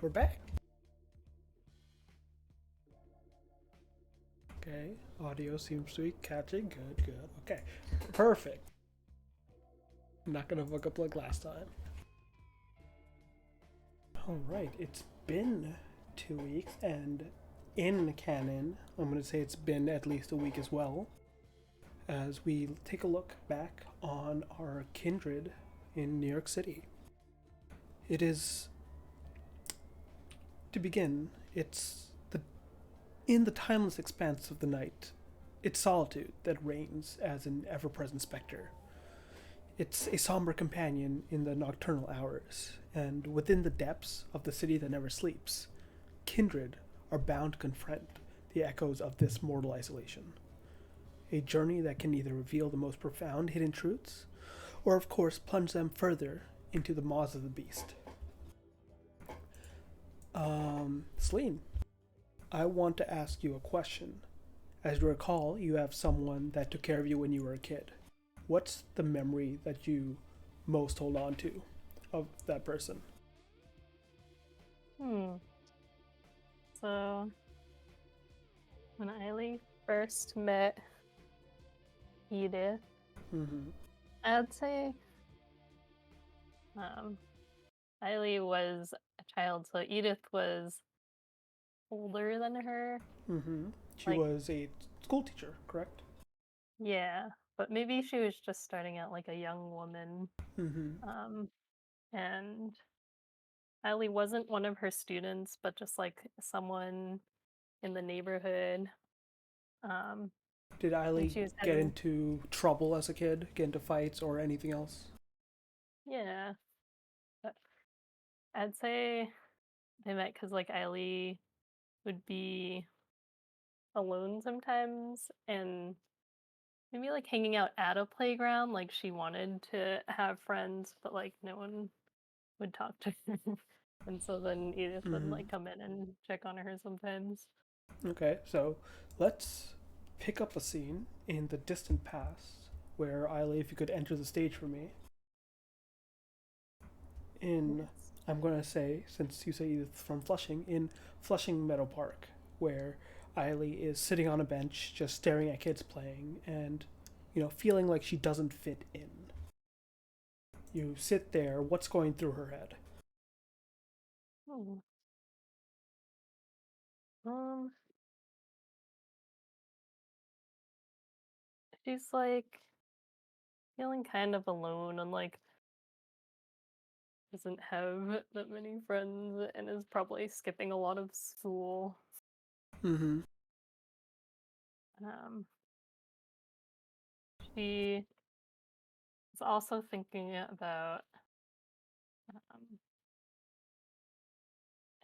We're back. Okay, audio seems to be catching. Good, good. Okay, perfect. I'm not gonna fuck up like last time. Alright, it's been 2 weeks, and in canon, I'm gonna say it's been at least a week as well, as we take a look back on our kindred in New York City. It is, to begin, it's the in the timeless expanse of the night, it's solitude that reigns as an ever present specter. It's a somber companion in the nocturnal hours, and within the depths of the city that never sleeps, kindred are bound to confront the echoes of this mortal isolation. A journey that can either reveal the most profound hidden truths, or of course plunge them further into the maws of the beast. Celine, I want to ask you a question. As you recall, you have someone that took care of you when you were a kid. What's the memory that you most hold on to of that person? Hmm. So when Eileen first met Edith, Mm-hmm. I'd say um Eileen was a child, so Edith was older than her. Mm-hmm. She Like, was a school teacher, correct? yeah, but maybe she was just starting out like a young woman. Mm-hmm. Um, and Eileen wasn't one of her students, but just like someone in the neighborhood. Um, Did and Eiley she was get having, into trouble as a kid? Get into fights or anything else? yeah, but I'd say they met because like Eileen would be alone sometimes and maybe like hanging out at a playground. Like she wanted to have friends, but like no one would talk to her. And so then Edith would Mm-hmm. like come in and check on her sometimes. Okay, so let's pick up a scene in the distant past where Eiley, if you could enter the stage for me, in, Yes. I'm going to say, since you say it's from Flushing, in Flushing Meadow Park, where Eiley is sitting on a bench just staring at kids playing and, feeling like she doesn't fit in. You sit there, what's going through her head? Hmm. Um, she's like feeling kind of alone and like doesn't have that many friends and is probably skipping a lot of school. Mm-hmm. Um, she is also thinking about, um,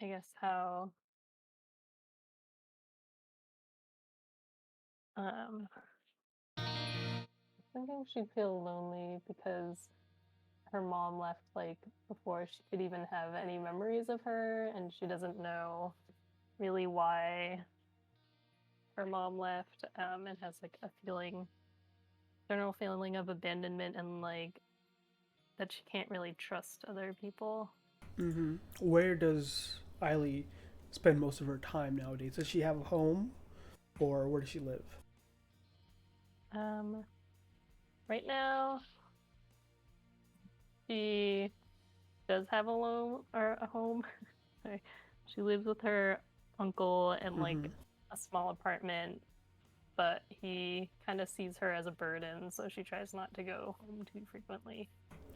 I guess, how um, thinking she'd feel lonely because her mom left like before she could even have any memories of her, and she doesn't know really why her mom left, and has like a general feeling of abandonment and like that she can't really trust other people. Mm-hmm. Where does Eiley spend most of her time nowadays? Does she have a home, or where does she live? Um, right now, she does have a home. Sorry. She lives with her uncle in Mm-hmm. like a small apartment, but he kind of sees her as a burden, so she tries not to go home too frequently.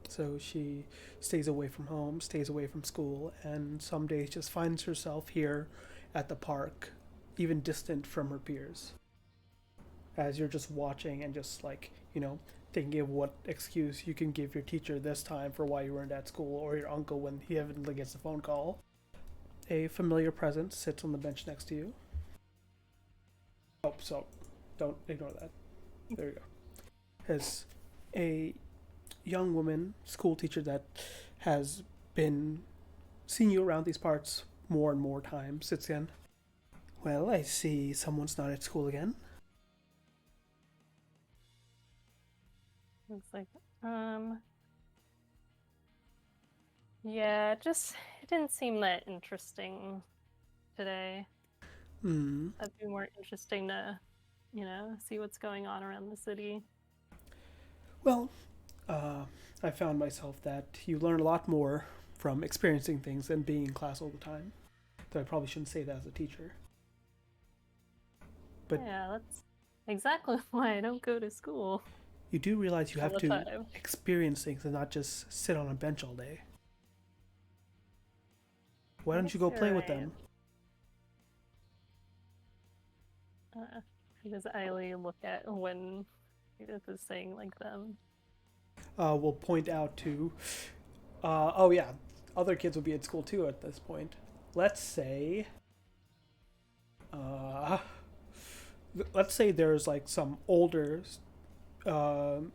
So she stays away from home, stays away from school, and some days just finds herself here at the park, even distant from her peers. As you're just watching and just like, thinking of what excuse you can give your teacher this time for why you weren't at school, or your uncle when he evidently gets a phone call. A familiar presence sits on the bench next to you. Oh, so don't ignore that. There you go. As a young woman, school teacher that has been seeing you around these parts more and more times, sits in. Well, I see someone's not at school again. It's like, um, yeah, it didn't seem that interesting today. Hmm. That'd be more interesting to, see what's going on around the city. Well, uh, I found myself that you learn a lot more from experiencing things than being in class all the time. Though I probably shouldn't say that as a teacher. But Yeah, that's exactly why I don't go to school you do realize you all have the to time. experience things and not just sit on a bench all day. Why I don't you guess go you're play with right. them? Uh, because I only look at when Edith is saying like them. We'll point out to, oh yeah, other kids will be at school too at this point. Let's say, uh, let's say there's like some older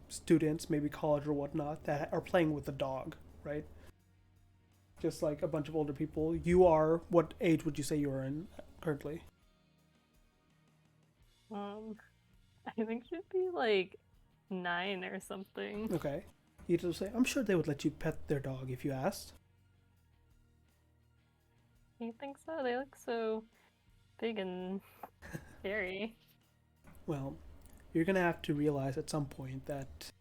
students, maybe college or whatnot, that are playing with the dog, right? Just like a bunch of older people. You are, what age would you say you are in currently? Um, I think she'd be like 9 or something. Okay. You just say, I'm sure they would let you pet their dog if you asked. You think so? They look so big and scary. Well, you're going to have to realize at some point that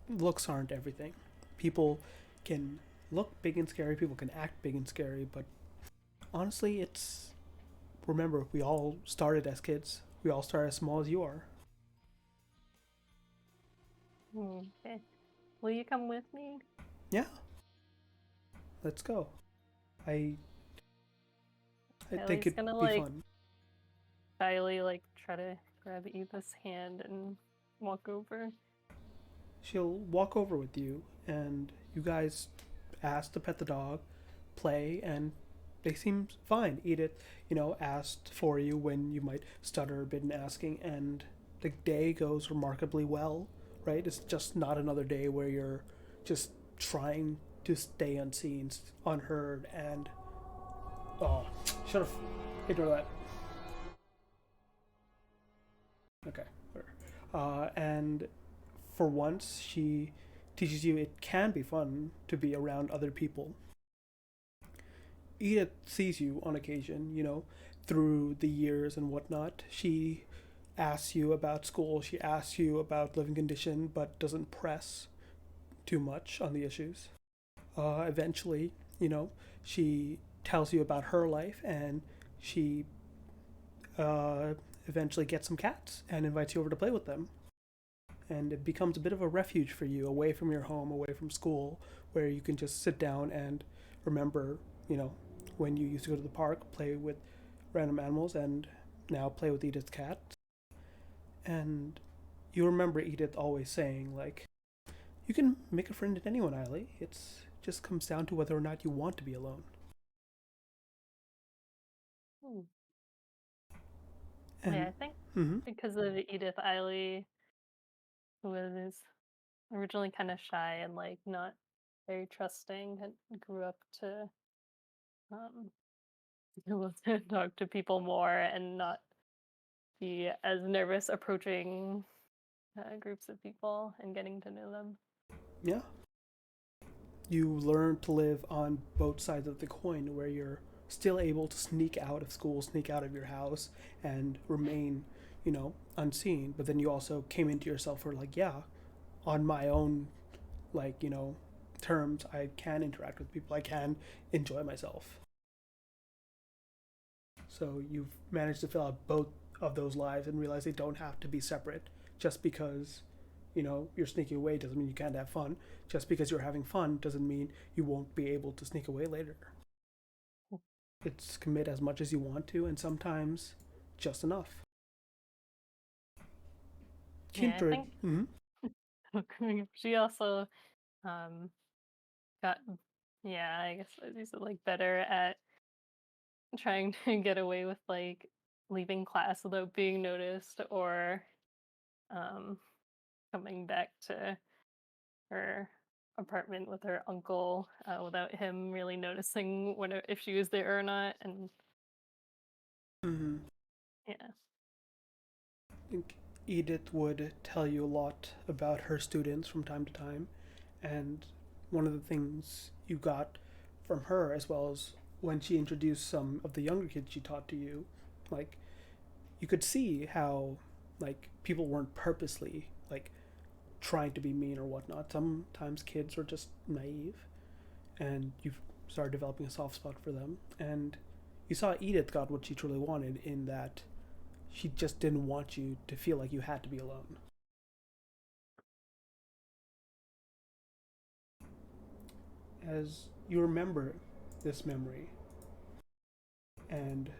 looks aren't everything. People can look big and scary, people can act big and scary, but honestly, it's. Remember, we all started as kids. We all start as small as you are. Okay. Will you come with me? Yeah, let's go. I I think Ellie's it'd gonna be like fun. shyly like try to grab Eva's hand and walk over. She'll walk over with you, and you guys ask to pet the dog, play, and they seem fine. Edith, asked for you when you might stutter a bit in asking, and the day goes remarkably well, right? It's just not another day where you're just trying to stay unseen, unheard, and oh, should have ignore that. Okay, and for once, she teaches you it can be fun to be around other people. Edith sees you on occasion, through the years and whatnot. She asks you about school, she asks you about living condition, but doesn't press too much on the issues. Eventually, she tells you about her life and she uh, eventually gets some cats and invites you over to play with them. And it becomes a bit of a refuge for you away from your home, away from school, where you can just sit down and remember, you know, when you used to go to the park, play with random animals, and now play with Edith's cat. And you remember Edith always saying, like, you can make a friend in anyone, Eiley. It's just comes down to whether or not you want to be alone. Hmm. Yeah, And, I think mm-hmm, because of Edith Eiley, who was originally kind of shy and like not very trusting, and grew up to um, be able to talk to people more and not be as nervous approaching groups of people and getting to know them. yeah, you learn to live on both sides of the coin where you're still able to sneak out of school, sneak out of your house, and remain, unseen. But then you also came into yourself for, like, yeah, on my own, like, terms, I can interact with people, I can enjoy myself. So you've managed to fill out both of those lives and realize they don't have to be separate. Just because you're sneaking away doesn't mean you can't have fun. Just because you're having fun doesn't mean you won't be able to sneak away later. It's commit as much as you want to, and sometimes just enough. Yeah, I Kindred. think Mm-hmm. she also um, got, yeah, I guess as you said, like better at trying to get away with like leaving class without being noticed or um, coming back to her apartment with her uncle without him really noticing when if she was there or not. And Mm-hmm. yeah, I think Edith would tell you a lot about her students from time to time, and one of the things you got from her, as well as when she introduced some of the younger kids she taught to you, like you could see how like people weren't purposely like trying to be mean or whatnot. Sometimes kids are just naive, and you've started developing a soft spot for them. And you saw Edith got what she truly wanted in that she just didn't want you to feel like you had to be alone. As you remember this memory and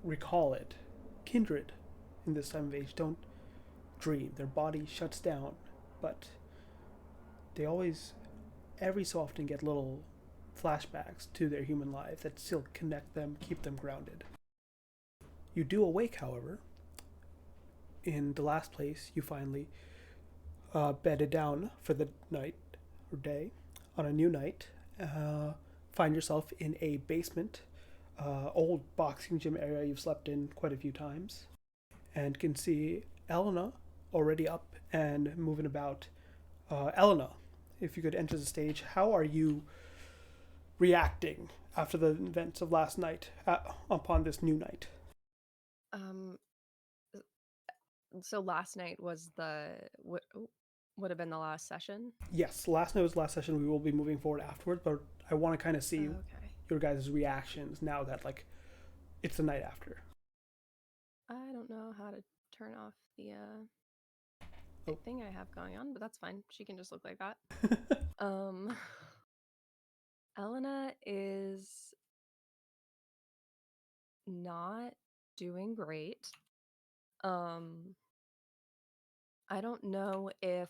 recall it, kindred in this time of age don't dream. Their body shuts down, but they always, every so often, get little flashbacks to their human lives that still connect them, keep them grounded. You do awake, however, in the last place you finally bedded down for the night or day on a new night. Uh, find yourself in a basement, old boxing gym area you've slept in quite a few times, and can see Elena already up and moving about. Elena, if you could enter the stage, how are you reacting after the events of last night upon this new night? Um, so last night was would have been the last session. Yes, last night was the last session. We will be moving forward afterwards, but I want to kind of see Okay. your guys' reactions now that like it's the night after. I don't know how to turn off the Oh. thing I have going on, but that's fine. She can just look like that. Um, Elena is not doing great. Um, I don't know if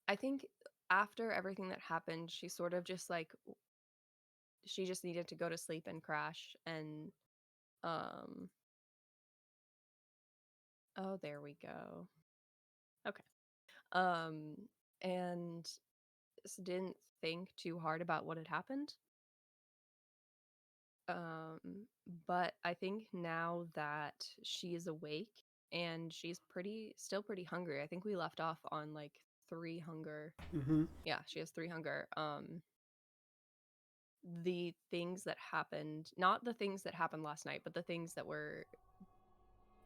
I think after everything that happened, she sort of just like she just needed to go to sleep and crash and um oh, there we go. Okay. Um and didn't think too hard about what had happened. But I think now that she is awake and she's still pretty hungry. I think we left off on like 3 hunger. Mm-hmm. Yeah, she has 3 hunger. The things that happened, not the things that happened last night, but the things that were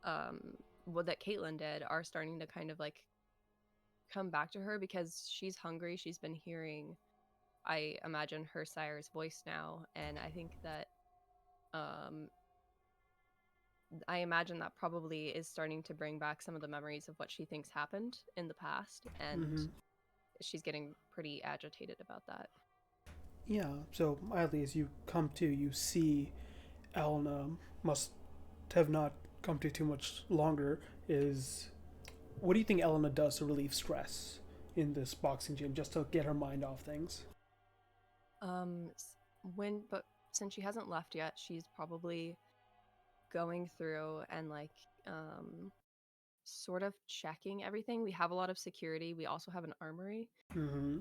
um what that Caitlin did are starting to kind of like come back to her because she's hungry. She's been hearing, I imagine, her sire's voice now, and I think that um I imagine that probably is starting to bring back some of the memories of what she thinks happened in the past, and Mm-hmm. she's getting pretty agitated about that. Yeah. So mildly, as you come to, you see Elena must have not come to too much longer. Is what do you think Elena does to relieve stress in this boxing gym, just to get her mind off things? Um, but since she hasn't left yet, she's probably going through and like um sort of checking everything. We have a lot of security. We also have an armory. Mm-hmm.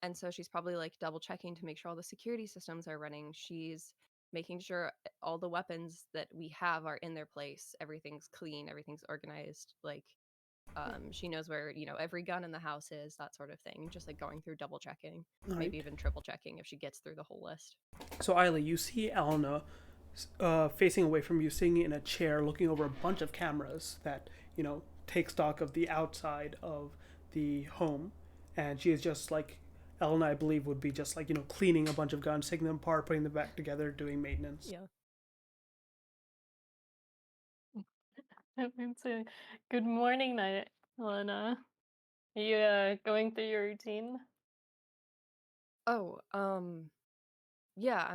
And so she's probably like double checking to make sure all the security systems are running. She's making sure all the weapons that we have are in their place. Everything's clean, everything's organized. Like she knows where, every gun in the house is, that sort of thing. Just like going through double checking, All maybe right. even triple checking if she gets through the whole list. So Isla, you see Elena facing away from you, sitting in a chair, looking over a bunch of cameras that take stock of the outside of the home, and she is just like Elena, I believe, would be just like cleaning a bunch of guns, taking them apart, putting them back together, doing maintenance. Yeah. It's a good morning night, Helena. Are you going through your routine? Oh, yeah,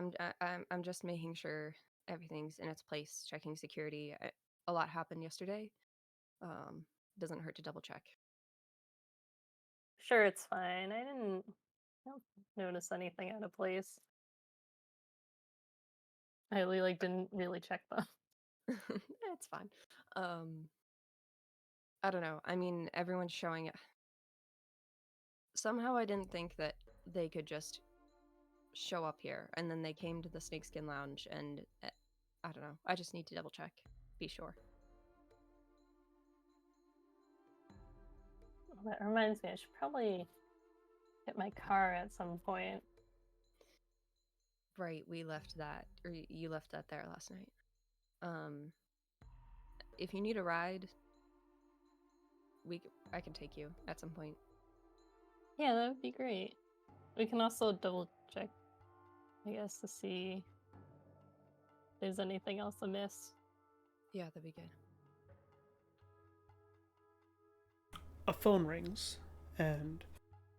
I'm just making sure everything's in its place, checking security. A lot happened yesterday. Um, doesn't hurt to double check. Sure, it's fine. I don't notice anything out of place. I really like didn't really check them. It's fine. Um, I don't know. I mean, everyone's showing it. Somehow I didn't think that they could just show up here, and then they came to the Snakeskin Lounge, and I don't know. I just need to double check, be sure. That reminds me, I should probably get my car at some point. Right, we left that, or you left that there last night. If you need a ride, I can take you at some point. Yeah, that would be great. We can also double check, I guess, to see if there's anything else amiss. Yeah, that'd be good. A phone rings, and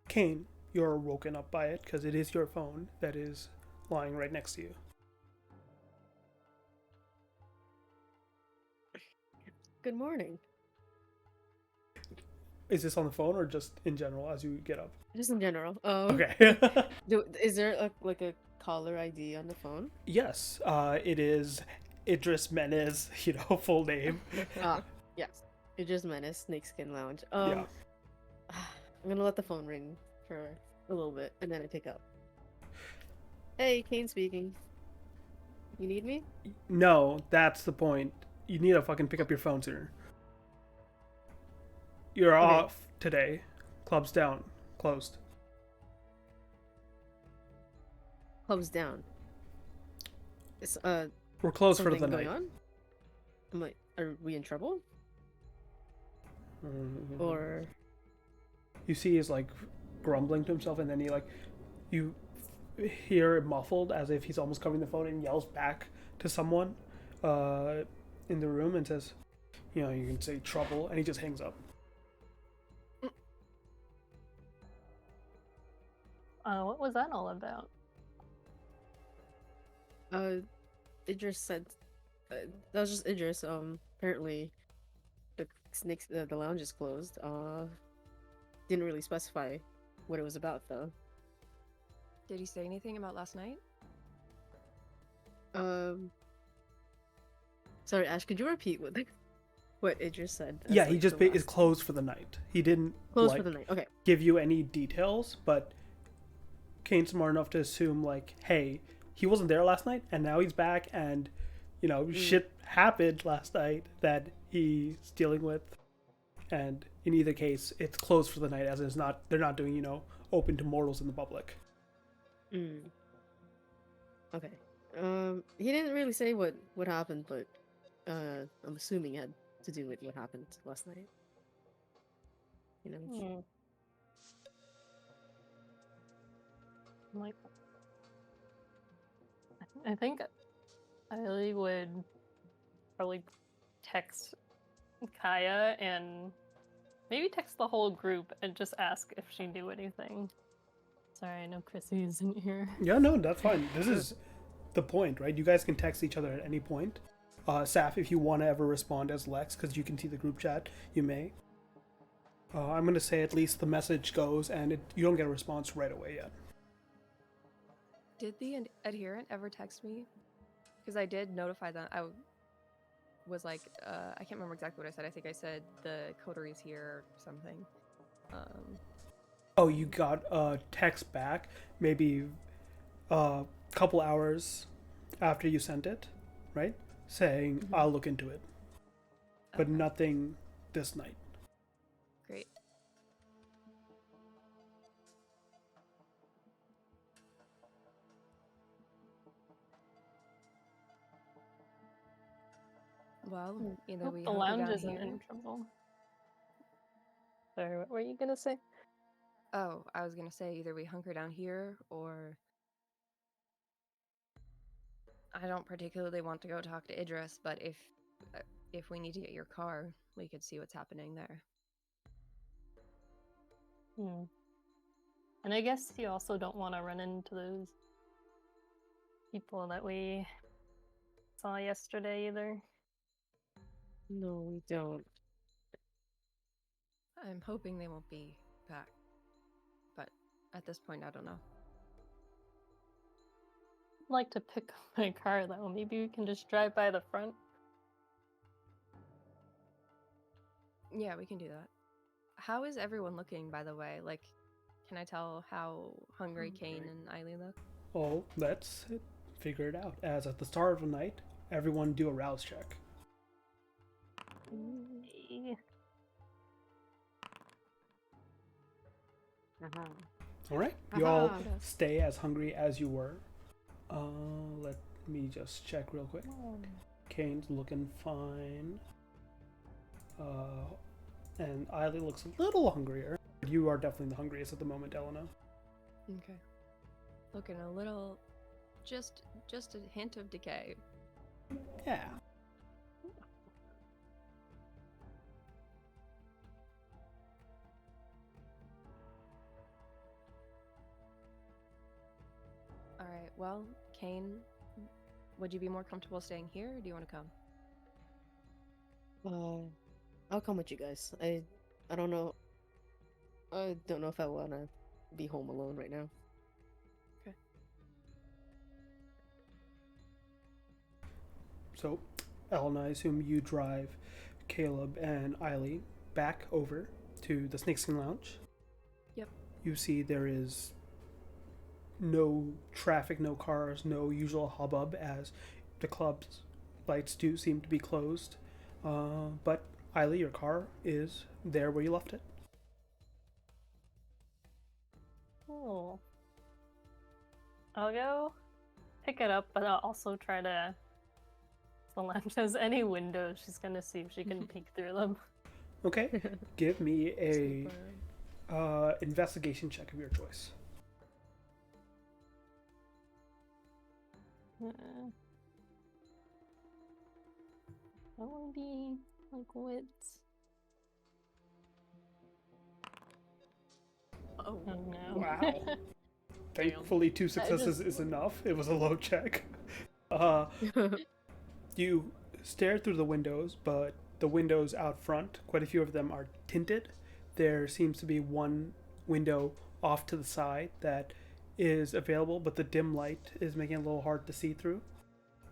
Kane, you're woken up by it because it is your phone that is lying right next to you. Good morning. Is this on the phone or just in general as you get up? Just in general. Okay. Is there like a caller ID on the phone? Yes, it is Idris Menez, full name. Yes. Idris Menace, Snakeskin Lounge. Yeah. I'm gonna let the phone ring for a little bit, and then I pick up. Hey, Kane speaking. You need me? No, that's the point. You need to fucking pick up your phone sooner. You're Okay. off today. Club's down. Closed. Club's down. Is We're closed for something the going night. on? I'm like, are we in trouble? Mhm. Or You see he's like grumbling to himself, and then you hear it muffled as if he's almost covering the phone, and yells back to someone in the room and says, you can say trouble, and he just hangs up. What was that all about? Idris said that was just Idris. Apparently the lounge is closed. Didn't really specify what it was about though. Did he say anything about last night? Sorry, Ash, could you repeat what Idris said? That's, Yeah, he like, just the is last- closed for the night. He didn't closed for the night. Okay. give you any details, but Kane's smart enough to assume hey, he wasn't there last night, and now he's back, and shit happened last night that he's dealing with, and in either case, it's closed for the night, as they're not doing open to mortals in the public. Okay. He didn't really say what happened, but I'm assuming it had to do with what happened last night. Like, I think Eileen would probably text Kaya and maybe text the whole group and just ask if she knew anything. Sorry, I know Chrissy isn't here. Yeah, no, that's fine. This is the point, right? You guys can text each other at any point. Saf, if you want to ever respond as Lex, because you can see the group chat, you may. I'm going to say at least the message goes, and you don't get a response right away yet. Did the adherent ever text me? Because I did notify them. I was like, I can't remember exactly what I said. I think I said the coteries here or something. Oh, you got a text back maybe a couple hours after you sent it, right? Saying, I'll look into it. But nothing this night. Great. Well, either Hope we the hunker lounge down isn't here. in trouble. Sorry, what were you gonna say? Oh, I was gonna say either we hunker down here or I don't particularly want to go talk to Idris, but if we need to get your car, we could see what's happening there. And I guess you also don't want to run into those people that we saw yesterday either. No, we don't. I'm hoping they won't be back, but at this point, I don't know. I'd like to pick up my car though. Maybe we can just drive by the front. Yeah, we can do that. How is everyone looking, by the way? Like, can I tell how hungry Kane and Eileen look? Oh, let's figure it out. As at the start of the night, everyone do a rouse check. All right. You all Aha. stay as hungry as you were. Let me just check real quick. Kane's looking fine. And Eiley looks a little hungrier. You are definitely the hungriest at the moment, Elena. Okay. Looking a little, just a hint of decay. Yeah. All right. Well, Kane, would you be more comfortable staying here, or do you want to come? I'll come with you guys. I don't know. I don't know if I wanna be home alone right now. So, Elena, I assume you drive Caleb and Eiley back over to the Snakeskin Lounge. Yep. You see there is no traffic, no cars, no usual hubbub, as the club's lights do seem to be closed. But Eiley, your car is there where you left it. Cool. I'll go pick it up, but I'll also try to. If the lounge has any windows, she's gonna see if she can peek through them. Okay, give me a Super. investigation check of your choice. I want to be like wits. Oh, Oh no! Wow. Thankfully, 2 successes is enough. It was a low check. You stare through the windows, but the windows out front, quite a few of them are tinted. There seems to be one window off to the side that is available, but the dim light is making it a little hard to see through.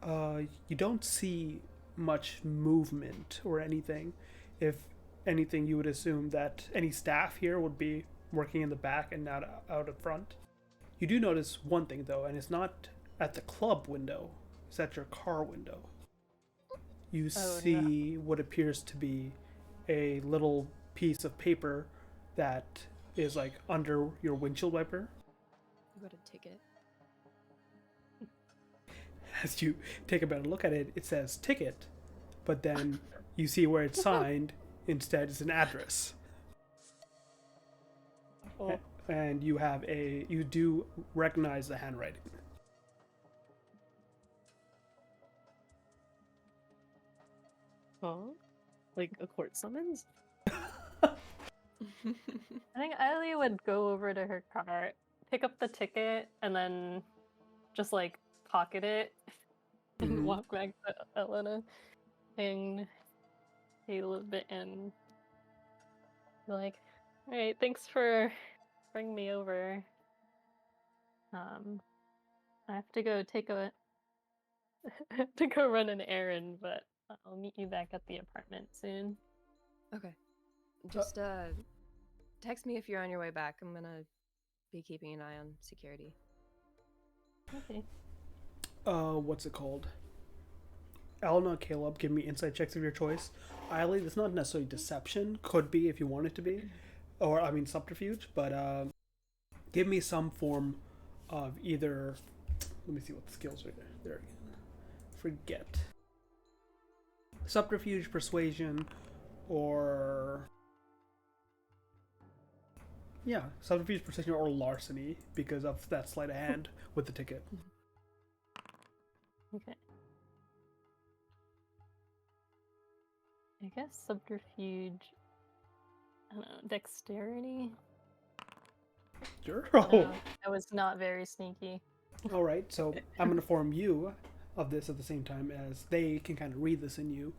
You don't see much movement or anything. If anything, you would assume that any staff here would be working in the back and not out at front. You do notice one thing, though, and it's not at the club window, it's at your car window. You see what appears to be a little piece of paper that is like under your windshield wiper. You got a ticket. As you take a better look at it, it says ticket, but then you see where it's signed. Instead, it's an address. Oh. And you do recognize the handwriting. Huh? Like a court summons? I think Eiley would go over to her car, pick up the ticket, and then just like pocket it and Mhm. walk back to Elena and Caleb and be like, "All right, thanks for bringing me over. I have to go I have to go run an errand, but I'll meet you back at the apartment soon." Okay. Just text me if you're on your way back. I'm gonna be keeping an eye on security. Okay. What's it called? Elena, Caleb, give me insight checks of your choice. Eiley, that's not necessarily deception. Could be if you want it to be. Or, I mean, subterfuge. But give me some form of either... Let me see what the skills are there again. Forget. Subterfuge, persuasion, or... Yeah, subterfuge, persuasion, or larceny, because of that sleight of hand with the ticket. Okay. I guess subterfuge. I don't know, dexterity. Sure. No, I was not very sneaky. All right, so I'm going to inform you of this at the same time as they can kind of read this in you.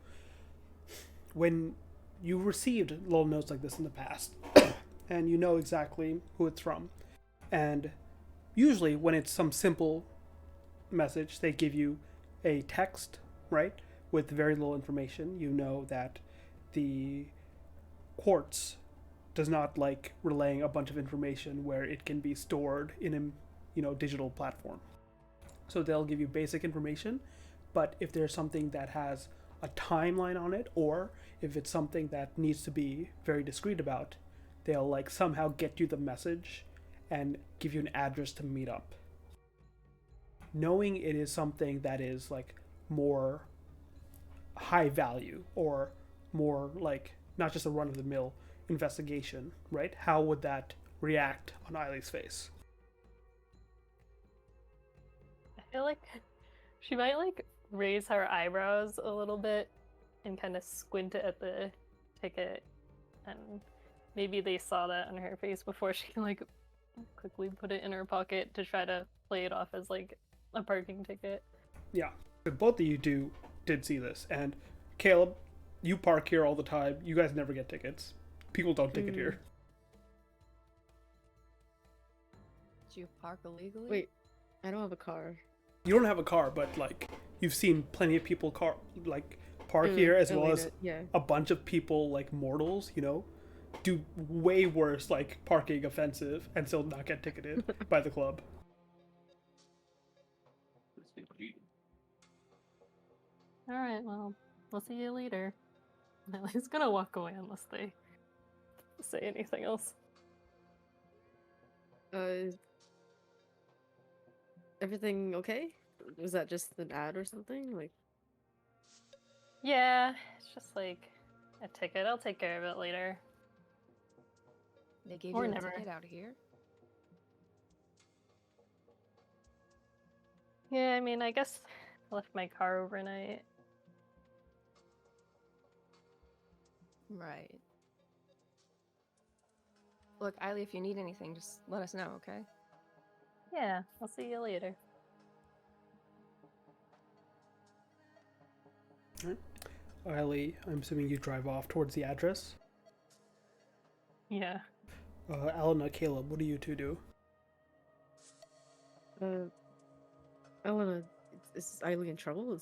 When you received little notes like this in the past, and you know exactly who it's from, and usually when it's some simple message, they give you a text, right, with very little information. You know that the quartz does not like relaying a bunch of information where it can be stored in a digital platform. So they'll give you basic information, but if there's something that has a timeline on it, or if it's something that needs to be very discreet about, they'll like somehow get you the message and give you an address to meet up. Knowing it is something that is like more high value or more like not just a run of the mill investigation, right? How would that react on Eileen's face? I feel like she might like raise her eyebrows a little bit and kind of squint at the ticket, and maybe they saw that on her face before she like quickly put it in her pocket to try to play it off as like a parking ticket. Yeah, but both of you did see this, and Caleb, you park here all the time. You guys never get tickets. People don't ticket here. Did you park illegally? Wait, I don't have a car. You don't have a car, but like you've seen plenty of people park here, as well as a bunch of people like mortals, do way worse like parking offensive and still not get ticketed by the club. All right, well, we'll see you later. He's gonna walk away unless they say anything else. Everything okay? Was that just an ad or something? Like, Yeah, it's just like a ticket. I'll take care of it later. They gave Or you a never. ticket out here? Yeah, I mean, I guess I left my car overnight. Right. Look, Eiley, if you need anything, just let us know, okay? Yeah, I'll see you later. Eileen, I'm assuming you drive off towards the address. Yeah. Elena, Caleb, what do you two do? Elena, is Eileen in trouble? Do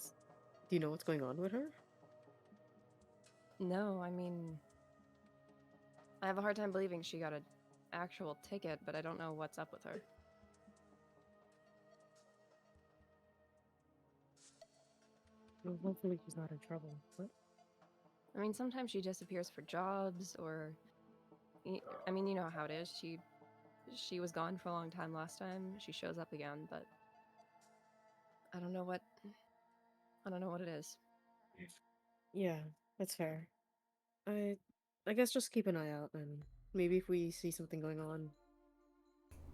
you know what's going on with her? No, I mean, I have a hard time believing she got an actual ticket, but I don't know what's up with her. Well, hopefully she's not in trouble. What? I mean, sometimes she disappears for jobs, or I mean, you know how it is. She was gone for a long time last time. She shows up again, but I don't know what it is. Yeah, that's fair. I guess just keep an eye out, and maybe if we see something going on,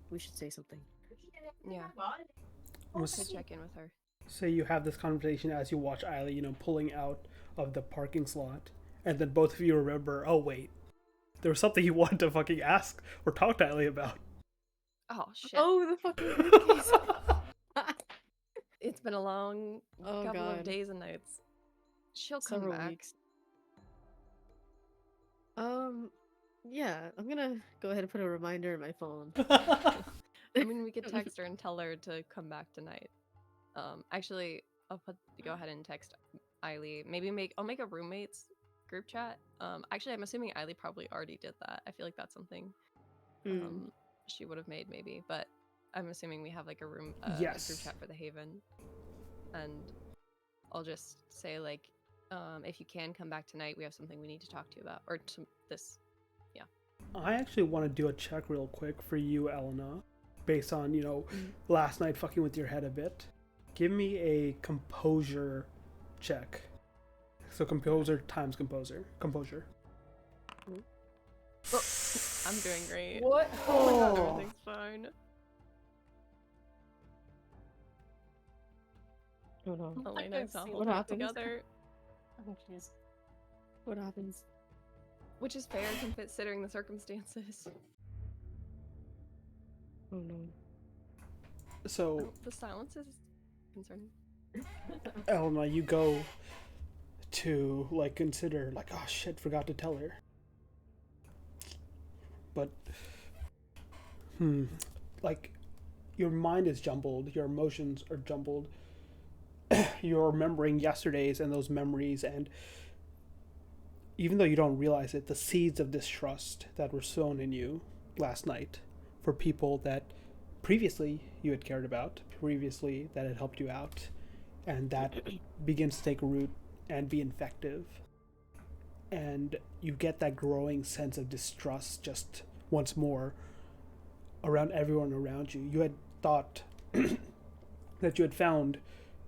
we should say something. Yeah, I'm I could check in with her. Say you have this conversation as you watch Eileen, pulling out of the parking slot, and then both of you remember, oh wait, there was something you wanted to fucking ask or talk to Eileen about. Oh shit! Oh, the fucking briefcase! It's been a long couple of God. days and nights. She'll come Several back. weeks. Yeah, I'm gonna go ahead and put a reminder in my phone. I mean, we could text her and tell her to come back tonight. Actually, go ahead and text Eiley. Maybe I'll make a roommates group chat. Actually, I'm assuming Eiley probably already did that. I feel like that's something she would have made maybe, but I'm assuming we have like a group chat for the Haven, and I'll just say like, if you can come back tonight, we have something we need to talk to you about, or to this. Yeah. I actually want to do a check real quick for you, Elena, based on last night fucking with your head a bit. Give me a composure check. So composer times composure. Composure. Oh, I'm doing great. What? Oh my god, everything's fine. Oh no. Elena and I What hold happens? together, Oh, jeez. What happens? which is fair considering the circumstances. Oh no. So The silence is concerning. Elena, you go to consider oh shit, forgot to tell her. But your mind is jumbled, your emotions are jumbled. You're remembering yesterday's and those memories, and even though you don't realize it, the seeds of distrust that were sown in you last night for people that previously you had cared about, previously that had helped you out, and that begins to take root and be infective. And you get that growing sense of distrust just once more around everyone around you. You had thought that you had found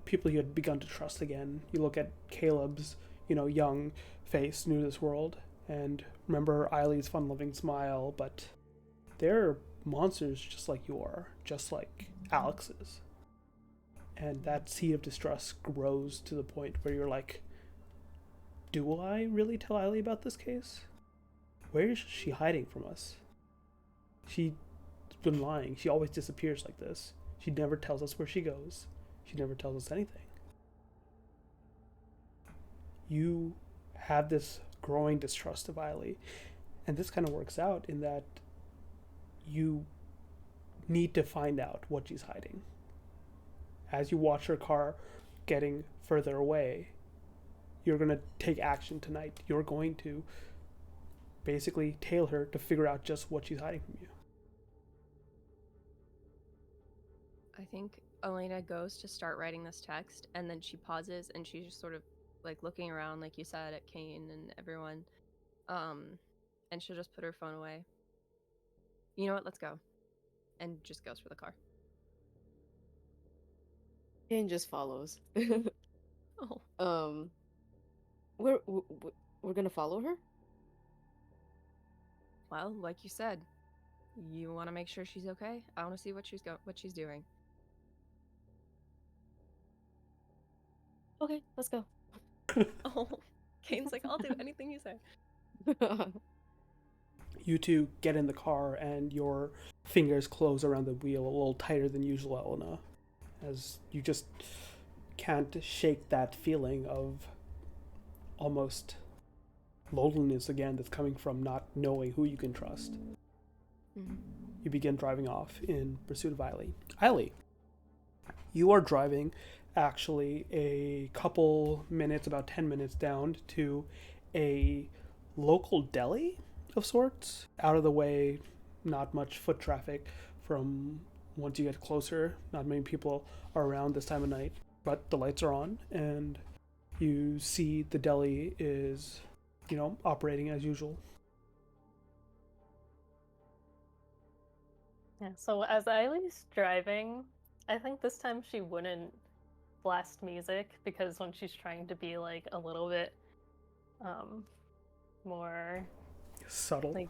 people you had begun to trust again. You look at Caleb's, young face, new to this world, and remember Eileen's fun-loving smile, but they're monsters just like you are, just like Alex's. And that seed of distrust grows to the point where you're like, do I really tell Eileen about this case? Where is she hiding from us? She's been lying. She always disappears like this. She never tells us where she goes. She never tells us anything. You have this growing distrust of Eileen, and this kind of works out in that you need to find out what she's hiding. As you watch her car getting further away, you're going to take action tonight. You're going to basically tail her to figure out just what she's hiding from you. I think Elena goes to start writing this text, and then she pauses, and she's just sort of like looking around, like you said, at Kane and everyone. And she'll just put her phone away. You know what? Let's go. And just goes for the car. Kane just follows. Oh. We're gonna follow her? Well, like you said, you want to make sure she's okay. I want to see what she's doing. Okay, let's go. Oh, Kane's like, I'll do anything you say. You two get in the car, and your fingers close around the wheel a little tighter than usual, Elena, as you just can't shake that feeling of almost loneliness again that's coming from not knowing who you can trust. Mm-hmm. You begin driving off in pursuit of Eileen. Eileen, you are driving actually a couple minutes, about 10 minutes down to a local deli of sorts, out of the way, not much foot traffic from once you get closer. Not many people are around this time of night, but the lights are on, and you see the deli is, operating as usual. Yeah, so as Eileen's driving, I think this time she wouldn't blast music, because when she's trying to be like a little bit more Subtle. like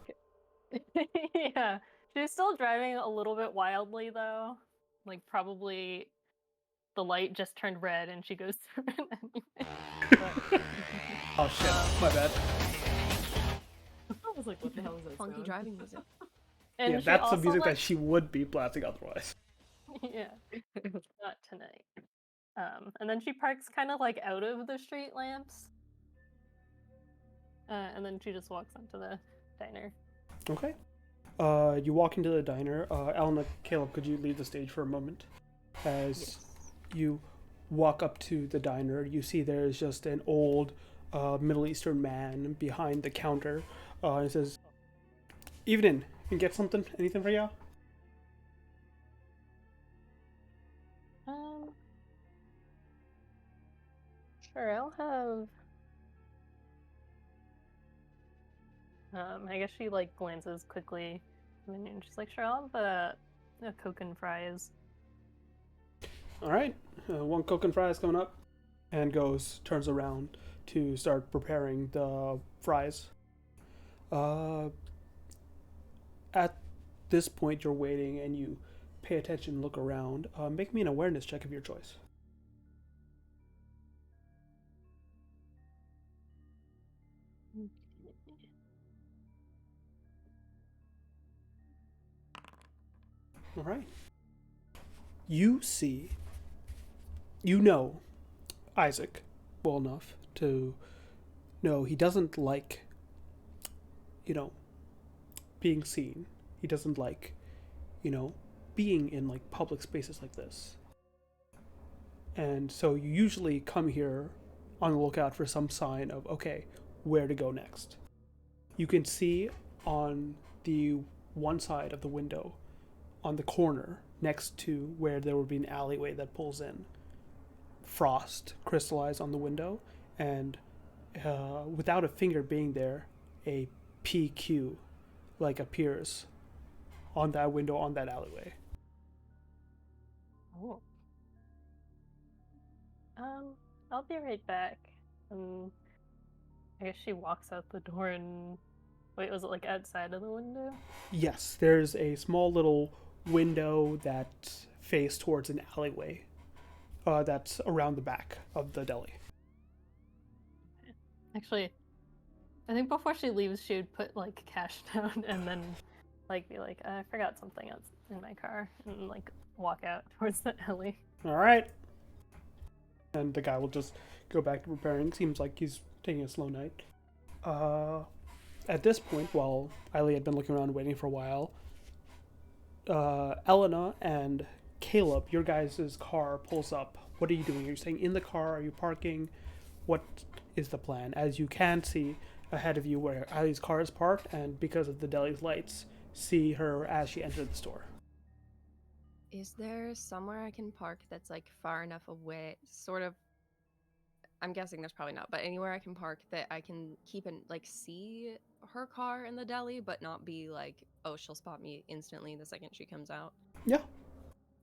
yeah, she's still driving a little bit wildly though. Like probably the light just turned red and she goes through it anyway. But, Oh shit, my bad. I was like, what the hell is that Funky sound? driving music. and Yeah, she that's the also, music like, that she would be blasting otherwise. yeah, not tonight. And then she parks kind of like out of the street lamps. And then she just walks onto the diner. Okay. You walk into the diner. Elena, Caleb, could you leave the stage for a moment? As you walk up to the diner, you see there's just an old Middle Eastern man behind the counter. He says, "Evening. Can get something? Anything for ya?" Sure, I'll have. I guess she like glances quickly, and she's like, "Sure, I'll have a Coke and fries." All right. One Coke and fries coming up, and turns around to start preparing the fries. At this point, you're waiting, and you pay attention, look around. Make me an awareness check of your choice. All right. You know Isaac well enough to know he doesn't like, being seen. He doesn't like, being in like public spaces like this. And so you usually come here on the lookout for some sign of, okay, where to go next. You can see on the one side of the window, on the corner next to where there would be an alleyway that pulls in, frost crystallized on the window, and without a finger being there, a PQ appears on that window on that alleyway. Oh. I'll be right back. I guess she walks out the door and wait, was it like outside of the window? Yes, there's a small little window that faces towards an alleyway that's around the back of the deli. Actually, I think before she leaves, she would put like cash down and then like be like, I forgot something else in my car, and like walk out towards the alley. All right. And the guy will just go back to preparing. Seems like he's taking a slow night. At this point, while Eileen had been looking around waiting for a while, Elena and Caleb, your guys' car pulls up. What are you doing? Are you staying in the car? Are you parking? What is the plan? As you can see ahead of you where Eileen's car is parked, and because of the deli's lights, see her as she entered the store. Is there somewhere I can park that's like far enough away, sort of? I'm guessing there's probably not, but anywhere I can park that I can keep and like see her car in the deli, but not be like, oh, she'll spot me instantly the second she comes out. Yeah,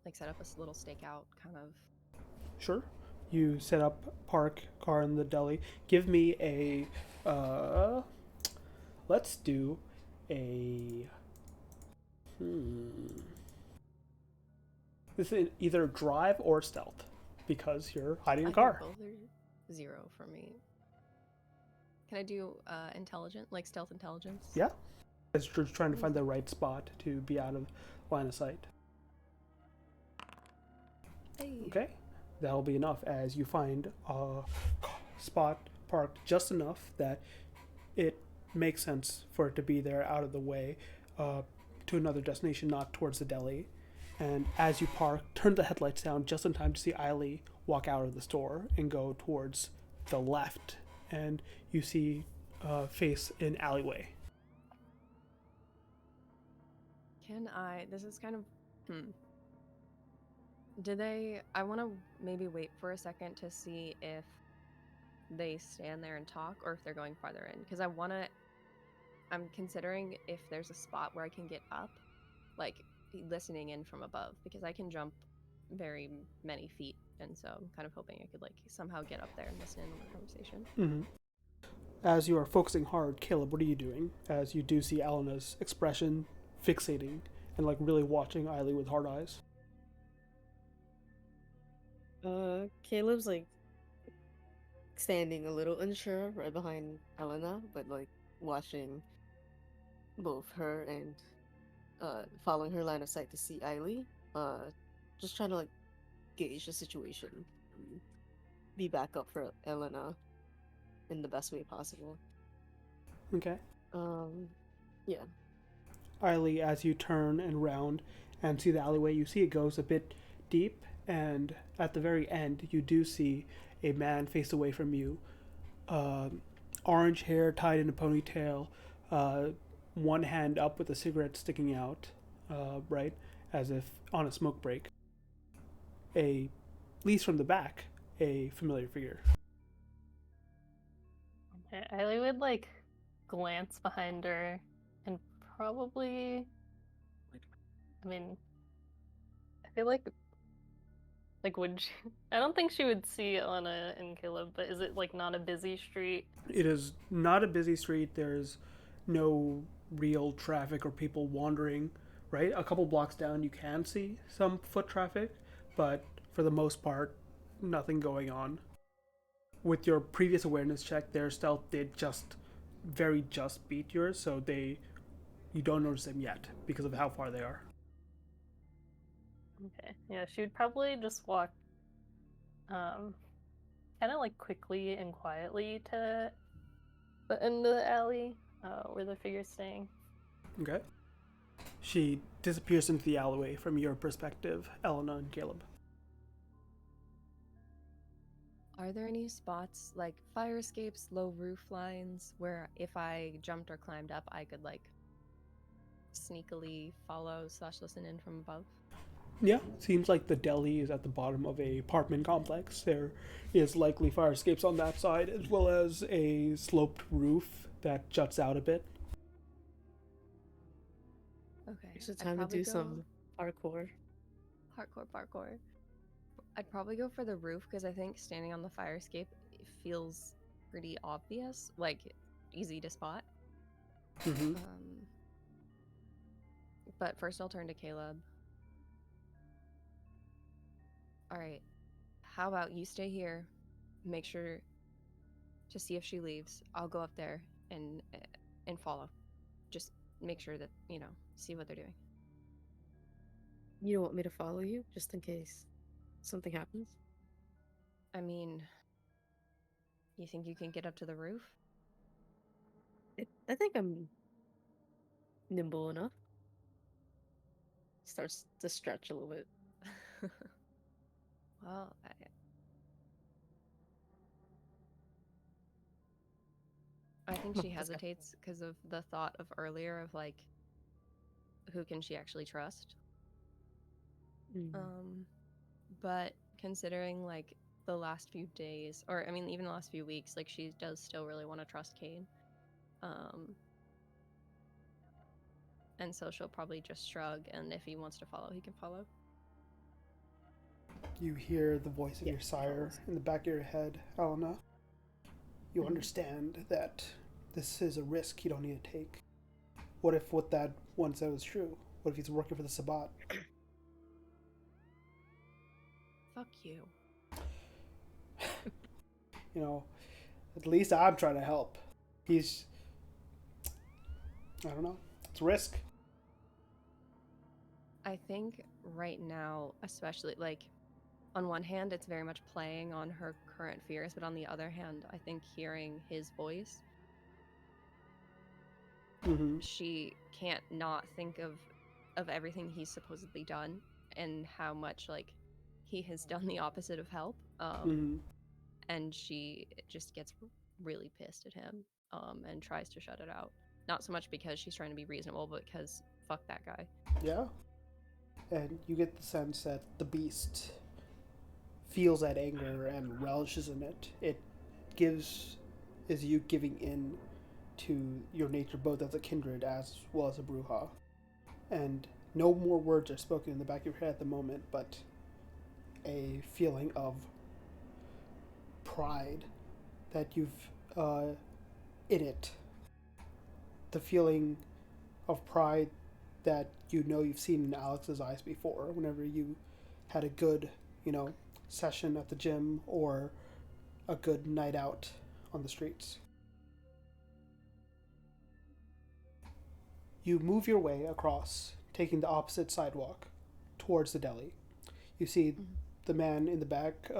Like set up a little stakeout kind of. sure. You set up, park car in the deli. Give me a, let's do a, This is either drive or stealth, because you're hiding in a car. Both are 0 for me. Can I do intelligent, like stealth intelligence? Yeah. As you're trying to find the right spot to be out of line of sight. Hey. Okay. That'll be enough as you find a spot parked just enough that it makes sense for it to be there out of the way to another destination, not towards the deli. And as you park, turn the headlights down just in time to see Eileen walk out of the store and go towards the left. And you see face an alleyway. Can I? This is kind of. I want to maybe wait for a second to see if they stand there and talk or if they're going farther in. Because I'm considering if there's a spot where I can get up, like listening in from above, because I can jump very many feet. And so I'm kind of hoping I could like somehow get up there and listen in on the conversation. Mm-hmm. As you are focusing hard, Caleb, what are you doing? As you do see Elena's expression fixating and like really watching Eileen with hard eyes. Caleb's like standing a little unsure right behind Elena, but like watching both her and following her line of sight to see Eileen. Just trying to like gauge the situation, be back up for Elena in the best way possible. Okay. Yeah. Eileen, as you turn and round and see the alleyway, you see it goes a bit deep, and at the very end, you do see a man face away from you. Orange hair tied in a ponytail, one hand up with a cigarette sticking out, right, as if on a smoke break. At least from the back, a familiar figure. Eileen would like glance behind her and probably, I mean, I feel like would she, I don't think she would see Elena and Caleb, but is it like not a busy street? It is not a busy street. There's no real traffic or people wandering, right? A couple blocks down you can see some foot traffic, but for the most part, nothing going on. With your previous awareness check, their stealth did just beat yours, so you don't notice them yet because of how far they are. Okay, yeah, she would probably just walk kind of like quickly and quietly to the end of the alley where the figure's staying. Okay. She disappears into the alleyway from your perspective, Elena and Caleb. Are there any spots like fire escapes, low roof lines, where if I jumped or climbed up, I could like sneakily follow / listen in from above? Yeah, seems like the deli is at the bottom of a apartment complex. There is likely fire escapes on that side, as well as a sloped roof that juts out a bit. Okay. It's the I'd time to probably do go some parkour. parkour. I'd probably go for the roof because I think standing on the fire escape feels pretty obvious, like easy to spot. Mm-hmm. But first I'll turn to Caleb. All right. How about you stay here, make sure to see if she leaves. I'll go up there and follow. Just make sure that, see what they're doing. You don't want me to follow you, just in case something happens? I mean, you think you can get up to the roof? I think I'm nimble enough. Starts to stretch a little bit. Well, I think she hesitates because of the thought of earlier of like, who can she actually trust? Mm. But considering like the last few days, or I mean, even the last few weeks, like she does still really want to trust Cade. And so she'll probably just shrug, and if he wants to follow, he can follow. You hear the voice of Yeah, your he sire follows. in the back of your head, Elena. You Mhm. understand that this is a risk you don't need to take. What if what that one said was true? What if he's working for the Sabbat? Fuck you. You know, at least I'm trying to help. He's, I don't know, it's a risk. I think right now, especially like on one hand, it's very much playing on her current fears, but on the other hand, I think hearing his voice, Mm-hmm. she can't not think of everything he's supposedly done and how much like he has done the opposite of help. Mm-hmm. And she just gets really pissed at him and tries to shut it out. Not so much because she's trying to be reasonable, but because fuck that guy. Yeah. And you get the sense that the beast feels that anger and relishes in it. It is you giving in to your nature both as a kindred as well as a bruja. And no more words are spoken in the back of your head at the moment, but a feeling of pride that you've in it. The feeling of pride that you know you've seen in Alex's eyes before whenever you had a good, session at the gym or a good night out on the streets. You move your way across, taking the opposite sidewalk towards the deli. You see the man in the back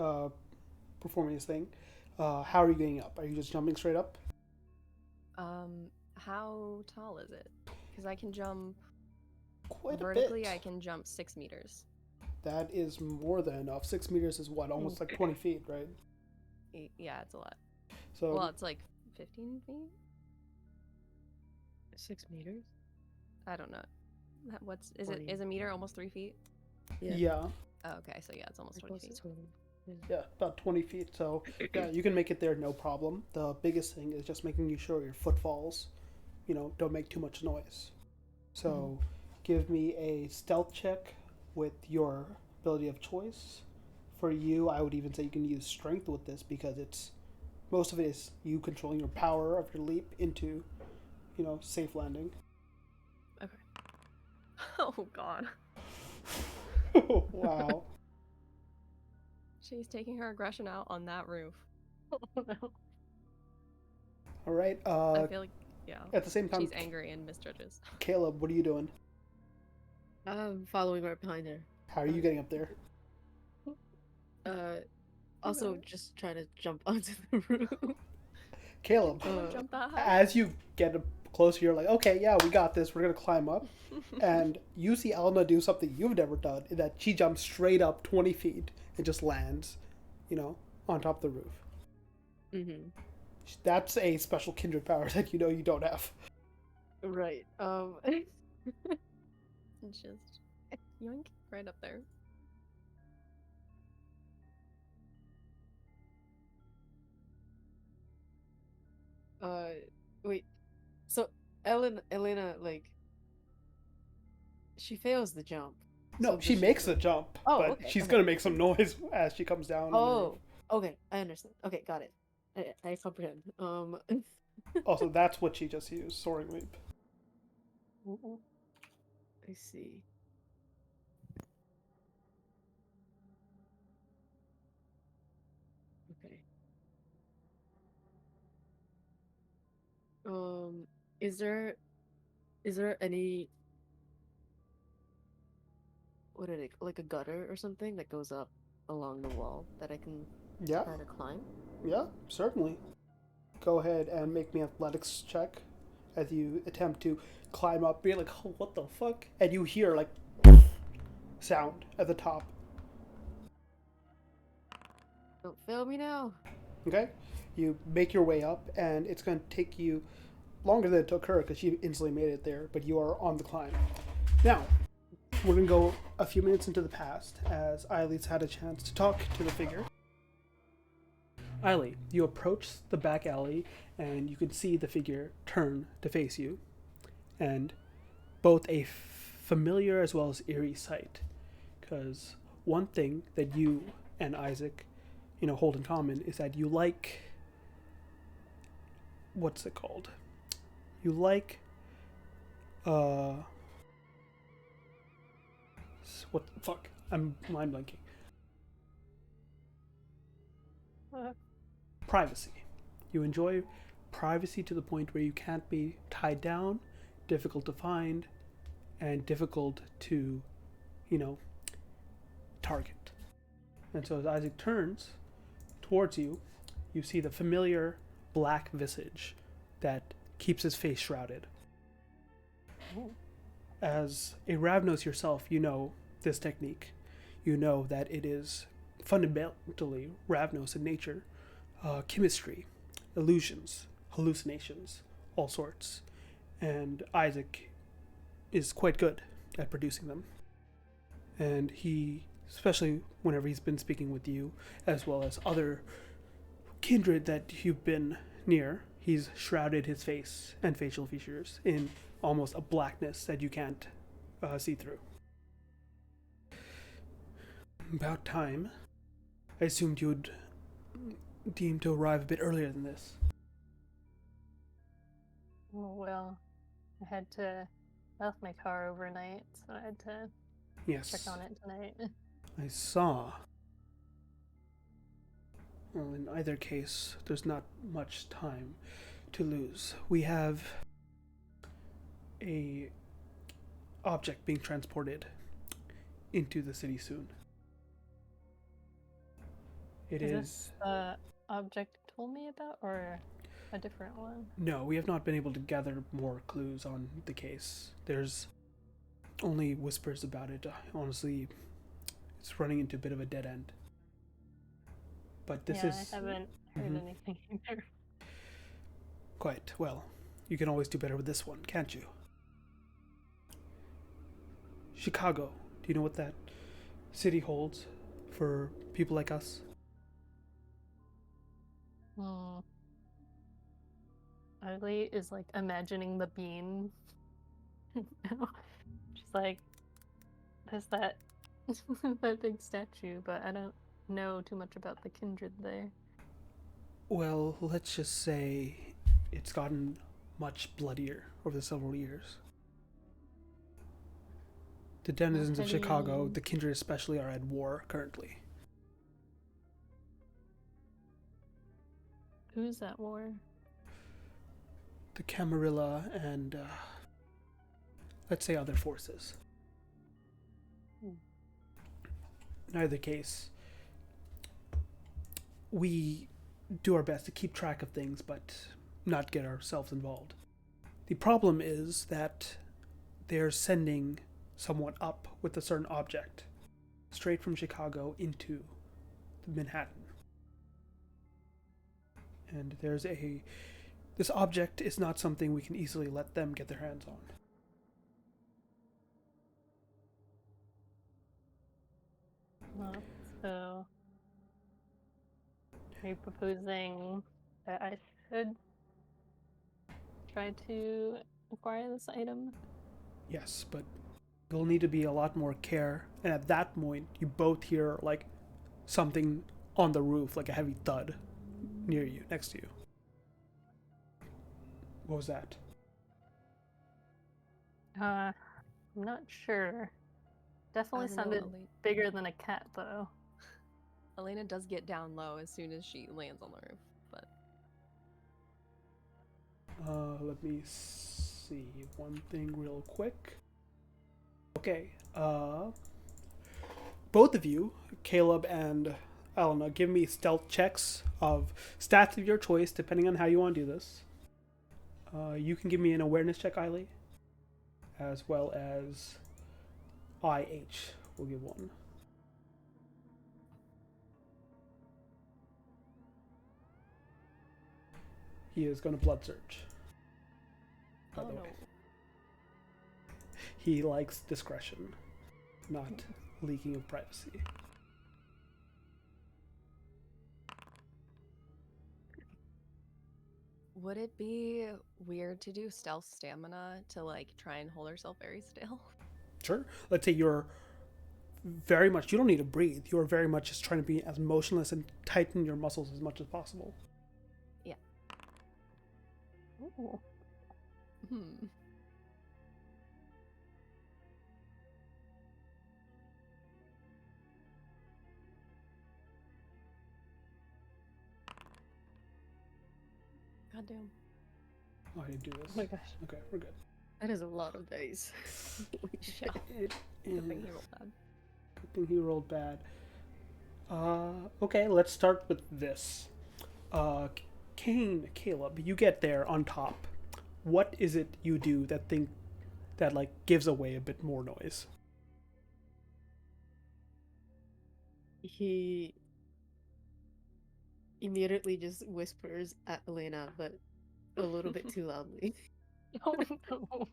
performing his thing. How are you getting up? Are you just jumping straight up? How tall is it? Because I can jump Quite vertically. a bit. I can jump 6 meters. That is more than enough. 6 meters is what? Almost like 20 feet, right? Yeah, it's a lot. So, Well, it's like 15 feet? 6 meters? I don't know. Is 20. a meter almost 3 feet? yeah. Oh, okay, so yeah, it's almost 20 Close to feet. 20. Yeah, about 20 feet. So, yeah, you can make it there no problem. The biggest thing is just making sure your footfalls, don't make too much noise. So, give me a stealth check with your ability of choice. For you, I would even say you can use strength with this because most of it is you controlling your power of your leap into, safe landing. Okay. Oh, God. Wow. She's taking her aggression out on that roof. All right. I feel like, yeah. At the same time, She's angry and misjudges. Caleb, what are you doing? I'm following right behind her. How are you getting up there? Also just trying to jump onto the roof. Caleb, Jump that high? as you get closer, you're like, okay, yeah, we got this. We're going to climb up. And you see Elna do something you've never done, in that she jumps straight up 20 feet and just lands, on top of the roof. Mm-hmm. That's a special kindred power that you don't have. Right. Just yoink right up there. Wait. So Elena, like, She fails the jump. No, So she does makes the jump, Oh, but okay, she's okay. gonna make some noise as she comes down. on the roof. Oh, okay. I understand. Okay, got it. I comprehend. Also, that's what she just used, Soaring Leap. Mhm. I see. Okay. Um, is there any what are they like a gutter or something that goes up along the wall that I can Yeah, try to climb? yeah, certainly. Go ahead and make me an athletics check as you attempt to climb up. Be like, oh, what the fuck? And you hear like sound at the top. Don't fail me now. Okay, you make your way up, and it's going to take you longer than it took her because she instantly made it there. But you are on the climb. Now, we're going to go a few minutes into the past as Eileen's had a chance to talk to the figure. Eileen, you approach the back alley, and you can see the figure turn to face you, and both a familiar as well as eerie sight. Because one thing that you and Isaac, hold in common is that you like, what's it called? You like, what the fuck? I'm mind blanking. Uh, Privacy. You enjoy privacy to the point where you can't be tied down, difficult to find, and difficult to, target. And so as Isaac turns towards you, you see the familiar black visage that keeps his face shrouded. oh, As a Ravnos yourself, you know this technique. You know that it is fundamentally Ravnos in nature. Chemistry, illusions, hallucinations, all sorts. And Isaac is quite good at producing them. And he, especially whenever he's been speaking with you, as well as other kindred that you've been near, he's shrouded his face and facial features in almost a blackness that you can't see through. About time. I assumed you'd deem to arrive a bit earlier than this. oh, well, I had to left my car overnight, so I had to Yes, check on it tonight. I saw. Well, in either case, there's not much time to lose. We have a object being transported into the city soon. It Is is. this the object you told me about, or a different one? No, we have not been able to gather more clues on the case. There's only whispers about it. Honestly, it's running into a bit of a dead end. But this yeah, is I haven't heard Mhm. anything either. quite well. You can always do better with this one, can't you? Chicago. Do you know what that city holds for people like us? Hmm. Ugly is like imagining the bean. She's like, there's that that big statue, but I don't know too much about the kindred there. Well, let's just say it's gotten much bloodier over the several years. The denizens of Chicago, Any- the kindred especially, are at war currently. Who's at war? The Camarilla and, let's say, other forces. Hmm. In either case, we do our best to keep track of things, but not get ourselves involved. The problem is that they're sending someone up with a certain object straight from Chicago into Manhattan. And this object is not something we can easily let them get their hands on. So, are you proposing that I should try to acquire this item? Yes, but You'll need to be a lot more care. And at that point, you both hear like something on the roof, like a heavy thud near you, next to you. What was that? I'm not sure. Definitely I don't know, sounded bigger than a cat, though. Elena does get down low as soon as she lands on the roof, but Let me see one thing real quick. Okay, both of you, Caleb and Elena, give me stealth checks of stats of your choice, depending on how you want to do this. You can give me an awareness check, Eiley, as well as IH will give one. He is going to blood surge. By the way, he likes discretion, not leaking of privacy. would it be weird to do stealth stamina to like try and hold herself very still? Sure. Let's say you're very much, you don't need to breathe. You're very much just trying to be as motionless and tighten your muscles as much as possible. Yeah. Ooh. Goddamn. Oh, I didn't do this. Oh my gosh. Okay, we're good. That is a lot of dice. Holy shit. It Good thing is- he rolled bad. Good thing he rolled bad. Okay, let's start with this. Caleb, you get there on top. What is it you do that like gives away a bit more noise? He immediately just whispers at Elena, but a little bit too loudly. Oh no.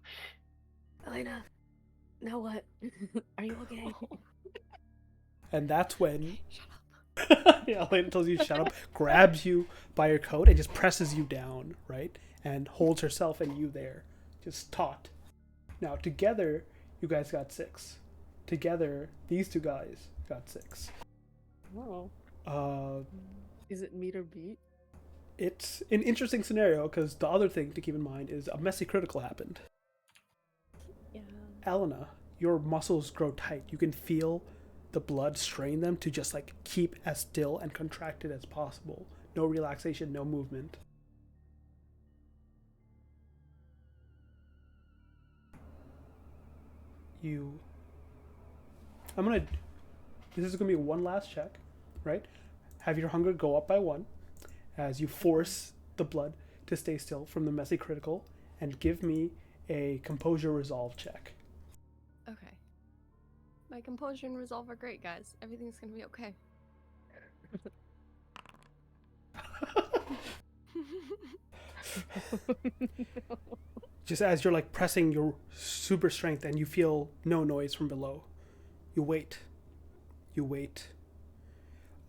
Elena, now what? Are you okay? And that's when Shut up. yeah, Elena tells you to shut up, grabs you by your coat, and just presses you down, right? And holds herself and you there, just taut. Now, together, you guys got 6. Together, these two guys got 6. Oh. Is it meet or beat? It's an interesting scenario because the other thing to keep in mind is a messy critical happened. Yeah. Elena, your muscles grow tight. You can feel the blood strain them to just like keep as still and contracted as possible. No relaxation, no movement. This is gonna be one last check, right? Have your hunger go up by 1 as you force the blood to stay still from the messy critical, and give me a composure resolve check. Okay. My composure and resolve are great, guys. Everything's gonna be okay. Just as you're like pressing your super strength and you feel no noise from below, you wait. You wait.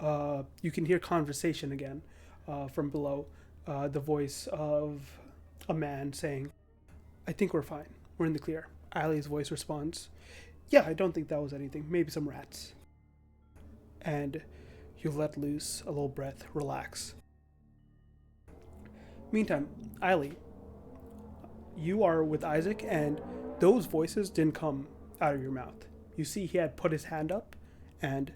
You can hear conversation again from below. The voice of a man saying, I think we're fine. We're in the clear. Ali's voice responds, yeah, I don't think that was anything. Maybe some rats. And you let loose a little breath, relax. Meantime, Ali, you are with Isaac, and those voices didn't come out of your mouth. You see, he had put his hand up, and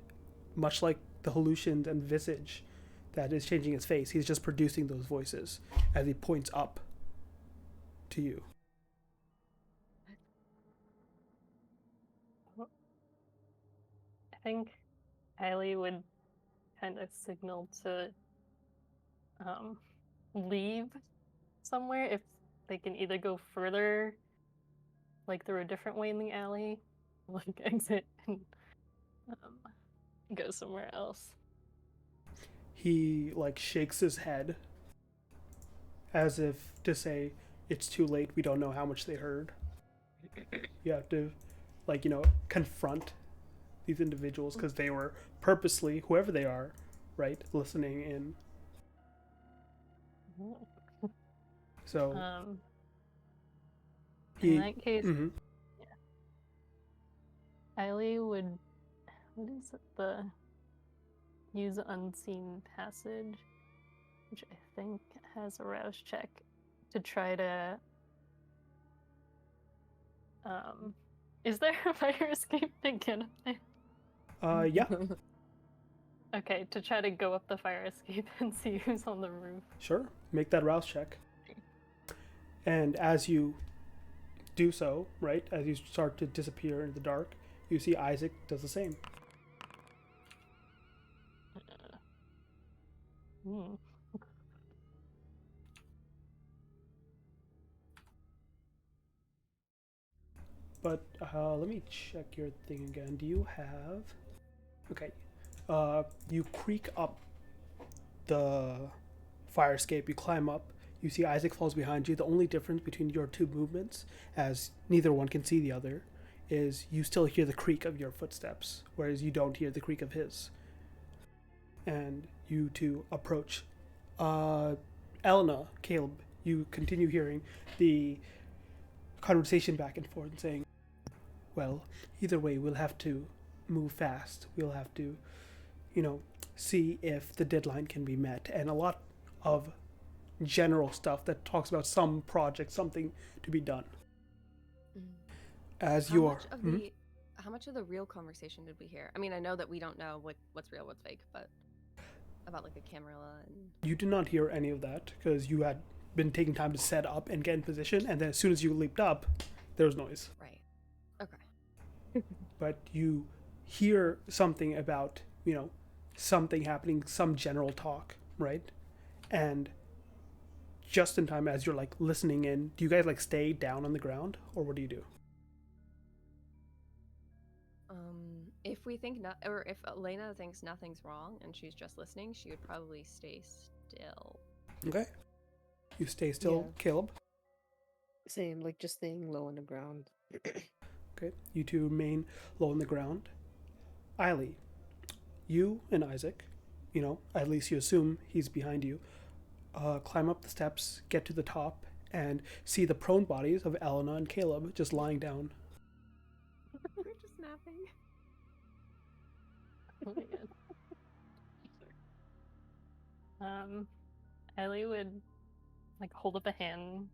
much like the hallucined and visage that is changing his face, he's just producing those voices as he points up to you. I think Kylie would kind of signal to leave somewhere if they can either go further, like through a different way in the alley, like exit and go somewhere else. He like shakes his head as if to say, it's too late, we don't know how much they heard. You have to confront these individuals because they were purposely, whoever they are, right, listening in. So In that case, mhm. yeah. Eileen would, what is it, the use unseen passage, which I think has a rouse check to try to, is there a fire escape to get up there? Yeah, Okay, to try to go up the fire escape and see who's on the roof. sure. Make that rouse check. And as you do so, right, as you start to disappear in the dark, you see Isaac does the same. Hmm. But let me check your thing again. Do you have... Okay. You creak up the fire escape, you climb up, you see Isaac falls behind you. The only difference between your two movements, as neither one can see the other, is you still hear the creak of your footsteps, whereas you don't hear the creak of his. And you two approach. Elena, Caleb, you continue hearing the conversation back and forth saying, well, either way, we'll have to move fast. We'll have to, see if the deadline can be met. And a lot of general stuff that talks about some project, something to be done. As you are. How much of the real conversation did we hear? I mean, I know that we don't know what's real, what's fake, but about like the Camarilla and... You did not hear any of that because you had been taking time to set up and get in position, and then as soon as you leaped up, there was noise. Right. Okay. But you hear something about, something happening, some general talk, right? And just in time as you're like listening in, do you guys like stay down on the ground, or what do you do? If we think not, or if Elena thinks nothing's wrong and she's just listening, she would probably stay still. Okay. You stay still, Yeah. Caleb. Same, like just staying low on the ground. Okay. You two remain low on the ground. Eiley, you and Isaac, at least you assume he's behind you, climb up the steps, get to the top, and see the prone bodies of Elena and Caleb just lying down. We're just napping. Oh my god. Ellie would like hold up a hand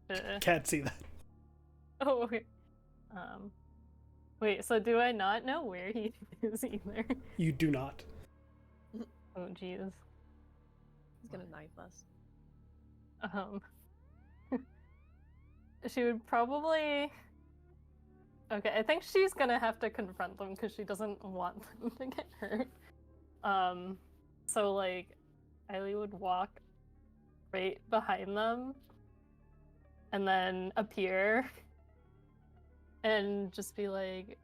to... Can't see that. Oh, okay. Wait, so do I not know where he is either? You do not. Oh jeez. He's gonna knife us. She would probably... Okay, I think she's gonna have to confront them because she doesn't want them to get hurt. So like, Eileen would walk right behind them and then appear and just be like,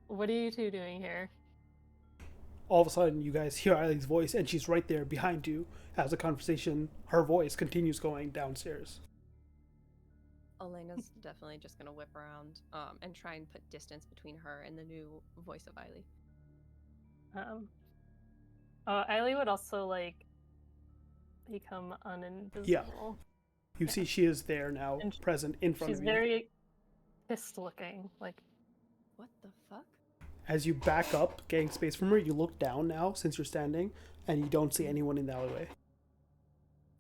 what are you two doing here? All of a sudden, you guys hear Eileen's voice, and she's right there behind you as the conversation, her voice continues going downstairs. Elena's definitely just gonna whip around and try and put distance between her and the new voice of Eileen. Eileen would also like become uninvisible. Yeah. You see she is there now, And present in front She's of you. very pissed looking. Like, What the fuck? As you back up, getting space from her, you look down now, since you're standing, and you don't see anyone in the alleyway.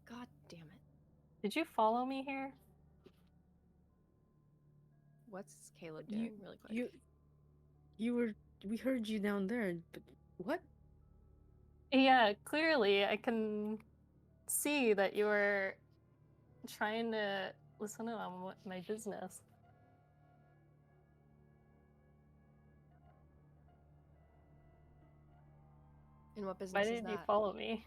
God damn it. did you follow me here? What's Caleb doing really quick? We heard you down there, but what? Yeah, clearly I can see that you were trying to listen in on my business. And what business Why is did that? you follow me?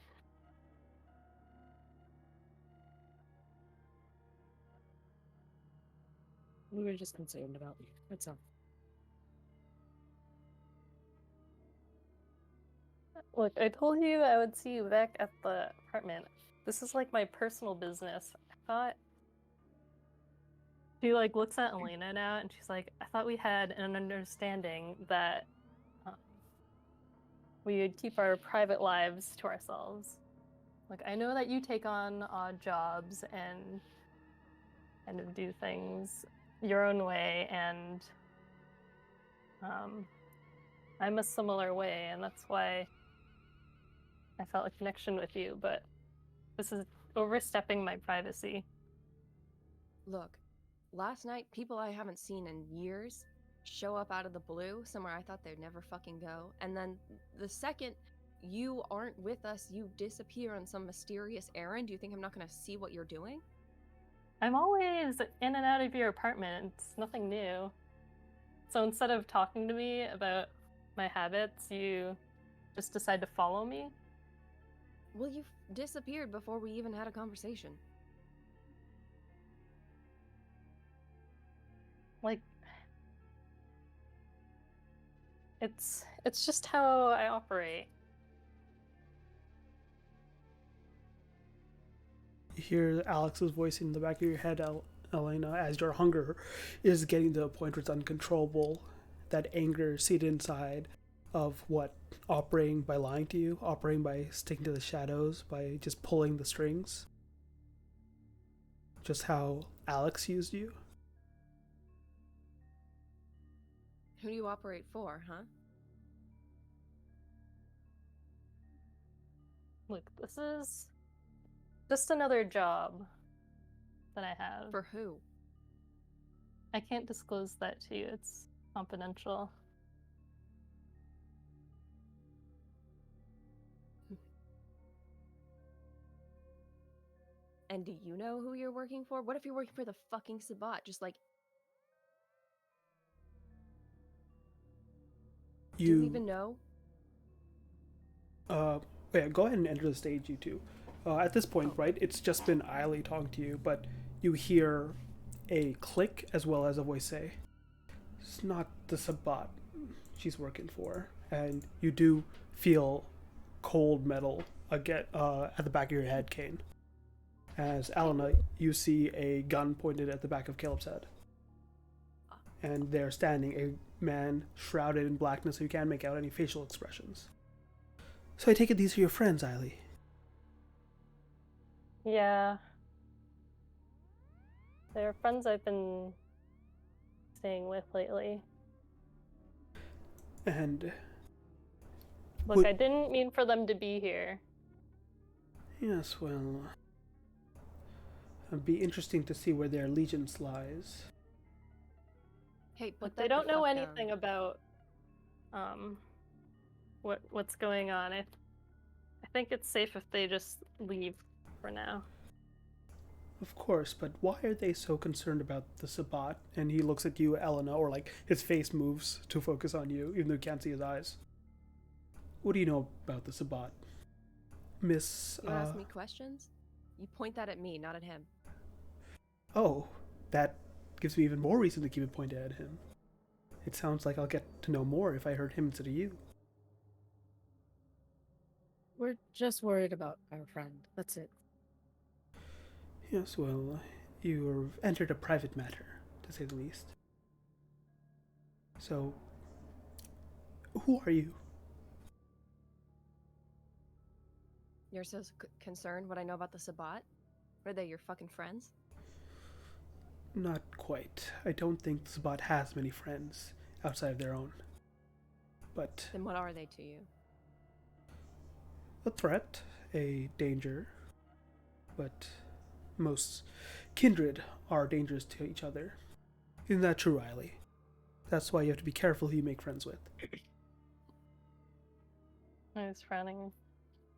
We were just concerned about you. That's all. Look, I told you I would see you back at the apartment. This is like my personal business. I thought... She like looks at Elena now and she's like, I thought we had an understanding that we would keep our private lives to ourselves. Like, I know that you take on odd jobs and kind of do things your own way, and I'm a similar way, and that's why I felt a connection with you, but this is overstepping my privacy. Look, last night, people I haven't seen in years show up out of the blue somewhere I thought they'd never fucking go. And then the second you aren't with us, you disappear on some mysterious errand. Do you think I'm not going to see what you're doing? I'm always in and out of your apartment. It's nothing new. So instead of talking to me about my habits, you just decide to follow me? Well, you've disappeared before we even had a conversation. Like, it's just how I operate. You hear Alex's voice in the back of your head, Elena, as your hunger is getting to a point where it's uncontrollable. That anger seated inside of what? Operating by lying to you, operating by sticking to the shadows, by just pulling the strings. Just how Alex used you. Who do you operate for, huh? Look, this is just another job that I have. For who? I can't disclose that to you. It's confidential. And do you know who you're working for? What if you're working for the fucking Sabat? Just like, do you even know? Yeah, go ahead and enter the stage, you two. At this point, right, it's just been Eiley talking to you, but you hear a click as well as a voice say, "It's not the Sabat she's working for," and you do feel cold metal again at the back of your head, Kane. As Elena, you see a gun pointed at the back of Caleb's head, and there standing a man shrouded in blackness, so you can't make out any facial expressions. So I take it these are your friends, Eiley. Yeah. They're friends I've been staying with lately. And look, I didn't mean for them to be here. Yes, well, it'd be interesting to see where their allegiance lies. Hey, but they don't know anything about what's going on. I think it's safe if they just leave for now. Of course, but why are they so concerned about the Sabat? And he looks at you, Elena, or like his face moves to focus on you, even though you can't see his eyes. What do you know about the Sabat, Miss? You ask me questions? You point that at me, not at him. Oh, that gives me even more reason to keep it pointed at him. It sounds like I'll get to know more if I heard him instead of you. We're just worried about our friend. That's it. Yes, well, you've entered a private matter, to say the least. So, who are you? You're so concerned what I know about the Sabat? Are they your fucking friends? Not quite. I don't think the Sabat has many friends outside of their own. But then what are they to you? A threat, a danger, but most kindred are dangerous to each other. Isn't that true, Riley? That's why you have to be careful who you make friends with. I was frowning.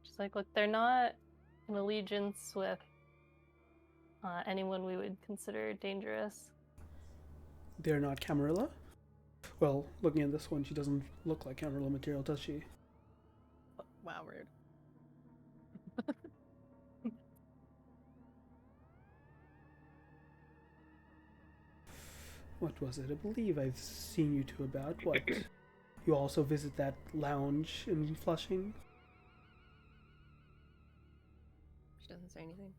Just like, look, they're not in allegiance with anyone we would consider dangerous. They're not Camarilla? Well, looking at this one, she doesn't look like Camarilla material, does she? Wow, rude. What was it? I believe I've seen you two about. What? You also visit that lounge in Flushing? She doesn't say anything.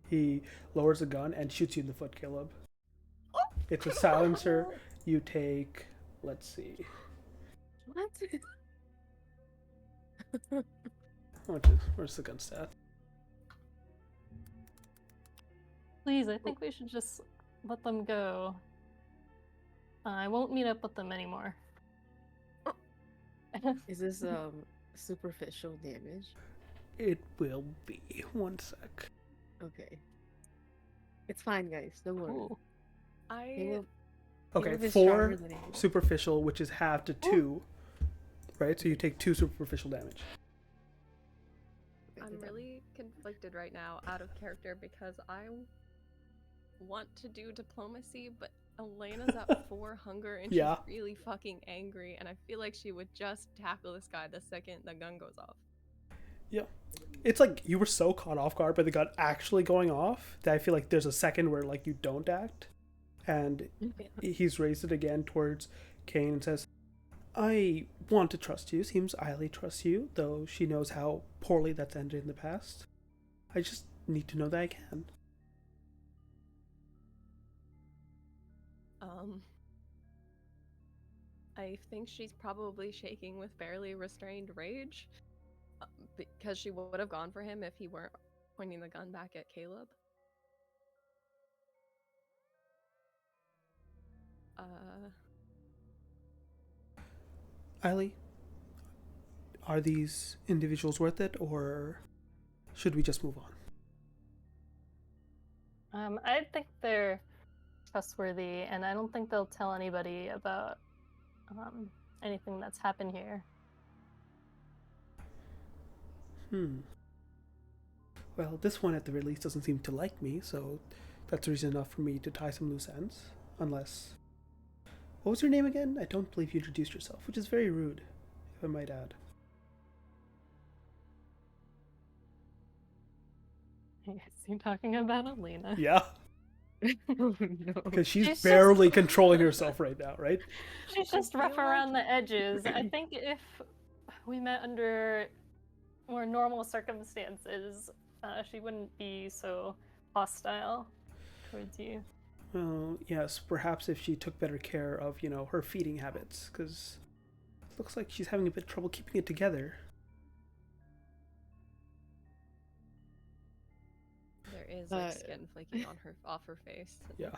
He lowers a gun and shoots you in the foot, Caleb. It's a silencer. You take, let's see. What? Where's the gun stat? Please, I think we should just let them go. I won't meet up with them anymore. Is this superficial damage? It will be. One sec. Okay. It's fine, guys. Don't worry. Cool. I Okay, Caleb is 4 stronger than Angel. superficial, which is half to 2, right? So you take 2 superficial damage. Okay, I'm good job. really conflicted right now, out of character, because I want to do diplomacy, but Elena's at 4 hunger and Yeah. she's really fucking angry, and I feel like she would just tackle this guy the second the gun goes off. Yeah. It's like you were so caught off guard by the gun actually going off that I feel like there's a second where like you don't act. And he's raised it again towards Kane and says, I want to trust you. Seems Eiley trusts you, though she knows how poorly that's ended in the past. I just need to know that I can. I think she's probably shaking with barely restrained rage, because she would have gone for him if he weren't pointing the gun back at Caleb. Eiley, are these individuals worth it, or should we just move on? I think they're trustworthy, and I don't think they'll tell anybody about anything that's happened here. Well, this one at the very least doesn't seem to like me, so that's reason enough for me to tie some loose ends. Unless... What was your name again? I don't believe you introduced yourself, which is very rude, if I might add. Is he talking about Elena? Yeah, Oh no. because she's She's barely controlling herself right now, right? She's I just rough feel like- around the edges. I think if we met under more normal circumstances, she wouldn't be so hostile towards you. Well, yes, perhaps if she took better care of, her feeding habits, because it looks like she's having a bit of trouble keeping it together. There is like skin flaking off her face. Yeah.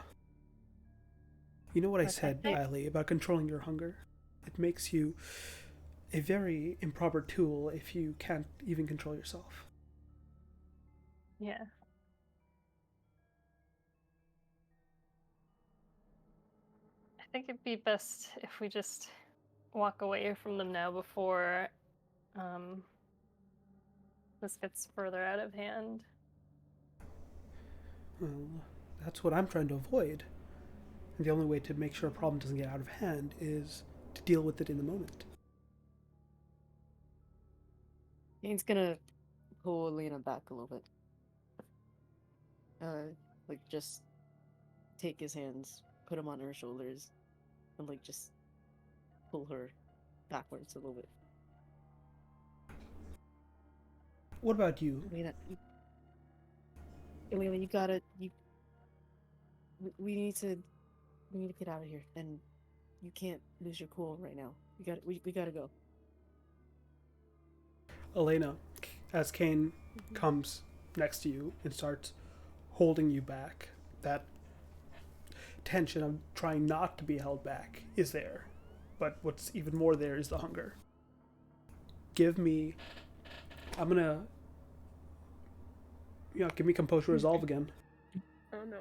You know what I Okay. said, Eiley, about controlling your hunger? It makes you a very improper tool if you can't even control yourself. Yeah. I think it'd be best if we just walk away from them now before this gets further out of hand. Well, that's what I'm trying to avoid. And the only way to make sure a problem doesn't get out of hand is to deal with it in the moment. Kane's gonna pull Elena back a little bit. Like just take his hands, put them on her shoulders, and like just pull her backwards a little bit. What about you? Elena, you gotta we need to get out of here, and you can't lose your cool right now. We gotta go. Elena, as Kane comes next to you and starts holding you back, that tension of trying not to be held back is there. But what's even more there is the hunger. Give me composure resolve again. Oh no.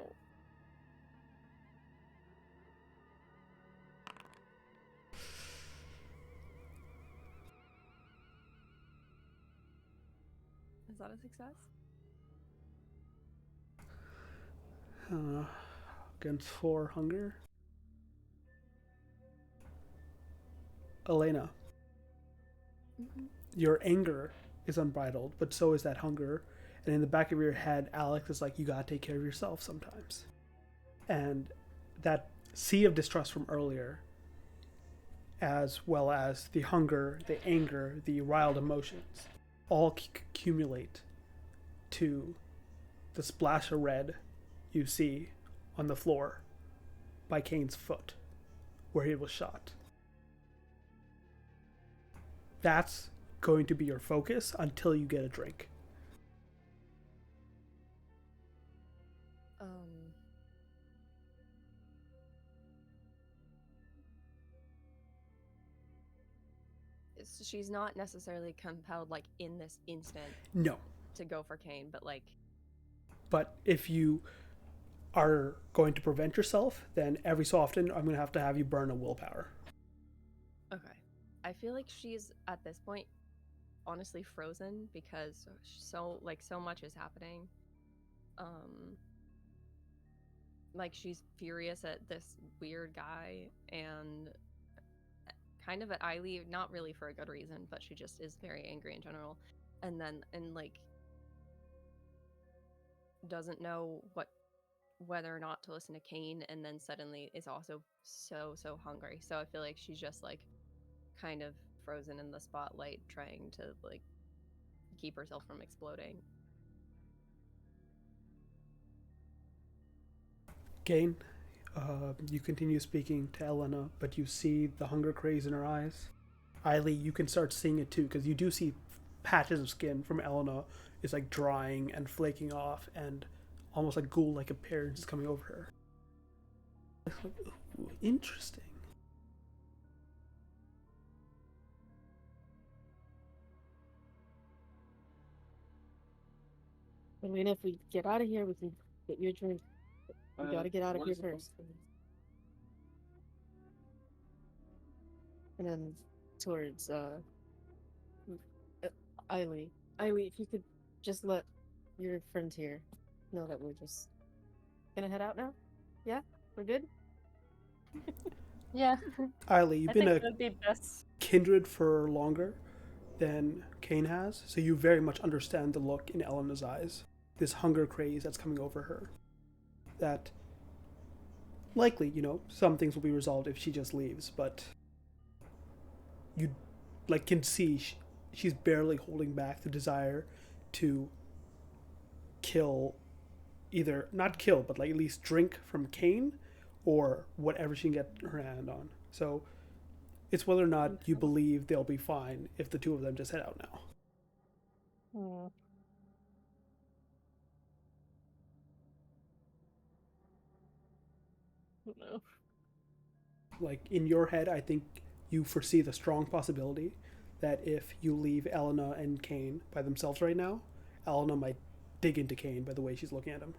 Is that a success? Against 4 hunger. Elena, your anger is unbridled, but so is that hunger. And in the back of your head, Alex is like, you gotta take care of yourself sometimes. And that sea of distrust from earlier, as well as the hunger, the anger, the riled emotions, all accumulate to the splash of red you see on the floor by Kane's foot, where he was shot. That's going to be your focus until you get a drink. she's not necessarily compelled like in this instant No. to go for Kane, but like But if you are going to prevent yourself, then every so often I'm going to have you burn a willpower. okay. I feel like she's at this point honestly frozen because so much is happening. Like she's furious at this weird guy and kind of at Eiley, not really for a good reason, but she just is very angry in general. And like doesn't know whether or not to listen to Kane, and then suddenly is also so hungry. So I feel like she's just like kind of frozen in the spotlight, trying to like keep herself from exploding. Gain, you continue speaking to Elena, but you see the hunger craze in her eyes. Eiley, you can start seeing it too, because you do see patches of skin from Elena is like drying and flaking off, and almost like ghoul-like appearance is coming over her. It's like, ooh, interesting. I mean, if we get out of here, we can get you a drink. We gotta get out of here first. And then towards Eiley. Eiley, if you could just let your friend here know that we're just gonna head out now. Yeah, we're good. Yeah. Eiley, you've I been think a that'd be best. kindred for longer than Kane has, so you very much understand the look in Elena's eyes. This hunger craze that's coming over her. That likely, some things will be resolved if she just leaves, but you can see she's barely holding back the desire to kill, either not kill, but like at least drink from Kane or whatever she can get her hand on. So it's whether or not you believe they'll be fine if the two of them just head out now. No. Like in your head, I think you foresee the strong possibility that if you leave Elena and Kane by themselves right now, Elena might dig into Kane by the way she's looking at him.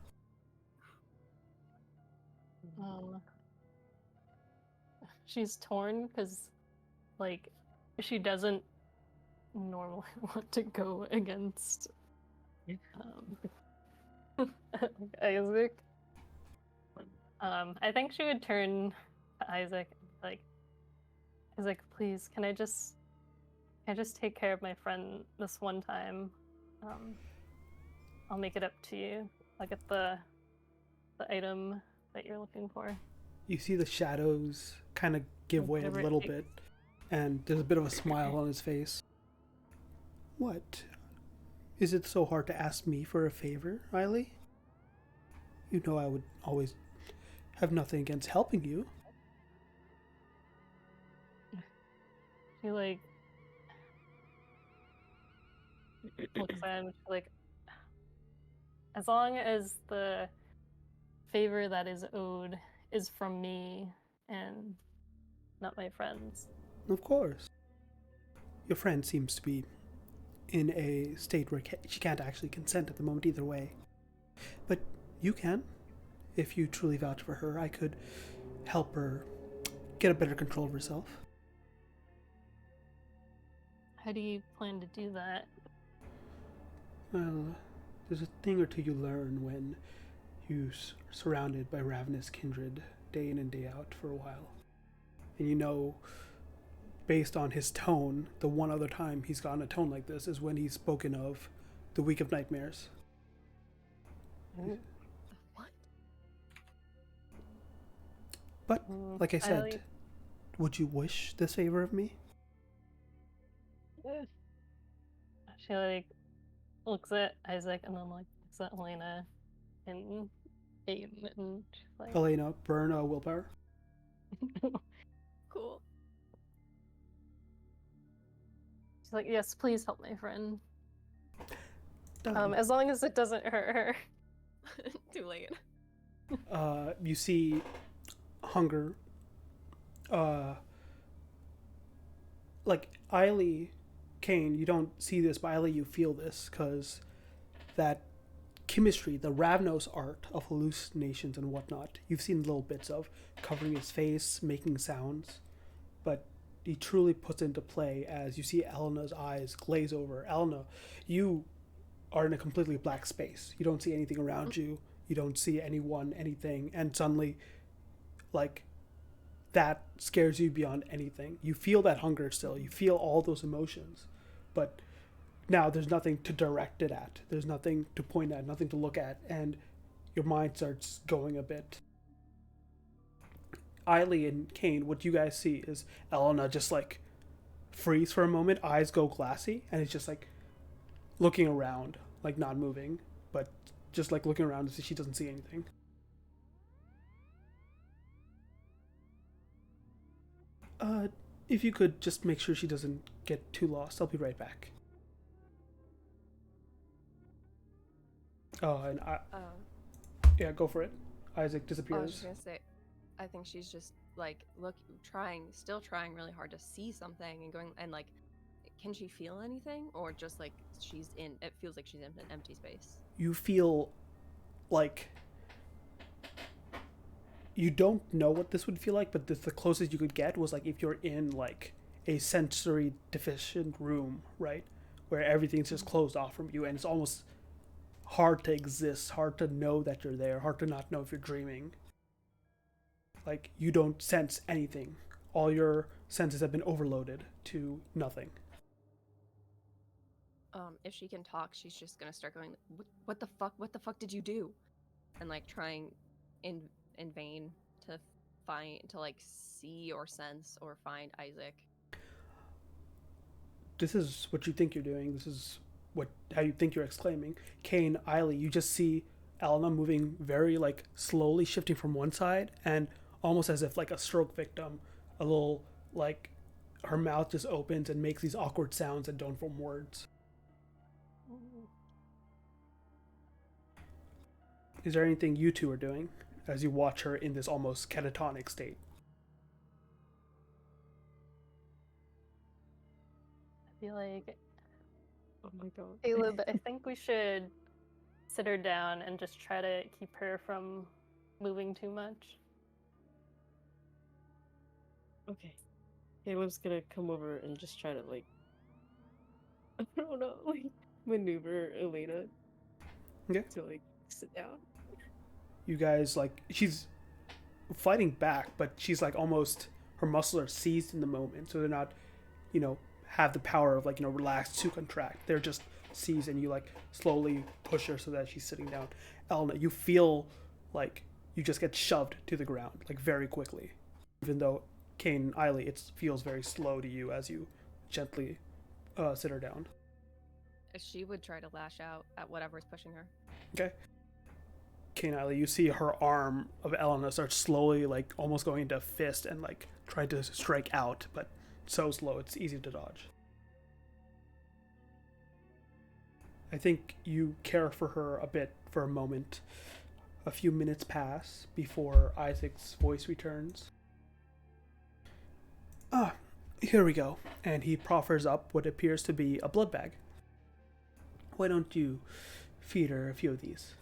She's torn because, like, she doesn't normally want to go against Isaac. I think she would turn to Isaac like, Isaac, please, can I just take care of my friend this one time? I'll make it up to you. I'll get the item that you're looking for. You see the shadows kind of give way a little bit, and there's a bit of a smile on his face. What? Is it so hard to ask me for a favor, Eiley? You know I would always have nothing against helping you. She like looks at him like, as long as the favor that is owed is from me and not my friends. Of course. Your friend seems to be in a state where she can't actually consent at the moment either way. But you can. If you truly vouch for her, I could help her get a better control of herself. How do you plan to do that? Well, there's a thing or two you learn when you're surrounded by ravenous kindred day in and day out for a while. And based on his tone, the one other time he's gotten a tone like this is when he's spoken of the Week of Nightmares. What? But, like I said, would you wish this favor of me? She like looks at Isaac and then like looks at Helena and Aiden and she's like, Helena, burn a willpower. Cool. She's like, yes, please help my friend. Done. As long as it doesn't hurt her. Too late. You see hunger like Eiley, Kane, you don't see this, but Eiley, you feel this because that chemistry, the Ravnos art of hallucinations and whatnot, you've seen little bits of covering his face, making sounds, but he truly puts into play as you see Elena's eyes glaze over. Elena, you are in a completely black space. You don't see anything around you. You don't see anyone, anything, and suddenly, like, that scares you beyond anything. You feel that hunger still. You feel all those emotions, but now there's nothing to direct it at. There's nothing to point at, nothing to look at, and your mind starts going a bit. Eiley and Kane, what you guys see is Elena just like freeze for a moment, eyes go glassy, and it's just like looking around, like not moving, but just like looking around to see she doesn't see anything. If you could just make sure she doesn't get too lost, I'll be right back. Oh, and yeah, go for it. Isaac I was disappears. just gonna say, I think she's just like still trying really hard to see something and going and like, can she feel anything or just like it feels like she's in an empty space. You feel like you don't know what this would feel like, but the closest you could get was like if you're in like a sensory deficient room, right, where everything's just closed off from you, and it's almost hard to exist, hard to know that you're there, hard to not know if you're dreaming. Like you don't sense anything. All your senses have been overloaded to nothing. If she can talk, she's just gonna start going, what the fuck? What the fuck did you do? And like trying in vain to like see or sense or find Isaac. This is what you think you're doing. This is how you think you're exclaiming. Kane, Eiley, you just see Elena moving very like slowly, shifting from one side, and almost as if like a stroke victim, a little like her mouth just opens and makes these awkward sounds that don't form words. Is there anything you two are doing as you watch her in this almost catatonic state? I feel like, Oh my god. Caleb, I think we should sit her down and just try to keep her from moving too much. Okay. Caleb's gonna come over and just try to like I don't know, like maneuver Elena Okay. to like sit down. You guys like she's fighting back, but she's like almost her muscles are seized in the moment, so they're not, have the power of like relax to contract. They're just seized, and you like slowly push her so that she's sitting down. Elena, you feel like you just get shoved to the ground like very quickly, even though Kane and Eiley, it feels very slow to you as you gently sit her down. She would try to lash out at whatever's pushing her. Okay. Kane, Eiley, you see her arm of Elena start slowly, like almost going into a fist, and like try to strike out, but so slow it's easy to dodge. I think you care for her a bit for a moment. A few minutes pass before Isaac's voice returns. Ah, here we go. And he proffers up what appears to be a blood bag. Why don't you feed her a few of these?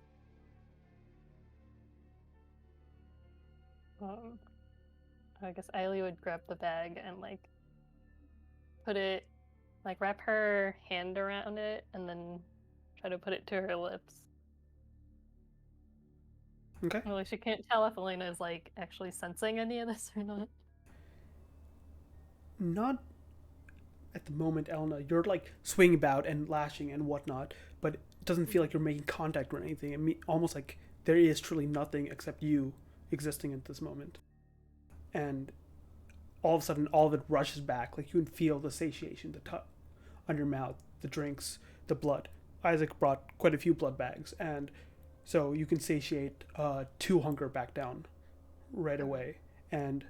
I guess Eiley would grab the bag and like put it, like wrap her hand around it and then try to put it to her lips. Okay. Well, she can't tell if Elena is like actually sensing any of this or not. Not at the moment, Elena. You're like swinging about and lashing and whatnot, but it doesn't feel like you're making contact or anything. I mean, almost like there is truly nothing except you existing at this moment. And all of a sudden, all of it rushes back. Like you can feel the satiation, the tug on your mouth, the drinks, the blood. Isaac brought quite a few blood bags, and so you can satiate to hunger back down right away. And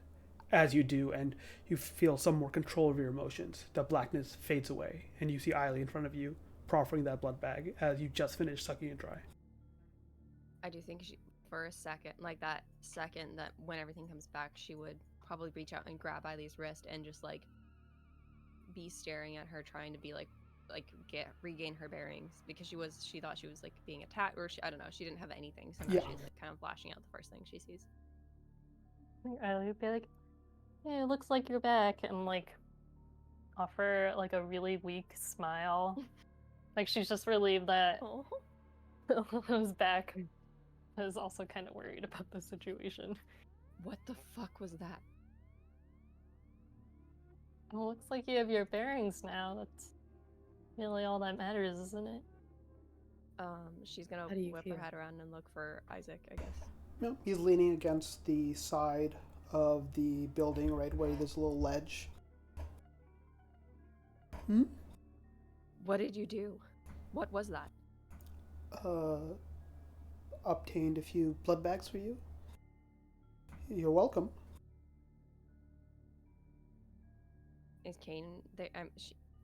as you do, and you feel some more control of your emotions, the blackness fades away, and you see Eiley in front of you, proffering that blood bag as you just finished sucking it dry. I do think for a second, like that second that when everything comes back, she would probably reach out and grab Eiley's wrist and just like be staring at her, trying to be like regain her bearings because she thought she was like being attacked, or I don't know, she didn't have anything, so now Yeah. she's like kind of flashing out the first thing she sees. I think Riley would be like, "Hey, it looks like you're back," and like offer like a really weak smile. Like she's just relieved that Oh, was back. I was also kind of worried about the situation. what the fuck was that? Well, looks like you have your bearings now. That's really all that matters, isn't it? She's gonna How do you whip her feel? head around and look for Isaac, I guess. No, he's leaning against the side of the building, right where there's a little ledge. Hmm? What did you do? What was that? Obtained a few blood bags for you. You're welcome. Is Kane there?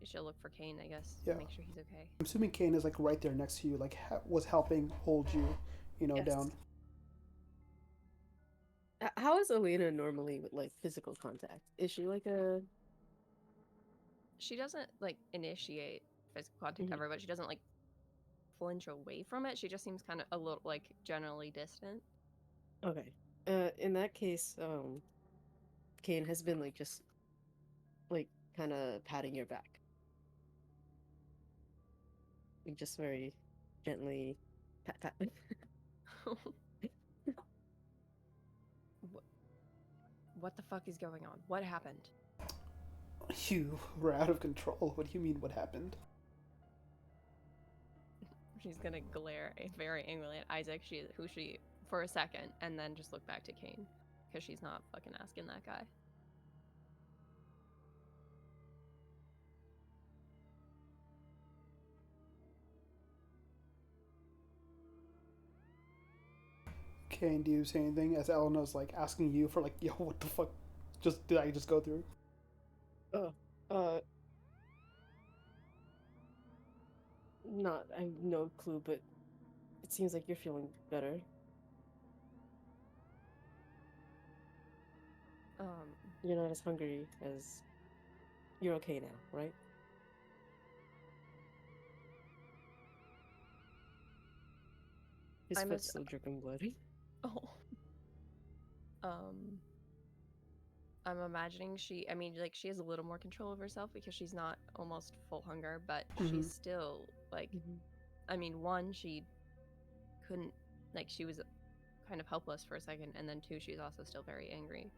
She'll look for Kane, I guess, Yeah. to make sure he's okay. I'm assuming Kane is like right there next to you, like was helping hold you, Yes. down. How is Elena normally with like physical contact? Is she like a She doesn't like initiate physical contact Mhm. ever, but she doesn't like flinch away from it. She just seems kind of a little like generally distant. okay? In that case, Kane has been like just like kind of patting your back, like just very gently pat pat. What the fuck is going on? What happened? You were out of control. What do you mean? What happened? She's gonna glare very angrily at Isaac, who she for a second, and then just look back to Kane because she's not fucking asking that guy. Kane, do you say anything as Elena's like asking you for like, yo, what the fuck? Did I just go through? Oh, uh, not I have no clue, but it seems like you're feeling better. You're not as hungry as you're okay now, right? His I'm foot's still dripping blood. oh. I'm imagining I mean, like, she has a little more control of herself because she's not almost full hunger, but she's still, like, Mhm. I mean, one, she couldn't, like, she was kind of helpless for a second, and then two, she's also still very angry.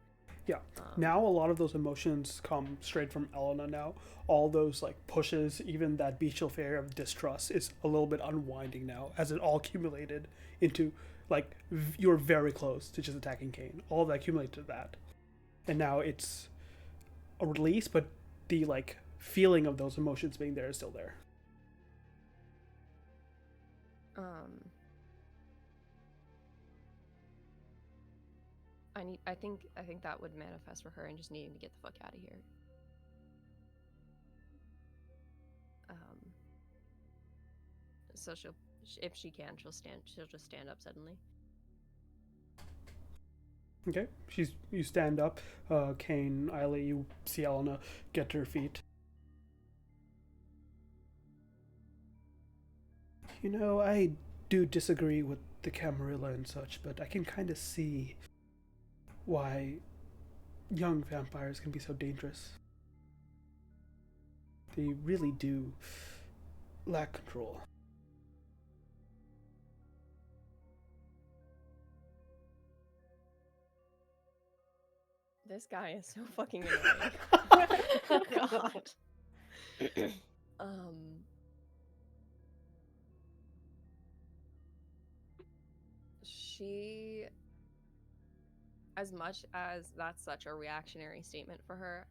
Yeah. Now a lot of those emotions come straight from Elena now. All those like pushes, even that bestial fear of distrust is a little bit unwinding now as it all accumulated into like you're very close to just attacking Kane. All that accumulated to that. And now it's a release, but the like feeling of those emotions being there is still there. I think that would manifest for her and just needing to get the fuck out of here. So if she can, she'll just stand up suddenly. Okay, you stand up. Kane, Eiley, you see Elena get to her feet. I do disagree with the Camarilla and such, but I can kind of see why young vampires can be so dangerous. They really do lack control. This guy is so fucking annoying. Oh god. She, as much as that's such a reactionary statement for her,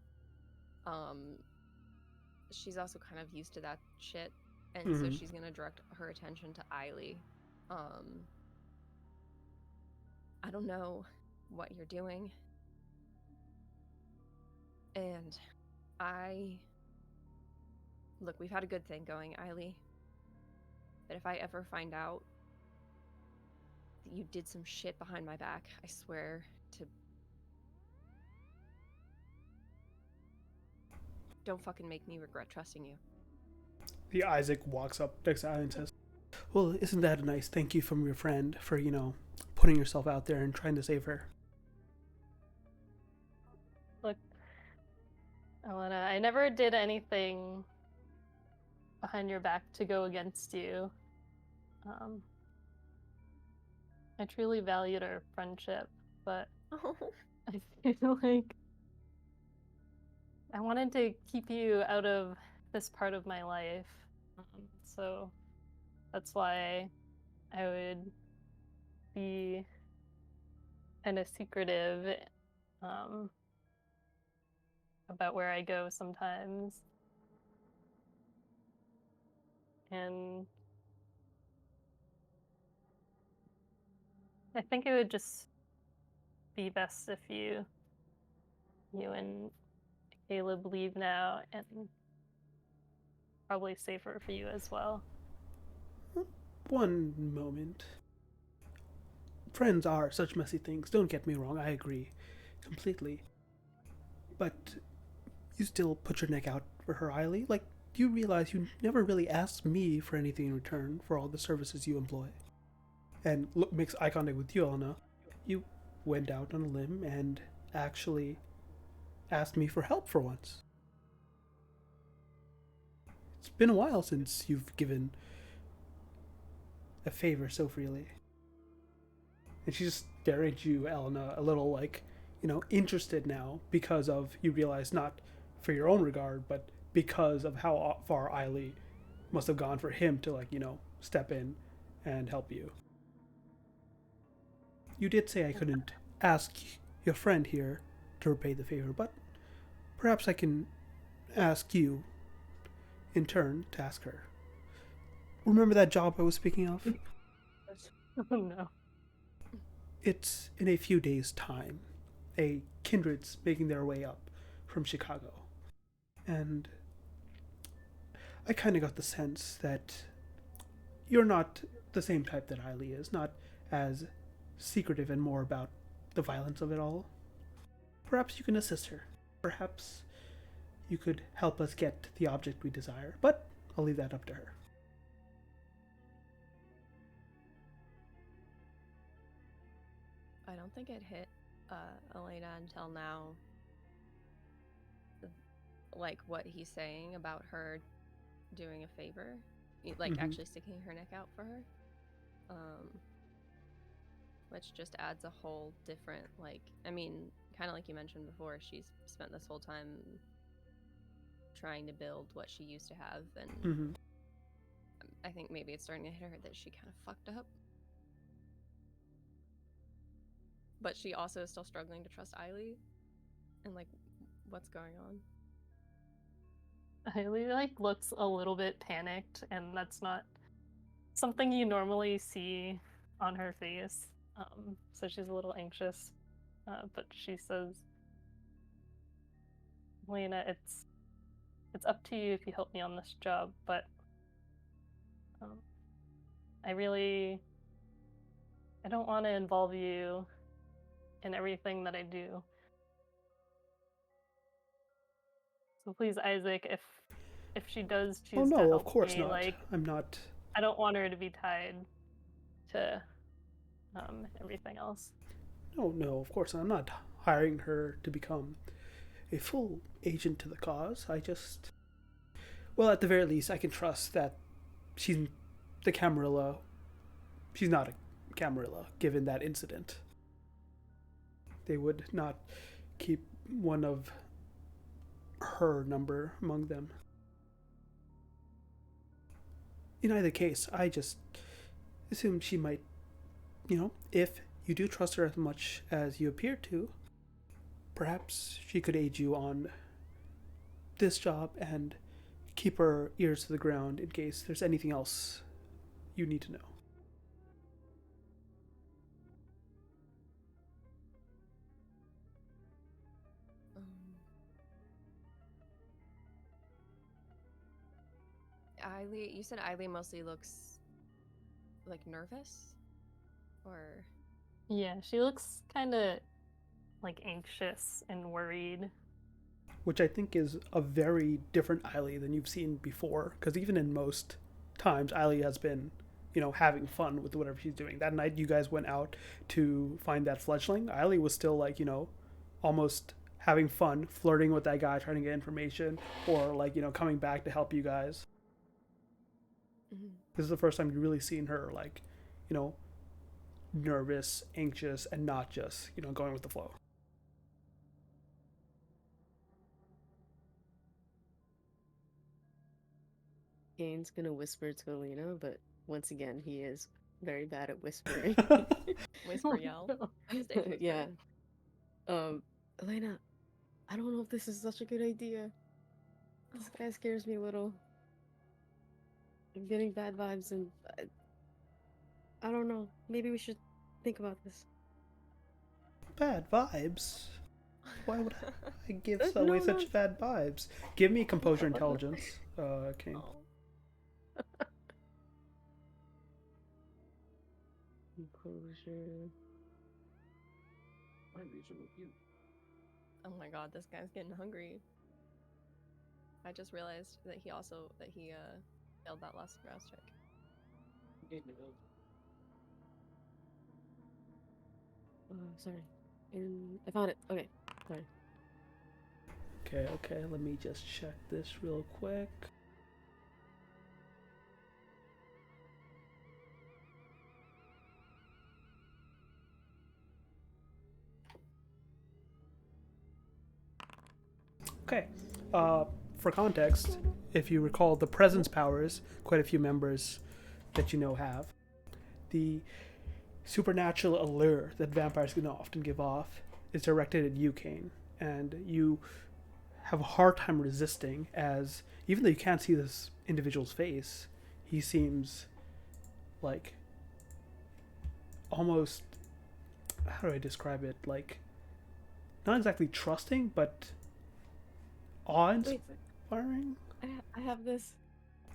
she's also kind of used to that shit, and so she's gonna direct her attention to Eiley. I don't know what you're doing, and look, we've had a good thing going, Eiley, but if I ever find out that you did some shit behind my back, I swear to Don't fucking make me regret trusting you. The Isaac walks up next to Allie and says, "Well, isn't that a nice thank you from your friend for, putting yourself out there and trying to save her?" Look, Elena, I never did anything behind your back to go against you. I truly valued our friendship, but Oh. I feel like I wanted to keep you out of this part of my life. So that's why I would be kind of secretive about where I go sometimes. And I think it would just be best if you and Caleb leave now, and probably safer for you as well. One moment. Friends are such messy things. Don't get me wrong, I agree completely. But you still put your neck out for her, Eiley. Like, do you realize you never really asked me for anything in return for all the services you employ? And look, makes eye contact with you, Elena. You went out on a limb and actually asked me for help for once. It's been a while since you've given a favor so freely. And she's just staring at you, Elena, a little like, interested now because of, you realize, not for your own regard, but because of how far Eiley must have gone for him to, like, step in and help you. You did say I couldn't ask your friend here to repay the favor, but perhaps I can ask you in turn to ask her. Remember that job I was speaking of? Oh no. It's in a few days' time. A kindred's making their way up from Chicago. And I kind of got the sense that you're not the same type that Eiley is, not as secretive and more about the violence of it all. Perhaps you can assist her. Perhaps you could help us get the object we desire, but I'll leave that up to her. I don't think it hit Elena until now, like what he's saying about her doing a favor, like actually sticking her neck out for her, which just adds a whole different, like, I mean, kind of like you mentioned before, she's spent this whole time trying to build what she used to have, and I think maybe it's starting to hit her that she kind of fucked up. But she also is still struggling to trust Eiley, and like, what's going on? Eiley like looks a little bit panicked, and that's not something you normally see on her face. So she's a little anxious, but she says, "Lena, it's up to you if you help me on this job, but I don't want to involve you in everything that I do. So please, Isaac, if she does choose to help of course me, not. like, I'm not. I don't want her to be tied to everything else." No, of course not. I'm not hiring her to become a full agent to the cause. I just, well, at the very least, I can trust that she's the Camarilla. She's not a Camarilla, given that incident. They would not keep one of her number among them. In either case, I just assumed she might, if you do trust her as much as you appear to, perhaps she could aid you on this job and keep her ears to the ground in case there's anything else you need to know. Eiley, you said Eiley mostly looks like nervous, or Yeah, she looks kind of like anxious and worried. which I think is a very different Eiley than you've seen before. Because even in most times, Eiley has been, having fun with whatever she's doing. That night you guys went out to find that fledgling, Eiley was still like, almost having fun, flirting with that guy, trying to get information, or like, coming back to help you guys. This is the first time you've really seen her like, nervous, anxious, and not just, going with the flow. Kane's gonna whisper to Alina, but once again, he is very bad at whispering. Whisper yell. Stage whisper. Yeah. Elena, I don't know if this is such a good idea. This guy scares me a little. I'm getting bad vibes, and I don't know. Maybe we should think about this. Bad vibes? Why would I give No, away no. such bad vibes? Give me composure intelligence, Kane. Oh. Composure. Oh my god, this guy's getting hungry. I just realized that he failed that last rouse check. Sorry. I found it. Okay. Sorry. Okay, let me just check this real quick. Okay, for context, if you recall the presence powers, quite a few members that have, the supernatural allure that vampires can often give off is directed at you, Kane, and you have a hard time resisting, as even though you can't see this individual's face, he seems like almost, how do I describe it, like not exactly trusting, but awe-inspiring. I have this.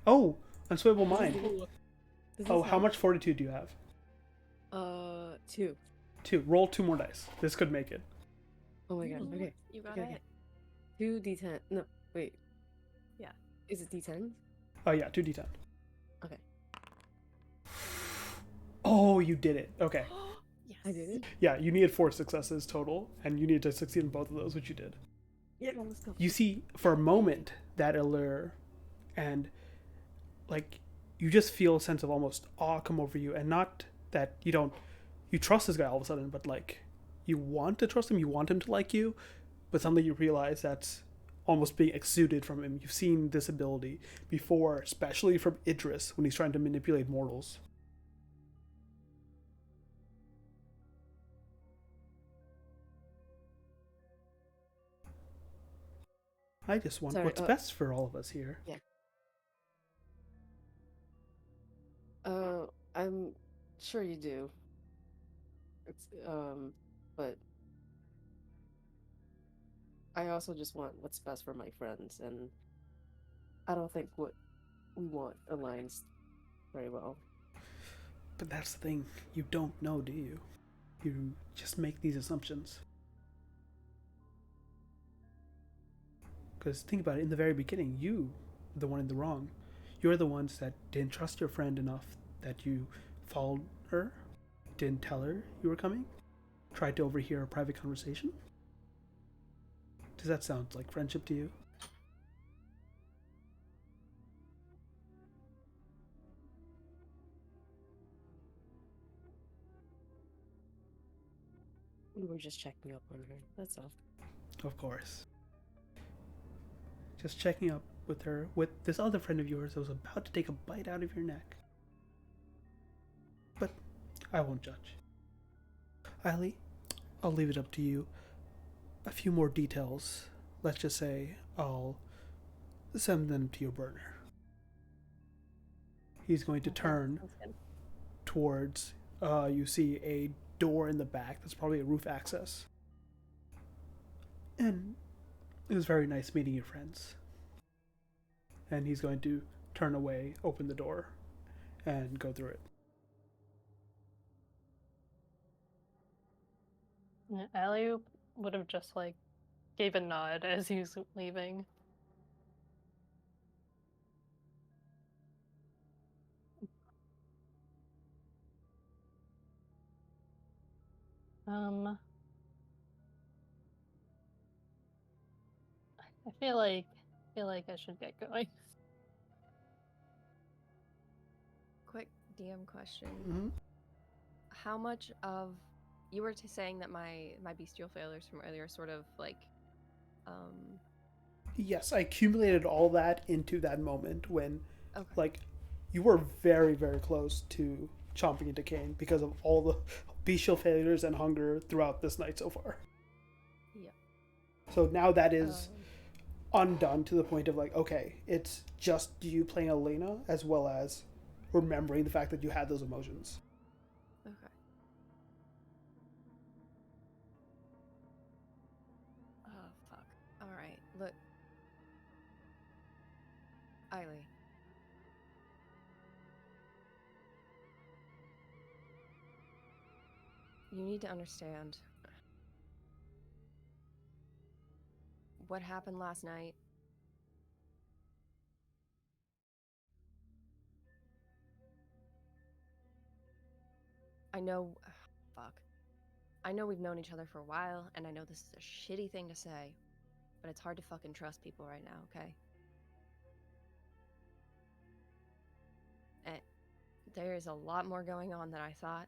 Oh, unswayable mind. Does Oh, this how help? much fortitude do you have? 2. 2. Roll 2 more dice. This could make it. Oh my god. Okay. You got Okay. it. 2 d10. No, wait. Yeah. Is it d10? Oh yeah, 2d10. Okay. Oh, you did it. Okay. Yes. I did it. Yeah, you needed 4 successes total, and you needed to succeed in both of those, which you did. Yeah, let's go. You see, for a moment, that allure, and like, you just feel a sense of almost awe come over you, and not that you trust this guy all of a sudden, but like, you want to trust him, you want him to like you, but suddenly you realize that's almost being exuded from him. You've seen this ability before, especially from Idris when he's trying to manipulate mortals. I just want what's best for all of us here. Yeah. I'm sure you do. It's but I also just want what's best for my friends, and I don't think what we want aligns very well. But that's the thing, you don't know, do you? You just make these assumptions. Because think about it, in the very beginning, you were the one in the wrong. You're the ones that didn't trust your friend enough that you followed her, didn't tell her you were coming, tried to overhear a private conversation. Does that sound like friendship to you? We were just checking up on her. That's all. Of course. Just checking up with her, with this other friend of yours that was about to take a bite out of your neck. But I won't judge. Eiley, I'll leave it up to you. A few more details. Let's just say I'll send them to your burner. He's going to turn towards, you see a door in the back. That's probably a roof access. And it was very nice meeting your friends. And he's going to turn away, open the door, and go through it. Allie would have just like gave a nod as he was leaving. I feel like I should get going. Quick DM question. Mm-hmm. How much of you were saying that my bestial failures from earlier sort of like Yes, I accumulated all that into that moment when, okay. like, you were very, very close to chomping into Kane because of all the bestial failures and hunger throughout this night so far. Yeah. So now that is undone to the point of like, okay, it's just you playing Elena as well as remembering the fact that you had those emotions. Okay. Oh fuck. All right. Look, Eiley. You need to understand what happened last night. I know, fuck. I know we've known each other for a while, and I know this is a shitty thing to say, but it's hard to fucking trust people right now, okay? And there is a lot more going on than I thought.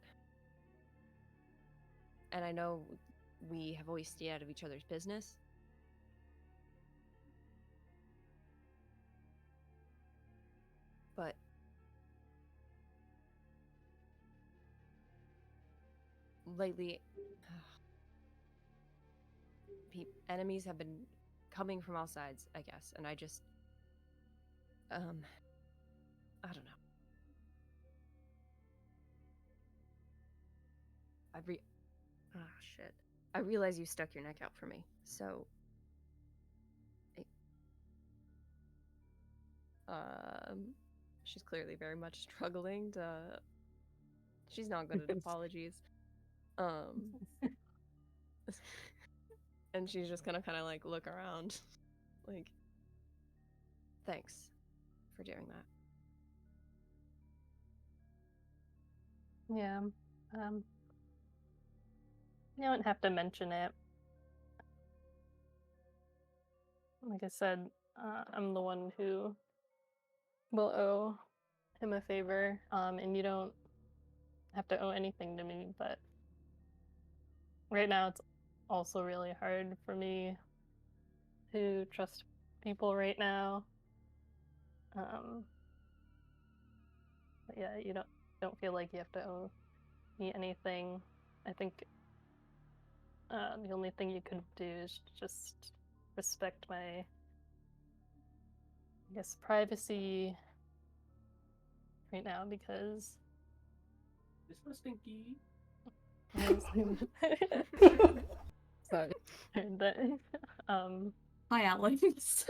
And I know we have always stayed out of each other's business. But lately, enemies have been coming from all sides, I guess, and I just, I don't know. Shit. I realize you stuck your neck out for me, so. She's clearly very much struggling to. She's not good at apologies. And she's just gonna kind of like look around, like, thanks for doing that. Yeah. You don't have to mention it. Like I said, I'm the one who will owe him a favor, and you don't have to owe anything to me, but right now it's also really hard for me to trust people right now. But yeah, you don't feel like you have to owe me anything. I think the only thing you could do is just respect my, I guess, privacy right now because This was stinky. Sorry. that, Hi, Alex.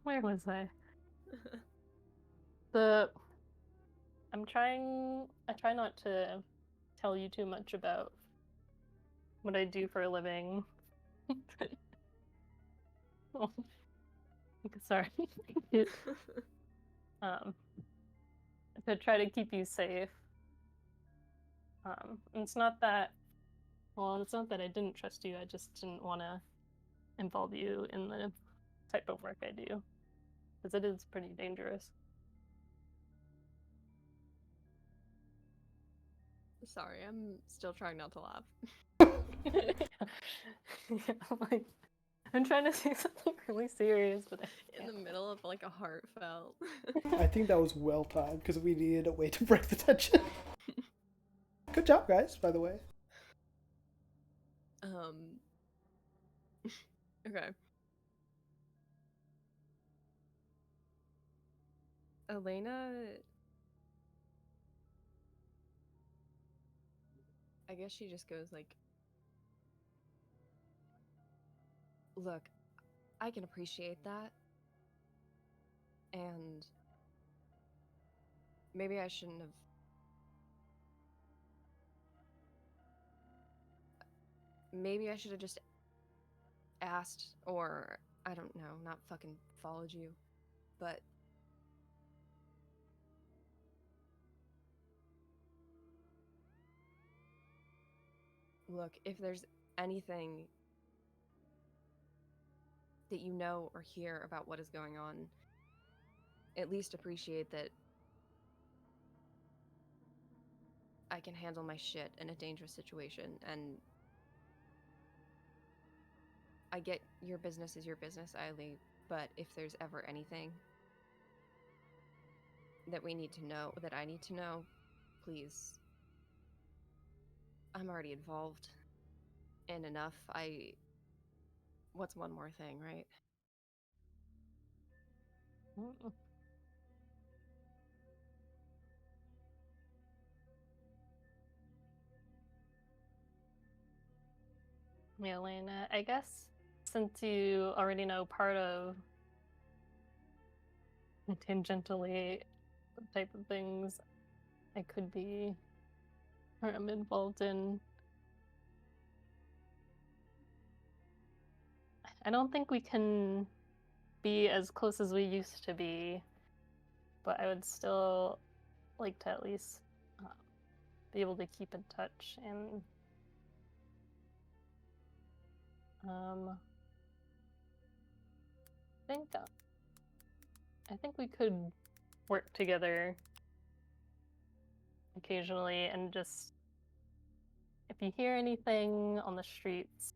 where was I? I try not to tell you too much about what I do for a living. Oh, sorry. To try to keep you safe. It's not that I didn't trust you, I just didn't want to involve you in the type of work I do. Because it is pretty dangerous. Sorry, I'm still trying not to laugh. Like, I'm trying to say something really serious, but In the middle of like a heartfelt. I think that was well timed because we needed a way to break the tension. Good job, guys, by the way. Okay. Elena, I guess she just goes like, look, I can appreciate that, and maybe I shouldn't have maybe I should have just asked, or I don't know, not fucking followed you. But look, if there's anything that you know or hear about what is going on, at least appreciate that I can handle my shit in a dangerous situation, and I get your business is your business, Eileen, but if there's ever anything that we need to know, that I need to know, please. I'm already involved in enough. What's one more thing, right? Mm. Yeah, Elena, I guess since you already know part of tangentially the type of things I could be or am involved in, I don't think we can be as close as we used to be, but I would still like to at least be able to keep in touch and think I think we could work together occasionally, and just if you hear anything on the streets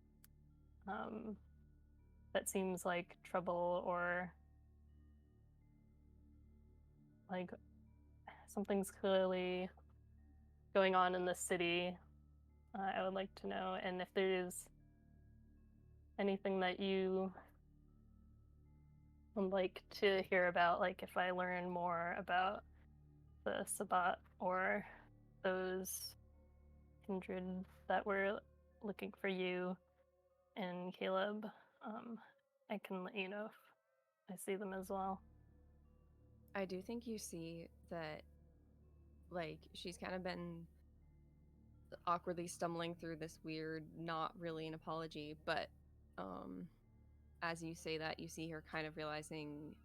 that seems like trouble or like something's clearly going on in the city, I would like to know. And if there's anything that you would like to hear about, like if I learn more about the Sabbat or those kindred that were looking for you and Caleb, I can let you know if I see them as well. I do think you see that, like, she's kind of been awkwardly stumbling through this weird, not really an apology, but as you say that, you see her kind of realizing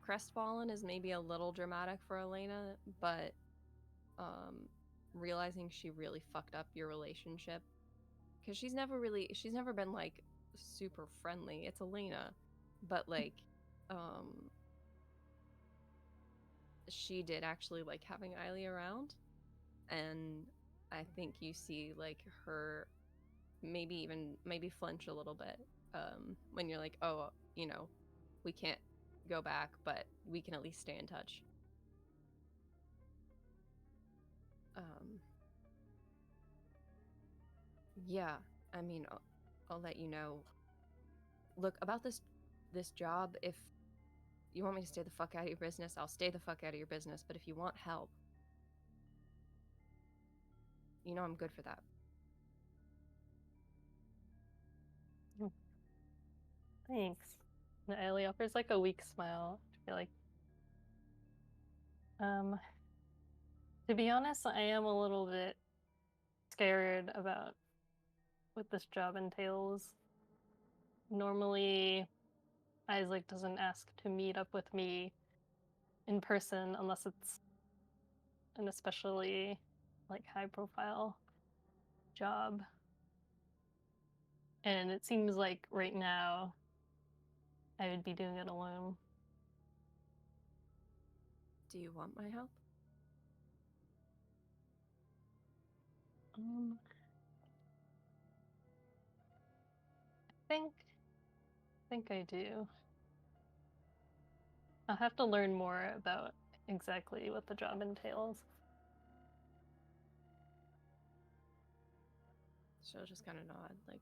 crestfallen is maybe a little dramatic for Elena, but realizing she really fucked up your relationship, because she's never been like super friendly. It's Elena, but like she did actually like having Eiley around, and I think you see like her maybe flinch a little bit when you're like, oh, you know, we can't go back, but we can at least stay in touch. Yeah, I mean, I'll let you know. Look, about this job, if you want me to stay the fuck out of your business, I'll stay the fuck out of your business, but if you want help, you know I'm good for that. Thanks. And Ellie offers like a weak smile. I feel like, to be honest, I am a little bit scared about what this job entails. Normally, Isaac doesn't ask to meet up with me in person unless it's an especially like high profile job. And it seems like right now I would be doing it alone. Do you want my help? I think I do. I'll have to learn more about exactly what the job entails. She'll just kind of nod, like,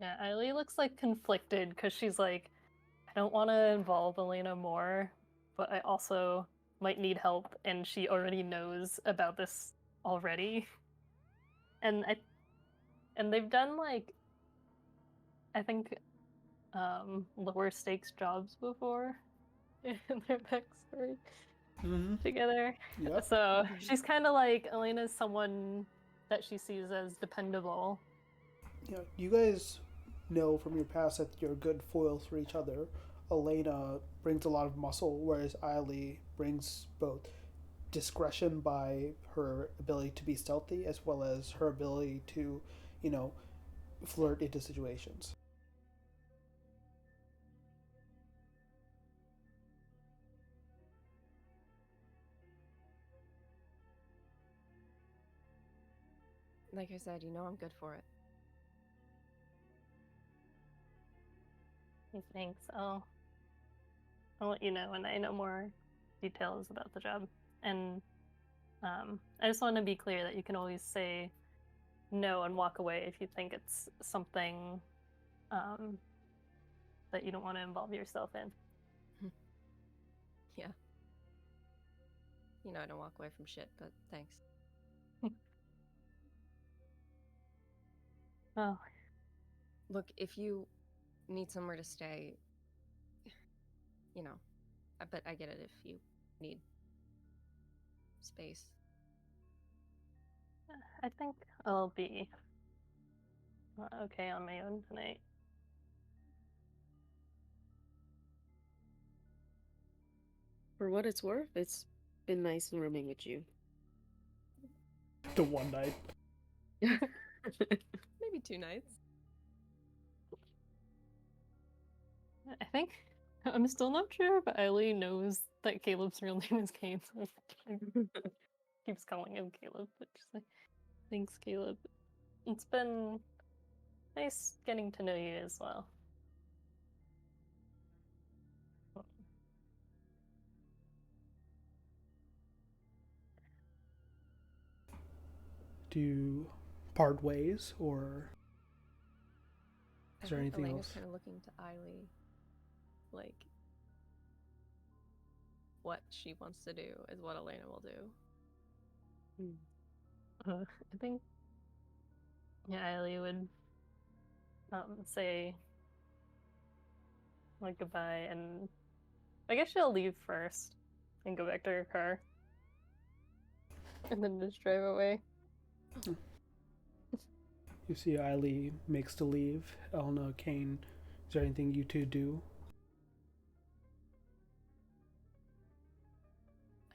Yeah, Eileen looks like conflicted because she's like, I don't want to involve Elena more, but I also might need help, and she already knows about this already. And they've done like, I think lower stakes jobs before, in their backstory Mm-hmm. together. Yep. So Mhm. she's kind of like Elena's someone that she sees as dependable. Yeah, you guys know from your past that you're good foils for each other. Elena brings a lot of muscle, whereas Eiley brings both discretion by her ability to be stealthy as well as her ability to, you know, flirt into situations. Like I said, I'm good for it. Thanks. I'll let you know when I know more details about the job. And I just want to be clear that you can always say no and walk away if you think it's something that you don't want to involve yourself in. Yeah. I don't walk away from shit, but thanks. Oh, Look, if you need somewhere to stay, but I get it if you need space. I think I'll be okay on my own tonight. For what it's worth, it's been nice rooming with you. The one night. Maybe 2 nights. I think I'm still not sure, but Eileen knows that Caleb's real name is Kane, so she keeps calling him Caleb, but she's like, thanks, Caleb. It's been nice getting to know you as well. Do you part ways, or I is there think anything Elena's else? kind of looking to Eiley, like, what she wants to do is what Elena will do. I think, yeah, Eileen would say like goodbye, and I guess she'll leave first and go back to her car, and then just drive away. You see Eiley makes to leave. Elena, Kane, is there anything you two do?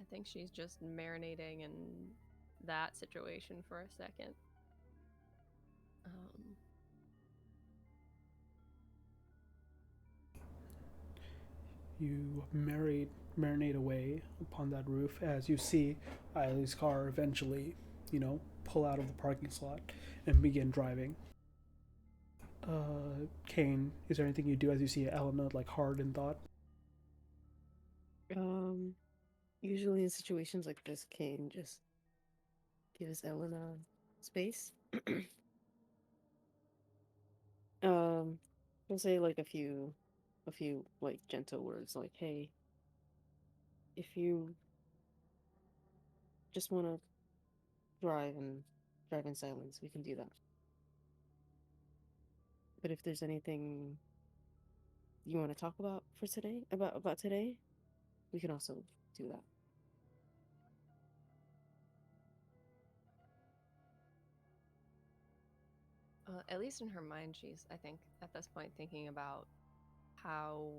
I think she's just marinating in that situation for a second. You marinate away upon that roof as you see Eiley's car eventually, pull out of the parking slot and begin driving. Kane, is there anything you do as you see Elena like hard in thought? Usually in situations like this, Kane just gives Elena space. He'll say like a few like gentle words like, "Hey, if you just want to drive in silence, we can do that. But if there's anything you want to talk about for today, about today, we can also do that." At least in her mind, she's, I think, at this point thinking about how.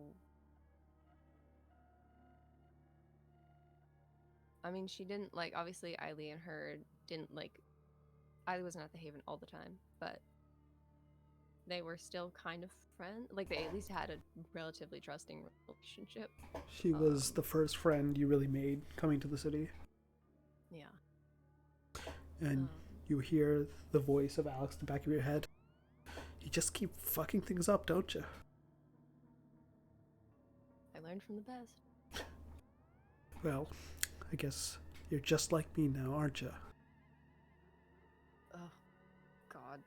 I mean, she didn't like, obviously, Eiley and her didn't like. Eiley wasn't at the Haven all the time, but they were still kind of friends. Like, they at least had a relatively trusting relationship. She was the first friend you really made coming to the city. Yeah. And you hear the voice of Alex in the back of your head. You just keep fucking things up, don't you? I learned from the best. Well, I guess you're just like me now, aren't you? Oh, God.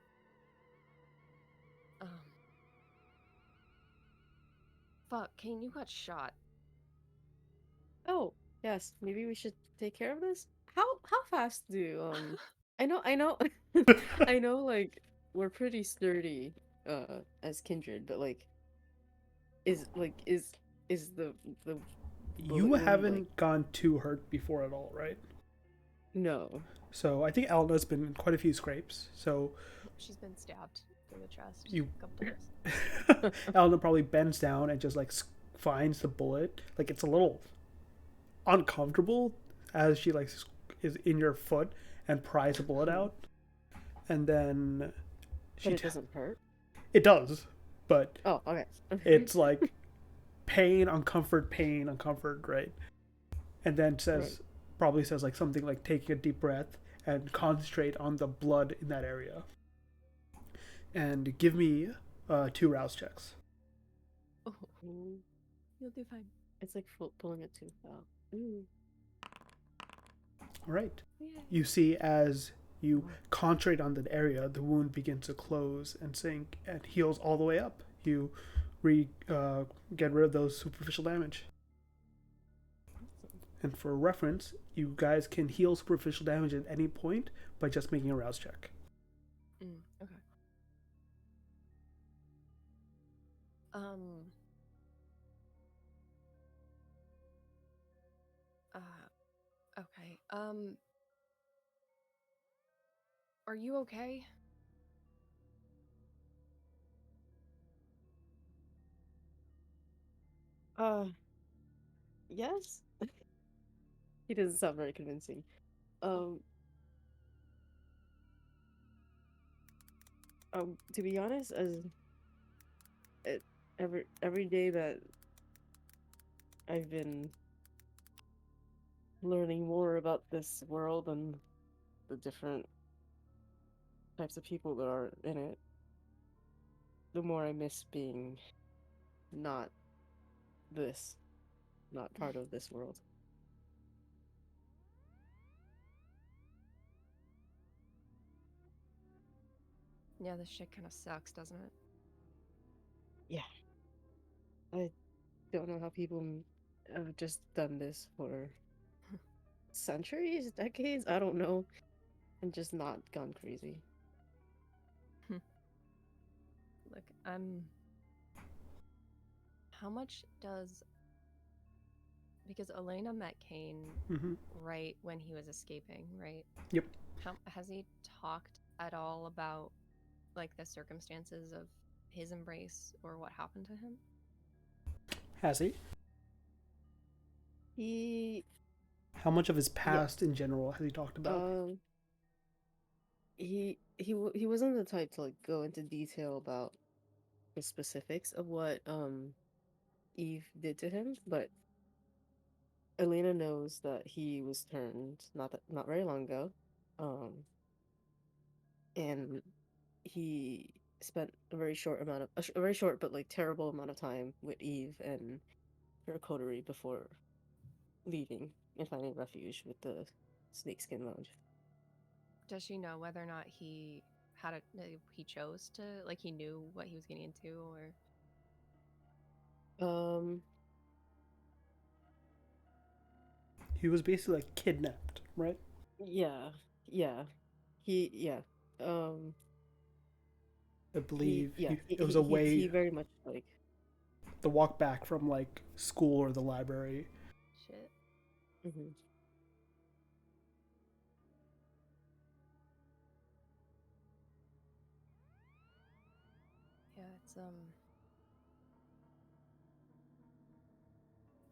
Fuck, Kane, you got shot. Oh, yes, maybe we should take care of this. How fast do I know I know like we're pretty sturdy as kindred, but like is Is the You bullet wound, haven't like... gone too hurt before at all, right? No. So I think Alna's been in quite a few scrapes. So She's been stabbed through the chest you, a couple times. Alna probably bends down and just like finds the bullet. Like it's a little uncomfortable as she like is in your foot and pries the bullet out, and then But it doesn't hurt? it does, but Oh, okay. it's like pain, uncomfort, right? And then Right. probably says like something like taking a deep breath and concentrate on the blood in that area. And give me 2 rouse checks. Oh, you'll do fine. It's like pulling a tooth out. Ooh. All right. Yay. You see as you concentrate on that area, the wound begins to close and sink and heals all the way up. You get rid of those superficial damage. And for reference, you guys can heal superficial damage at any point by just making a rouse check. Okay. Okay. Are you okay? Yes? He doesn't sound very convincing. To be honest, every day that I've been learning more about this world and the different types of people that are in it, the more I miss being not not part of this world. Yeah, this shit kind of sucks, doesn't it? Yeah. I don't know how people have just done this for centuries, decades, I don't know, and just not gone crazy. Look, how much does... Because Elena met Kane right when he was escaping, right? Yep. Has he talked at all about like the circumstances of his embrace or what happened to him? Has he? How much of his past in general has he talked about? He wasn't the type to like go into detail about the specifics of what Eve did to him, but Elena knows that he was turned not very long ago, and he spent a very short amount of a very short but like terrible amount of time with Eve and her coterie before leaving and finding refuge with the Snakeskin Lounge. Does she know whether or not he he chose to, like, he knew what he was getting into, or? He was basically like kidnapped, right? Yeah. I believe it was he a way he very much like the walk back from like school or the library. Shit. Yeah, it's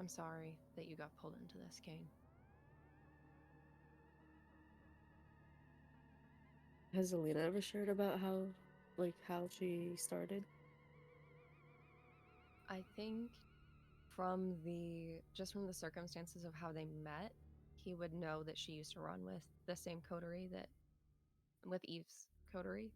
I'm sorry that you got pulled into this, Kane. Has Elena ever shared about how she started? I think from the circumstances of how they met, he would know that she used to run with the same coterie with Eve's coterie.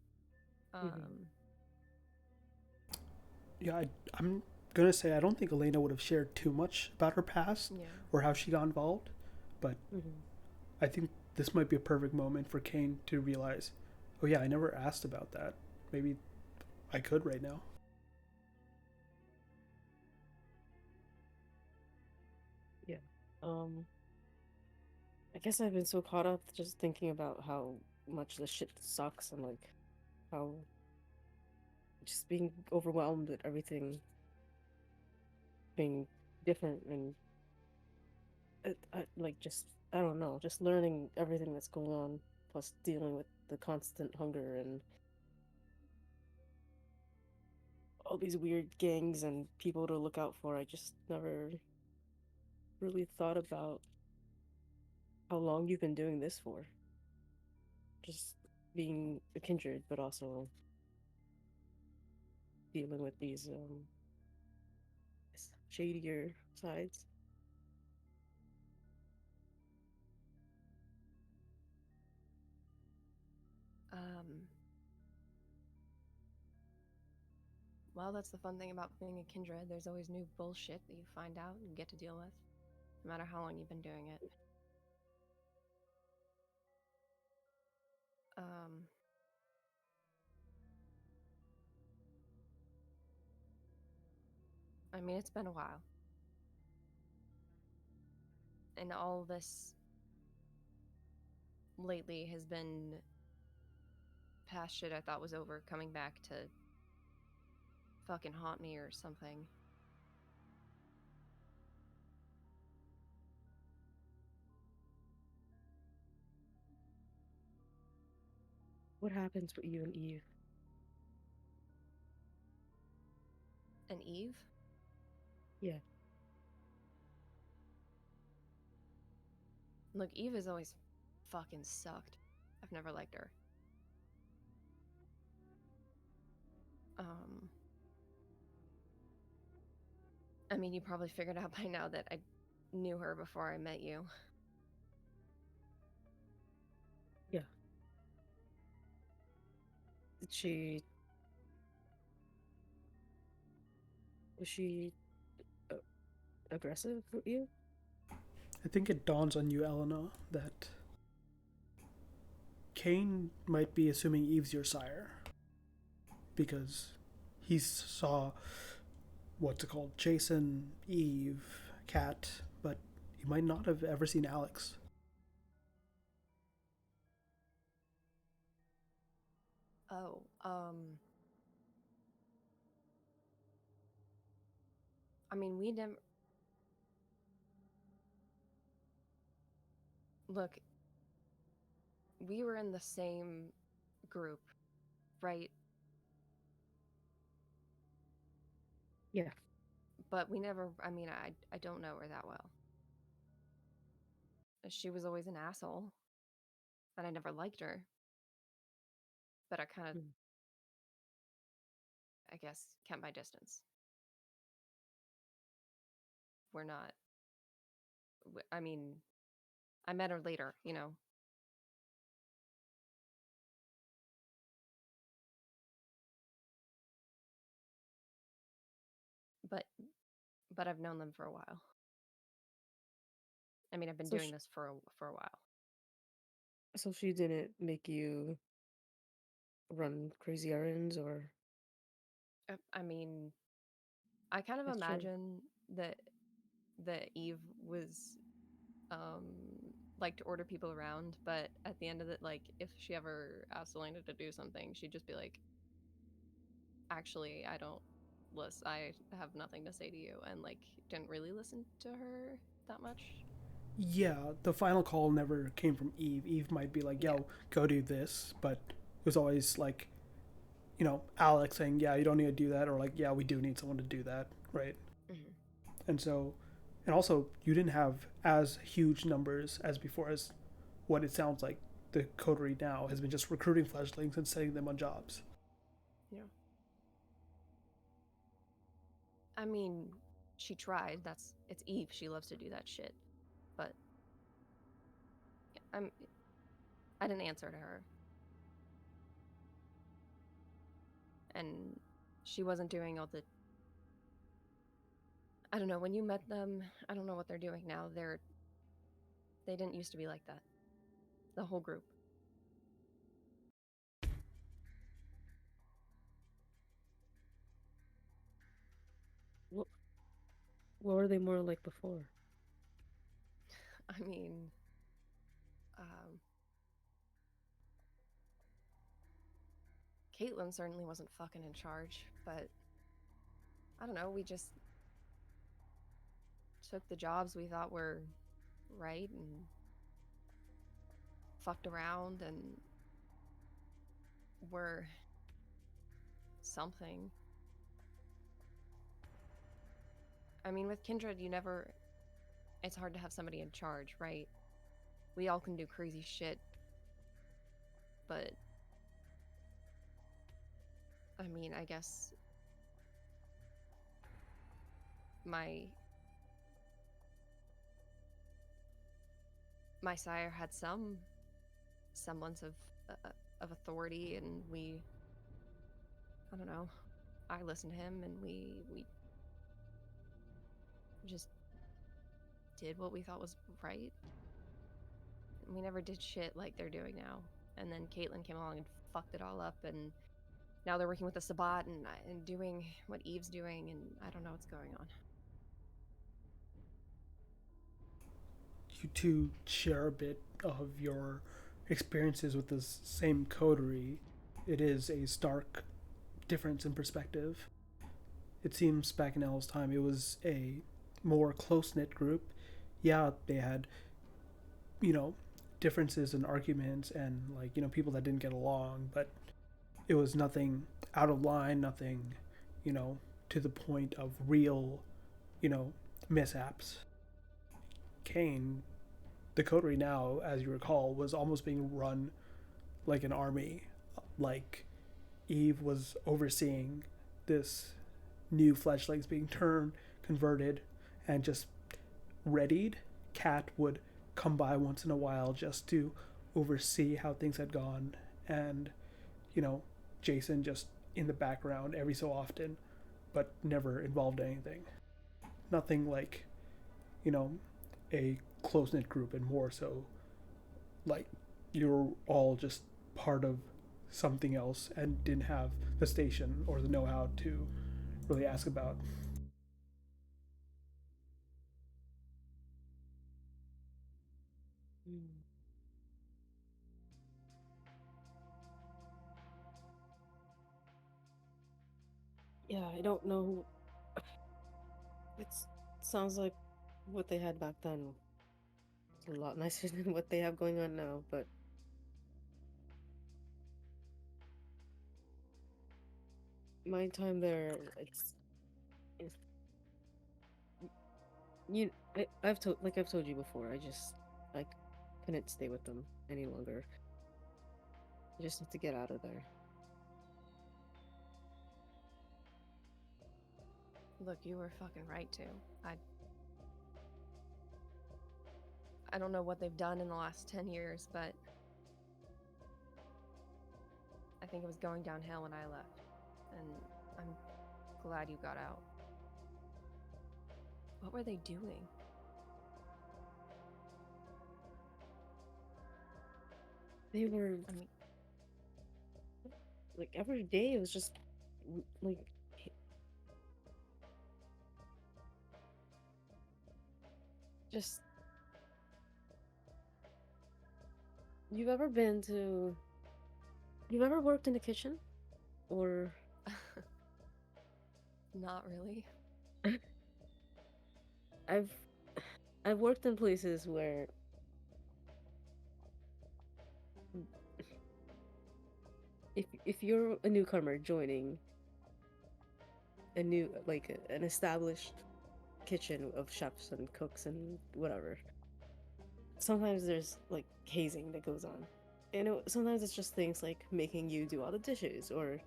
Yeah, I'm gonna say I don't think Elena would have shared too much about her past or how she got involved, but I think this might be a perfect moment for Kane to realize, oh yeah, I never asked about that. Maybe I could right now. Yeah. I guess I've been so caught up just thinking about how much this shit sucks and like how just being overwhelmed at everything being different and like just I don't know, just learning everything that's going on, plus dealing with the constant hunger and all these weird gangs and people to look out for. I just never really thought about how long you've been doing this for. Just being a kindred, but also dealing with these shadier sides. Um, well, that's the fun thing about being a kindred. There's always new bullshit that you find out and get to deal with, no matter how long you've been doing it. Um, I mean, it's been a while. And all this lately has been past shit I thought was over coming back to fucking haunt me or something. What happens with you and Eve? And Eve? Yeah. Look, Eve has always fucking sucked. I've never liked her. I mean, you probably figured out by now that I knew her before I met you. Yeah. Did she... Was she aggressive with you? I think it dawns on you, Eleanor, that Cain might be assuming Eve's your sire because he saw what's it called, Jason, Eve, Kat, but he might not have ever seen Alex. Oh, I mean, we never. Look, we were in the same group, right? Yeah. But we never. I mean, I don't know her that well. She was always an asshole, and I never liked her. But I kind of, Hmm. I guess, kept my distance. We're not. I mean, I met her later, you know. But I've known them for a while. I mean, I've been So doing this for a while. so she didn't make you run crazy errands or... I mean, I kind of That's true. imagine that Eve was um like to order people around, but at the end of it, like if she ever asked Elena to do something, she'd just be like, actually, I don't listen, I have nothing to say to you, and like didn't really listen to her that much. Yeah, the final call never came from Eve. Eve might be like, Yeah. yo, go do this, but it was always like, Alex saying, yeah, you don't need to do that, or like, yeah, we do need someone to do that, right? Mm-hmm. And so, and also, you didn't have as huge numbers as before, as what it sounds like the coterie now has been just recruiting fledglings and setting them on jobs. Yeah. I mean, she tried. It's Eve. She loves to do that shit. But I didn't answer to her. And she wasn't doing all the I don't know, when you met them, I don't know what they're doing now. They didn't used to be like that. The whole group. What were they more like before? I mean, um Caitlin certainly wasn't fucking in charge, but I don't know, we just took the jobs we thought were right and fucked around and were something. I mean, with kindred, it's hard to have somebody in charge, right? We all can do crazy shit, but I mean, I guess my sire had some semblance of authority, and I don't know, I listened to him, and we just did what we thought was right. We never did shit like they're doing now. And then Caitlyn came along and fucked it all up, and now they're working with the Sabbat and doing what Eve's doing, and I don't know what's going on. You two share a bit of your experiences with this same coterie. It is a stark difference in perspective. It seems back in Elle's time it was a more close-knit group. Yeah, they had, differences and arguments and, people that didn't get along, but it was nothing out of line, nothing, to the point of real, mishaps. Kane, the coterie now, as you recall, was almost being run like an army. Like Eve was overseeing this new fleshlights being turned, converted, and just readied. Kat would come by once in a while just to oversee how things had gone, and Jason just in the background every so often, but never involved in anything. Nothing like, a close knit group, and more so like you're all just part of something else and didn't have the station or the know how to really ask about. Yeah, I don't know. It sounds like what they had back then was a lot nicer than what they have going on now, but my time there, it's I've told you before, I couldn't stay with them any longer. I just need to get out of there. Look, you were fucking right too. I don't know what they've done in the last 10 years, but I think it was going downhill when I left, and I'm glad you got out. What were they doing? They were, I mean, like, every day it was just like just you've ever worked in the kitchen, or not really. I've I've worked in places where if you're a newcomer joining a new, like, an established kitchen of chefs and cooks and whatever, sometimes there's like hazing that goes on, and sometimes it's just things like making you do all the dishes, or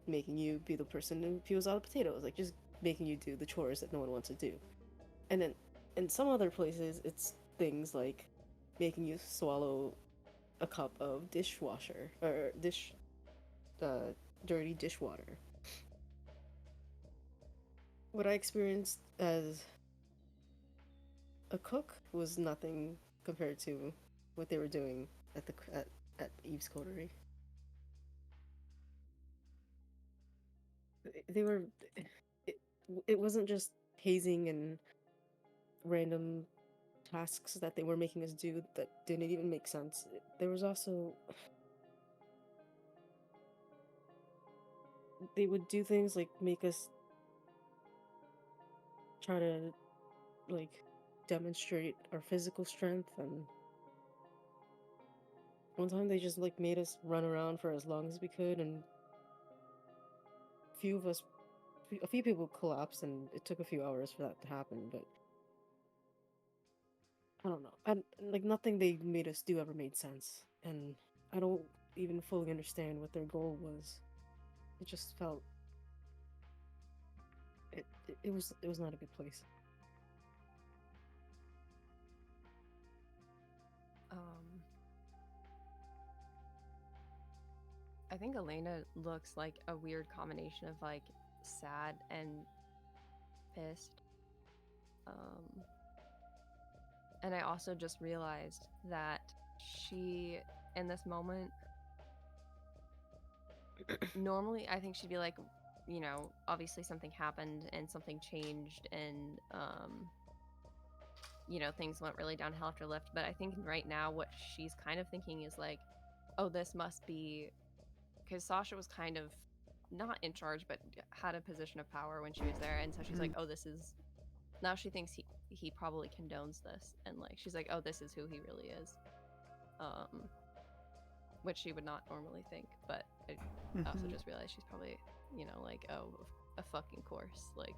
making you be the person who peels all the potatoes, like just making you do the chores that no one wants to do. And then in some other places it's things like making you swallow a cup of dishwasher or dirty dishwater. What I experienced as a cook was nothing compared to what they were doing at Eve's Coterie. They were it, it wasn't just hazing and random tasks that they were making us do that didn't even make sense. There was also, they would do things like make us try to like demonstrate our physical strength, and one time they just like made us run around for as long as we could, and few of us a few people collapsed, and it took a few hours for that to happen, but I don't know. And like nothing they made us do ever made sense, and I don't even fully understand what their goal was. It just felt it was not a good place. I think Elena looks like a weird combination of like sad and pissed. And I also just realized that she, in this moment, normally I think she'd be like, you know, obviously something happened and something changed and, you know, things went really downhill after Lyft. But I think right now what she's kind of thinking is like, oh, this must be because Sasha was kind of not in charge, but had a position of power when she was there. And so she's like, oh, this is now she thinks he probably condones this, and like she's like, oh, this is who he really is, which she would not normally think, but I also just realized she's probably, you know, like, oh, a fucking course, like,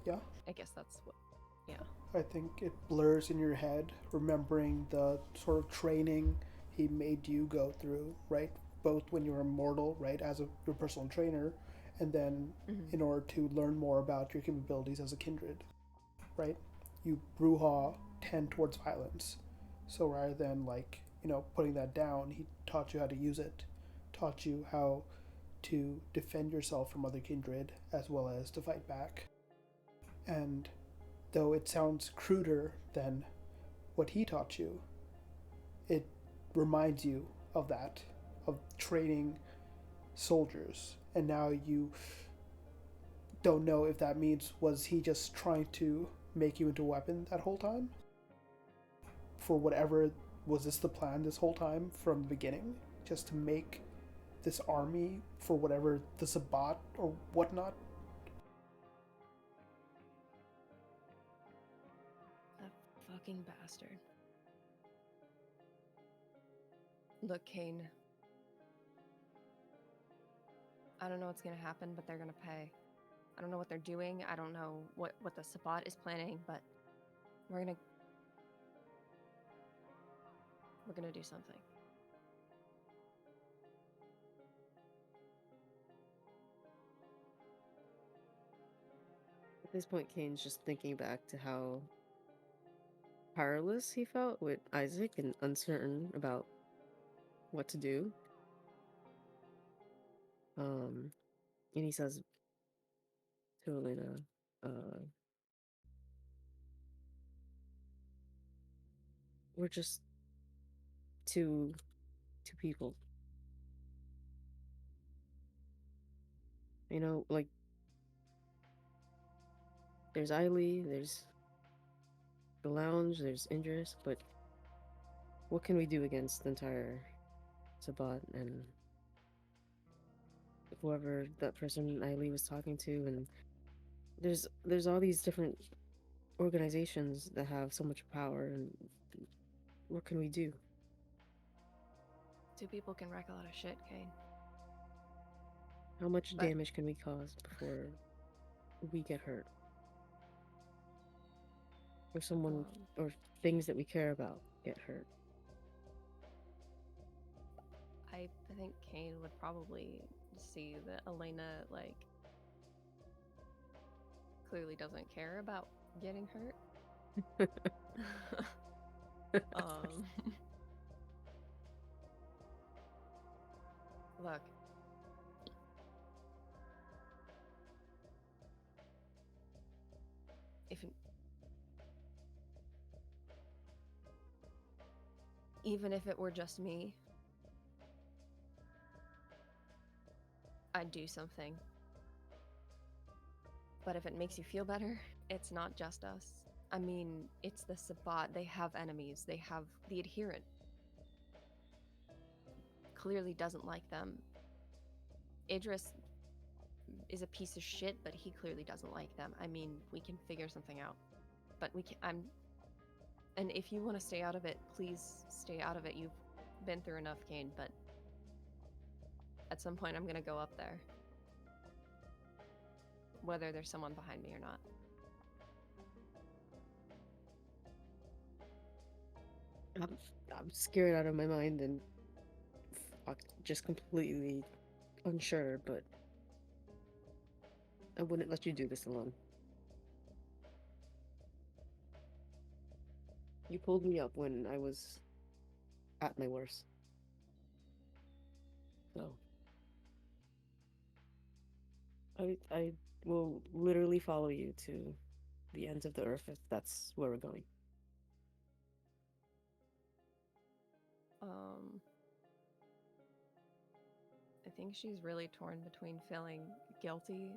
Yeah. I guess that's what, yeah. I think it blurs in your head, remembering the sort of training he made you go through, right? Both when you were mortal, right, as your personal trainer, and then in order to learn more about your capabilities as a kindred, right? You Bruja tend towards violence. So rather than like, putting that down, he taught you how to use it, taught you how to defend yourself from other kindred as well as to fight back. And though it sounds cruder than what he taught you, it reminds you of that, of training soldiers. And now you don't know if that means, was he just trying to make you into a weapon that whole time? For whatever, was this the plan this whole time from the beginning? Just to make this army for whatever the Sabbat or whatnot? That fucking bastard. Look, Kane. I don't know what's gonna happen, but they're gonna pay. I don't know what they're doing. I don't know what the Sabbat is planning, but we're gonna do something. At this point, Kane's just thinking back to how powerless he felt with Isaac and uncertain about what to do. And he says to Elena, we're just two people. You know, like there's Eileen, there's the lounge, there's Indris, but what can we do against the entire Sabbat and whoever that person Eileen was talking to? And there's all these different organizations that have so much power, and what can we do? Two people can wreck a lot of shit, Kane. How much damage can we cause before we get hurt? Or someone or things that we care about get hurt? I think Kane would probably see that Elena, like, clearly doesn't care about getting hurt. Look. Even if it were just me, I'd do something. But if it makes you feel better, it's not just us. I mean, it's the Sabbat. They have enemies. They have the Adherent. Clearly doesn't like them. Idris is a piece of shit, but he clearly doesn't like them. I mean, we can figure something out. But we can and if you want to stay out of it, please stay out of it. You've been through enough, Kane, but at some point I'm gonna go up there. Whether there's someone behind me or not. I'm scared out of my mind and just completely unsure, but I wouldn't let you do this alone. You pulled me up when I was at my worst. So I will literally follow you to the ends of the earth if that's where we're going. I think she's really torn between feeling guilty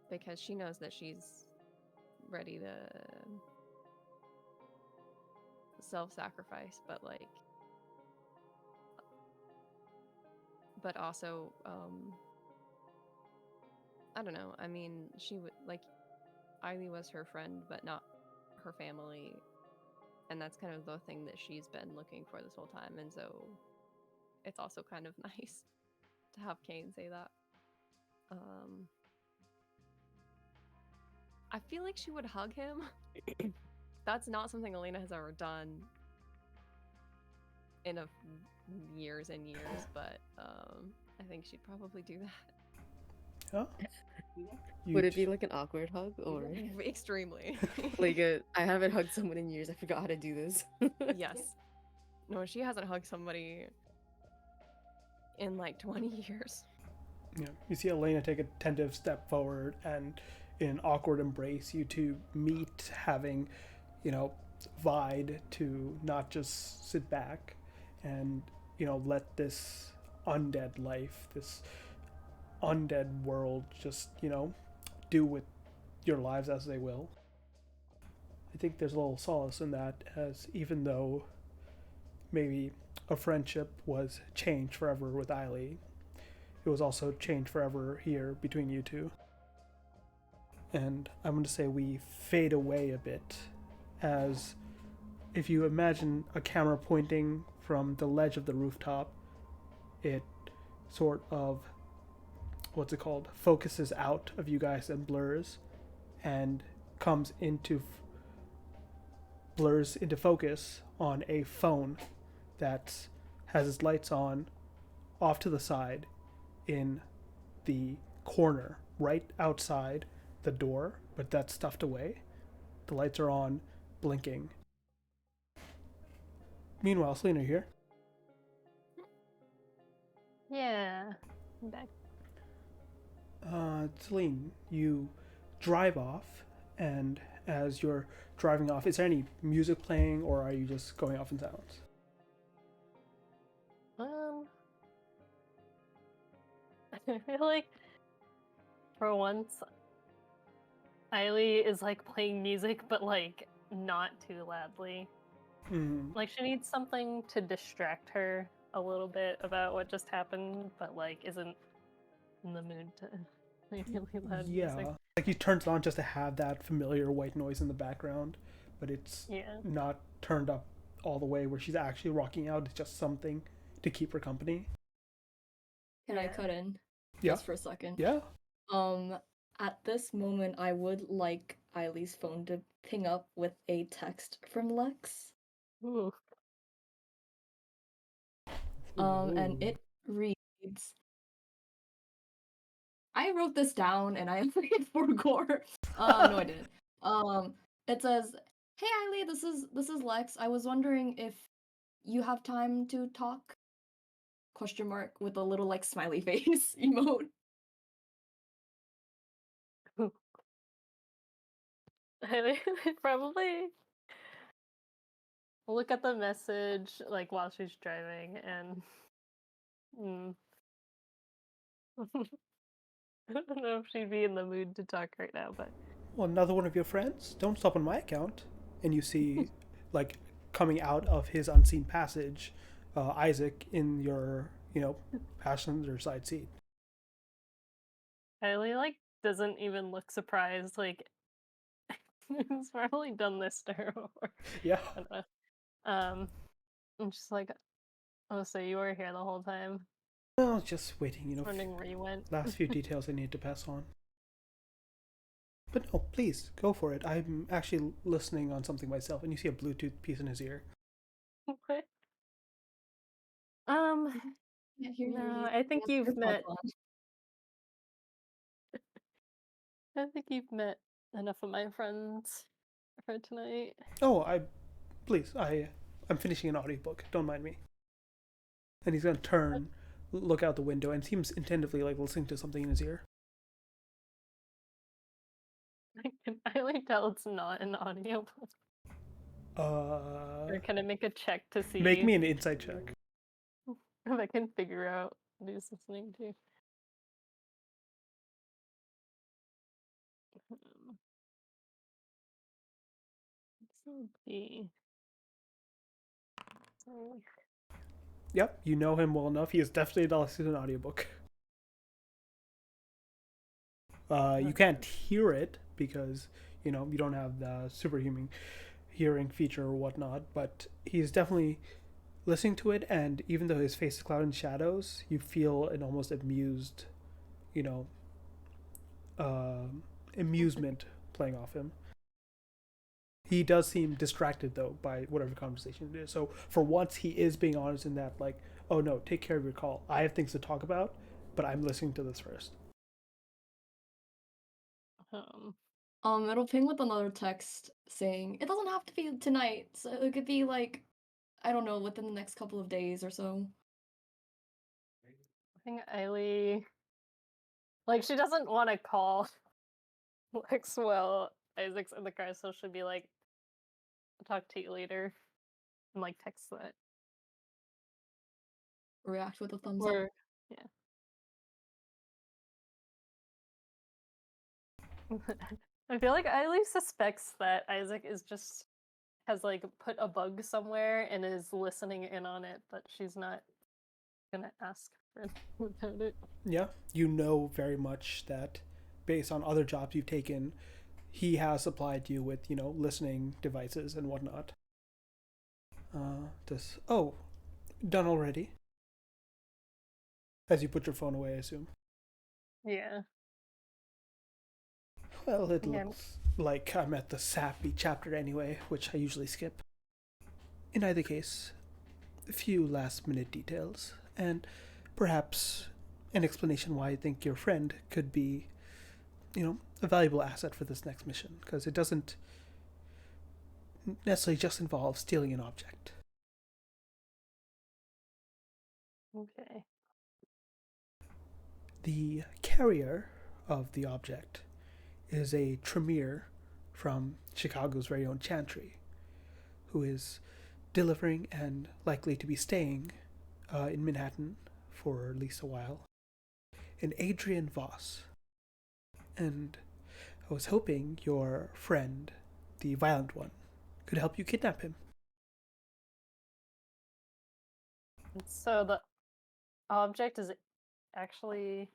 because she knows that she's ready to self-sacrifice, but also I don't know. I mean, she would Eiley was her friend, but not her family, and that's kind of the thing that she's been looking for this whole time. And so, it's also kind of nice to have Kane say that. I feel like she would hug him. That's not something Elena has ever done in years and years, but I think she'd probably do that. Huh? Would it be like an awkward hug or Extremely. like I haven't hugged someone in years. I forgot how to do this. Yes. No, she hasn't hugged somebody in like 20 years. Yeah, you see Elena take a tentative step forward, and in an awkward embrace, you two meet, having, vied to not just sit back and, let this undead life, this undead world just, do with your lives as they will. I think there's a little solace in that, as even though maybe a friendship was changed forever with Eiley, it was also changed forever here between you two. And I'm going to say we fade away a bit, as if you imagine a camera pointing from the ledge of the rooftop, it sort of, focuses out of you guys and blurs, and blurs into focus on a phone that has its lights on off to the side in the corner right outside the door, but that's stuffed away. The lights are on, blinking. Meanwhile, Selena here. Yeah, I'm back. Celine, you drive off, and as you're driving off, is there any music playing, or are you just going off in silence? I feel like for once, Eiley is like playing music, but like not too loudly. Mm. Like she needs something to distract her a little bit about what just happened, but like isn't in the mood to play really loud music. Like you turned it on just to have that familiar white noise in the background, but it's not turned up all the way where she's actually rocking out. It's just something to keep her company. Can I cut in? Yeah. Just for a second. Yeah. At this moment, I would like Eileen's phone to ping up with a text from Lex. Ooh. And it reads. I wrote this down and I forgot. No, I didn't. It says, "Hey Eileen, this is Lex. I was wondering if you have time to talk?" Question mark with a little like smiley face emote. I probably look at the message like while she's driving, and I don't know if she'd be in the mood to talk right now, but well, another one of your friends, don't stop on my account. And you see like coming out of his unseen passage, Isaac in your passenger side seat. Kylie like doesn't even look surprised. Like he's probably done this to her before. Yeah. I don't know. I'm just like, oh, so you were here the whole time. Well, just waiting, Wondering where you went. last few details I need to pass on. But no, please, go for it. I'm actually listening on something myself, and you see a Bluetooth piece in his ear. What? Can't hear you, No, Elise. I think You have you've AirPods met. on. I think you've met enough of my friends for tonight. Oh, I'm finishing an audiobook. Don't mind me. And he's gonna turn, look out the window, and seems attentively like listening to something in his ear. Can I like tell it's not an audiobook? Or can I make a check to see Make me an insight check. if I can figure out what he's listening to? Let's see. So, Yep, you know him well enough. He is definitely not listening to an audiobook. You can't hear it because, you don't have the superhuman hearing feature or whatnot, but he's definitely listening to it, and even though his face is clouded in shadows, you feel an almost amused, you know, amusement playing off him. He does seem distracted though by whatever conversation it is. So for once, he is being honest in that, like, oh no, take care of your call. I have things to talk about, but I'm listening to this first. It'll ping with another text saying it doesn't have to be tonight, so it could be like, I don't know, within the next couple of days or so. I think Eileen, like, she doesn't want to call Lex while Isaac's in the car, so she'll be like, I'll talk to you later, and like text that. React with a thumbs up. Or, yeah. I feel like Eileen suspects that Isaac has like put a bug somewhere and is listening in on it, but she's not gonna ask for about it. Yeah, you know very much that based on other jobs you've taken, he has supplied you with, listening devices and whatnot. Done already? As you put your phone away, I assume. Yeah. Well, it Yeah. looks like I'm at the sappy chapter anyway, which I usually skip. In either case, a few last minute details, and perhaps an explanation why I think your friend could be, a valuable asset for this next mission, because it doesn't necessarily just involve stealing an object. Okay. The carrier of the object is a Tremere from Chicago's very own Chantry, who is delivering and likely to be staying in Manhattan for at least a while, an Adrian Voss. And I was hoping your friend, the violent one, could help you kidnap him. So the object is actually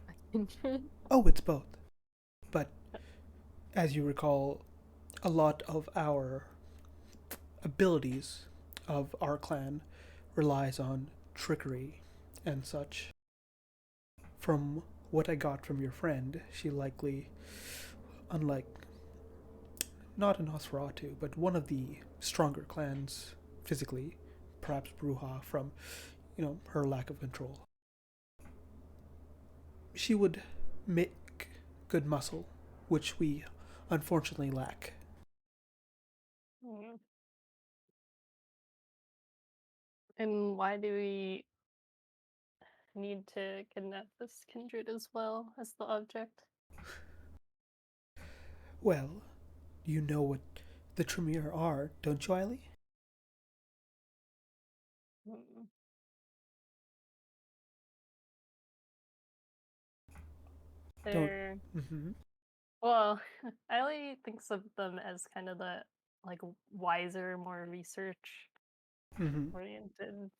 a kindred? Oh, it's both. But as you recall, a lot of our abilities of our clan relies on trickery and such. From what I got from your friend, she likely, unlike not an Nosferatu, but one of the stronger clans physically, perhaps Bruja, from, her lack of control. She would make good muscle, which we unfortunately lack. Mm. And why do we need to kidnap this kindred as well as the object? Well, you know what the Tremere are, don't you, Eiley? Mm. They're Mm-hmm. well, Eileen thinks of them as kind of the like wiser, more research Mm-hmm. oriented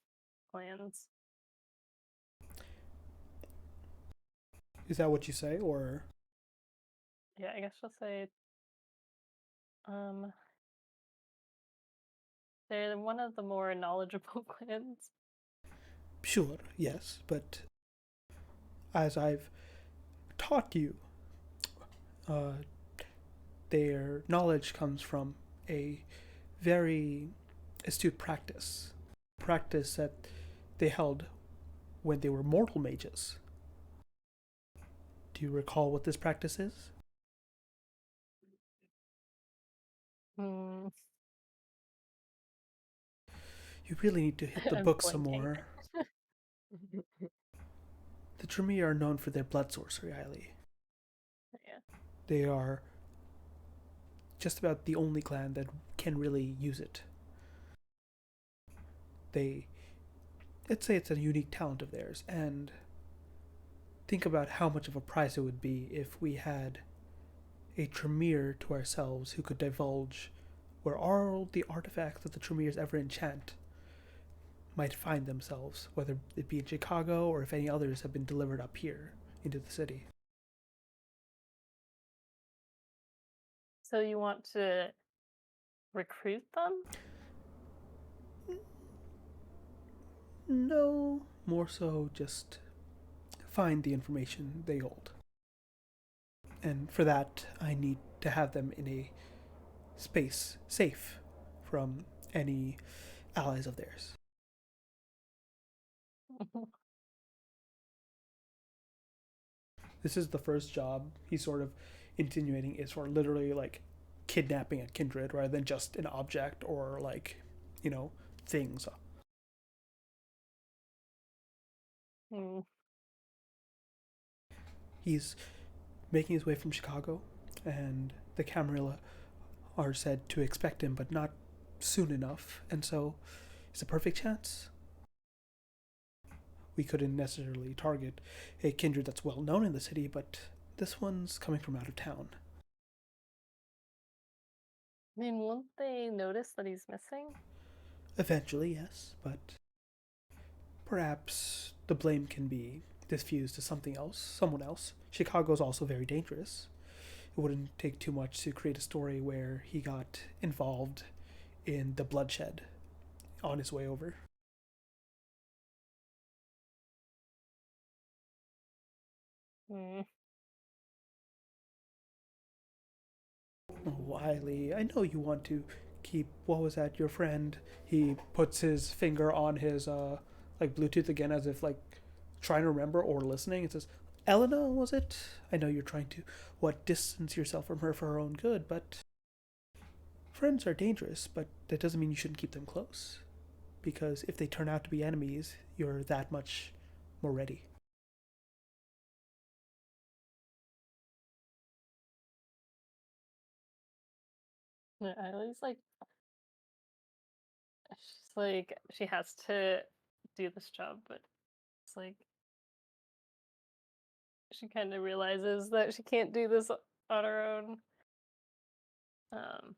plans. Is that what you say, or Yeah, I guess she'll say, um, they're one of the more knowledgeable clans. sure, yes, but as I've taught you, uh, their knowledge comes from a very astute practice that they held when they were mortal mages. Do you recall what this practice is? Hmm. You really need to hit the I'm book some blanking. more. The Tremere are known for their blood sorcery, highly. Yeah. They are just about the only clan that can really use it. They, let's say it's a unique talent of theirs, and think about how much of a prize it would be if we had a Tremere to ourselves who could divulge where all the artifacts that the Tremeres ever enchant might find themselves, whether it be in Chicago or if any others have been delivered up here into the city. So you want to recruit them? No, more so just find the information they hold. And for that, I need to have them in a space safe from any allies of theirs. This is the first job he's sort of insinuating is for literally like kidnapping a kindred rather than just an object or like, you know, things. Hmm. He's making his way from Chicago, and the Camarilla are said to expect him, but not soon enough, and so it's a perfect chance. We couldn't necessarily target a kindred that's well known in the city, but this one's coming from out of town. I mean, won't they notice that he's missing? Eventually, yes, but perhaps the blame can be diffused to something else, someone else. Chicago's also very dangerous. It wouldn't take too much to create a story where he got involved in the bloodshed on his way over. Hmm. Wiley, I know you want to keep. What was that? Your friend? He puts his finger on his like Bluetooth again, as if like trying to remember or listening. It says, "Elena, was it? I know you're trying to distance yourself from her for her own good, but friends are dangerous. But that doesn't mean you shouldn't keep them close, because if they turn out to be enemies, you're that much more ready." Yeah, I always like, she's like, she has to do this job, but it's like, she kind of realizes that she can't do this on her own. Um,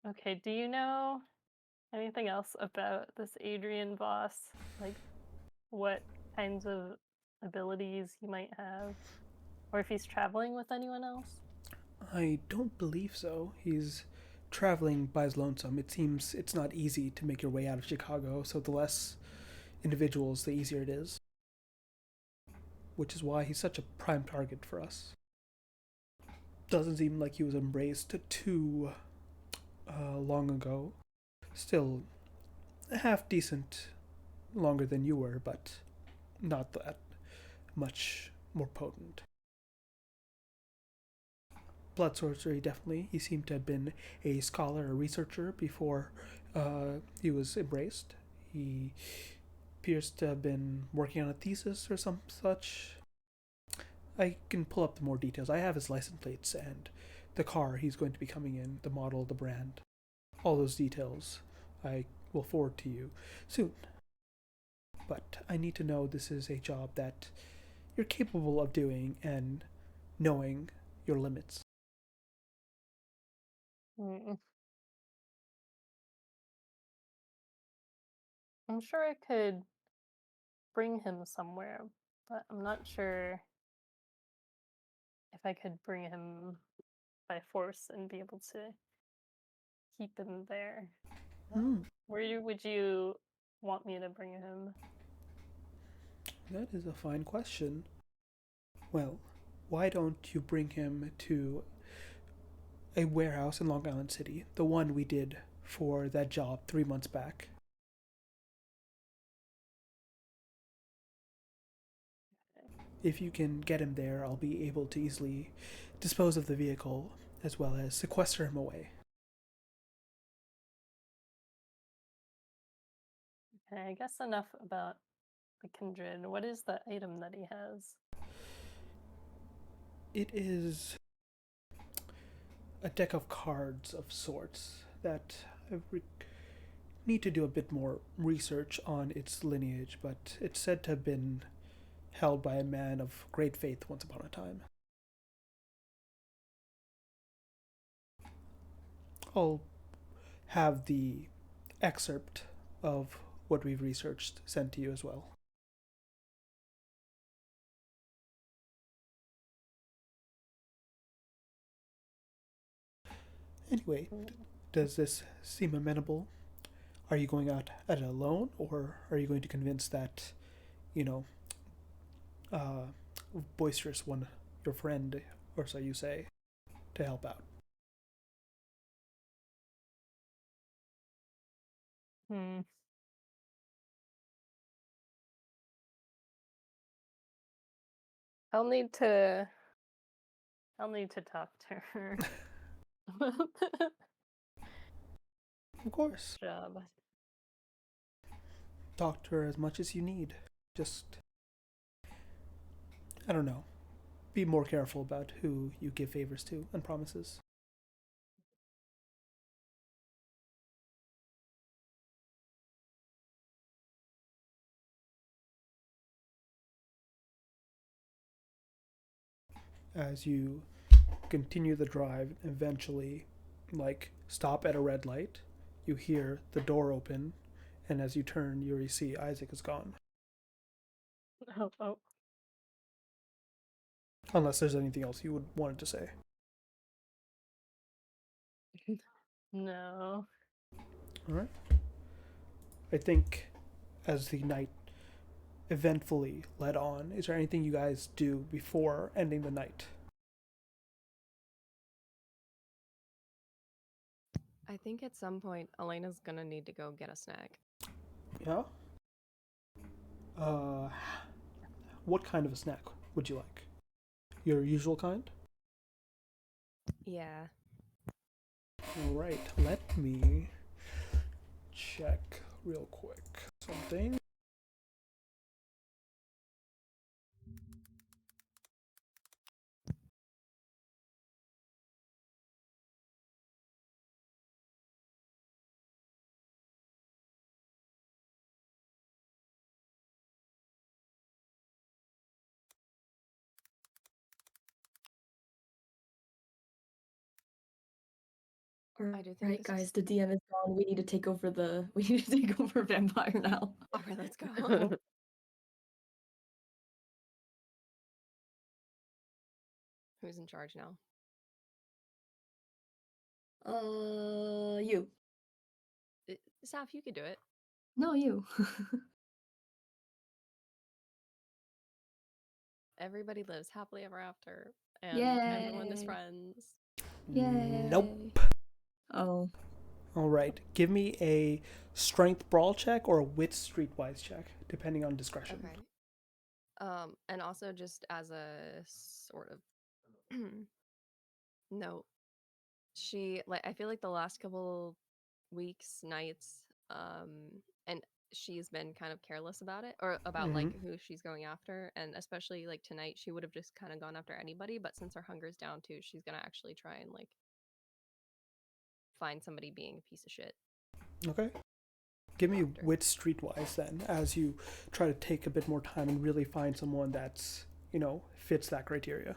okay, do you know anything else about this Adrian boss? Like, what kinds of abilities he might have? Or if he's traveling with anyone else? I don't believe so. He's traveling by his lonesome. It seems it's not easy to make your way out of Chicago, so the less individuals, the easier it is. Which is why he's such a prime target for us. Doesn't seem like he was embraced too long ago. Still, half decent longer than you were, but not that much more potent. Blood sorcery, definitely. He seemed to have been a scholar, a researcher before he was embraced. He appears to have been working on a thesis or some such. I can pull up the more details. I have his license plates and the car he's going to be coming in, the model, the brand. All those details I will forward to you soon. But I need to know this is a job that you're capable of doing and knowing your limits. Mm. I'm sure I could bring him somewhere, but I'm not sure if I could bring him by force and be able to keep him there. Where would you want me to bring him? That is a fine question. Well, why don't you bring him to a warehouse in Long Island City, the one we did for that job 3 months back? If you can get him there, I'll be able to easily dispose of the vehicle as well as sequester him away. Okay, I guess enough about the kindred. What is the item that he has? It is a deck of cards of sorts that I need to do a bit more research on its lineage, but it's said to have been held by a man of great faith once upon a time. I'll have the excerpt of what we've researched sent to you as well. Anyway, does this seem amenable? Are you going out at it alone, or are you going to convince that, you know, boisterous one, your friend, or so you say, to help out? I'll need to talk to her. Of course. Job. Talk to her as much as you need. Just, I don't know, be more careful about who you give favors to and promises. As you continue the drive, eventually, stop at a red light, you hear the door open, and as you turn, you see Isaac is gone. Oh. Unless there's anything else you would wanted to say. No. Alright. I think as the night eventfully led on, is there anything you guys do before ending the night? I think at some point Elena's gonna need to go get a snack. Yeah? What kind of a snack would you like? Your usual kind? Yeah. Alright, let me check real quick something. I do think Right, this guys, is- the DM is gone. We need to take over vampire now. Alright, let's go. Who's in charge now? You. Saf, you could do it. No, you. Everybody lives happily ever after, and everyone is Yay. friends. Yay. Nope. Oh. Alright, give me a strength brawl check or a wit streetwise check, depending on discretion. Okay. And also just as a sort of note, I feel like the last couple weeks, nights, and she's been kind of careless about it, or about like who she's going after, and especially like tonight, she would have just kind of gone after anybody, but since her hunger's down too, she's gonna actually try and like find somebody being a piece of shit. Okay. Give me wit streetwise then, as you try to take a bit more time and really find someone that's, fits that criteria.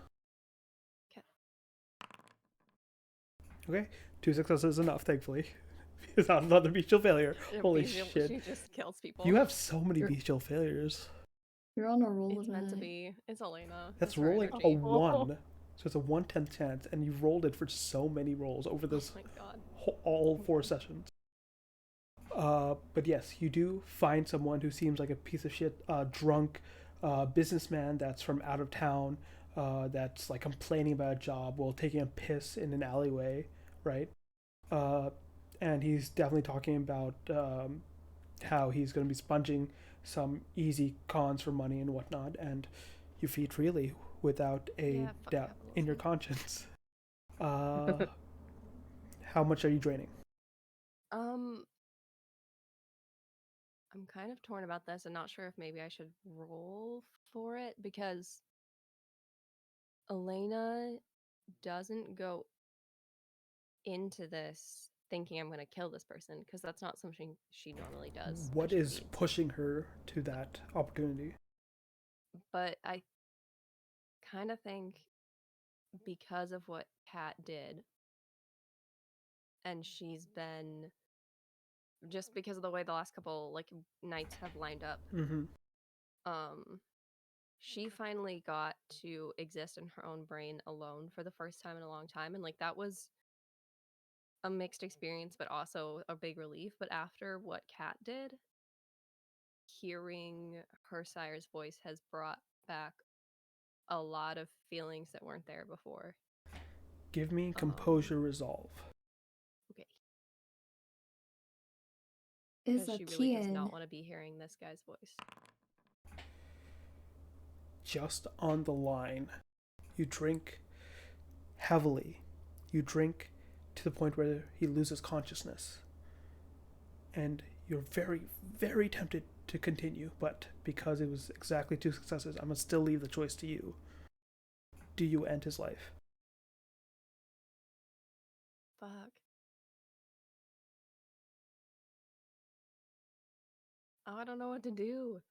Okay. 2 successes is enough, thankfully. It's not another bestial failure. Holy shit. She just kills people. You have so many bestial failures. You're on a roll It's meant to tonight. be. It's Elena. That's It's her rolling a energy. Oh. 1. So it's a 1/10 chance, and you've rolled it for so many rolls over Oh this my god. all 4 sessions. But yes, you do find someone who seems like a piece of shit, drunk businessman that's from out of town, that's like complaining about a job while taking a piss in an alleyway, right? Uh, and he's definitely talking about how he's going to be sponging some easy cons for money and whatnot, and you feed freely without a Yeah, fuck doubt in your capitalism. conscience. Uh, how much are you draining? Um, I'm kind of torn about this and not sure if maybe I should roll for it because Elena doesn't go into this thinking I'm going to kill this person because that's not something she normally does when What she is feeds. pushing her to that opportunity? But I kind of think because of what Kat did, and she's been just because of the way the last couple like nights have lined up, Mm-hmm. um, she finally got to exist in her own brain alone for the first time in a long time, and like that was a mixed experience, but also a big relief. But after what Kat did, hearing her sire's voice has brought back a lot of feelings that weren't there before. Give me Um, composure resolve. okay. Is Because a she really does Kian. not want to be hearing this guy's voice. Just on the line. You drink heavily. You drink to the point where he loses consciousness. And you're very, very tempted to continue, but because it was exactly 2 successes, I'm going to still leave the choice to you. Do you end his life? Fuck. Oh, I don't know what to do.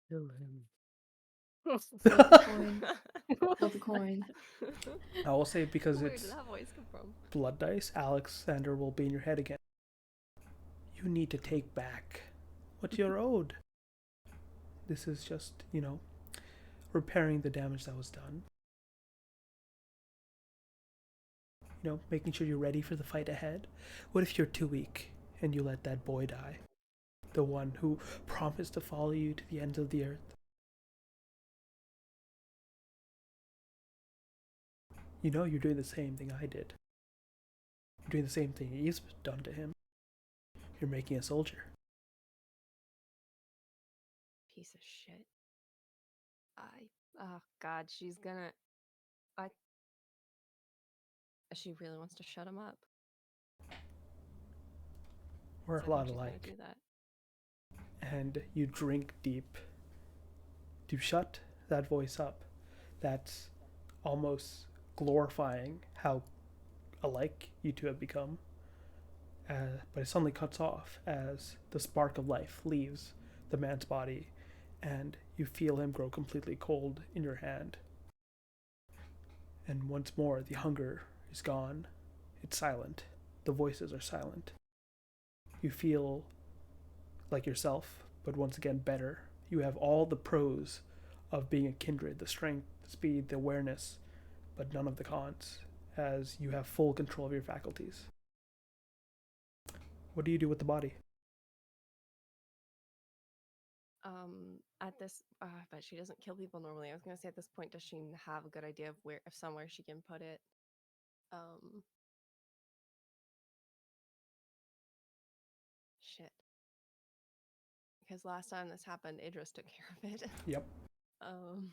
Kill him. Flip a coin. Flip a coin. I will say because Where it's did that voice come from? blood dice, Alexander will be in your head again. You need to take back what you're owed. This is just, repairing the damage that was done. Making sure you're ready for the fight ahead. What if you're too weak and you let that boy die? The one who promised to follow you to the ends of the earth? You're doing the same thing I did. You're doing the same thing Eve's done to him. You're making a soldier. Piece of shit. Oh god, she's gonna. I. She really wants to shut him up. We're So a I think lot she's gonna alike. do that. And you drink deep to shut that voice up. That's almost glorifying how alike you two have become. But it suddenly cuts off as the spark of life leaves the man's body and you feel him grow completely cold in your hand. And once more, the hunger is gone. It's silent. The voices are silent. You feel like yourself, but once again better. You have all the pros of being a kindred, the strength, the speed, the awareness, but none of the cons, as you have full control of your faculties. What do you do with the body? At this, but she doesn't kill people normally. I was gonna say at this point, does she have a good idea of where, if somewhere she can put it? Um, shit. Because last time this happened, Idris took care of it. Yep. um,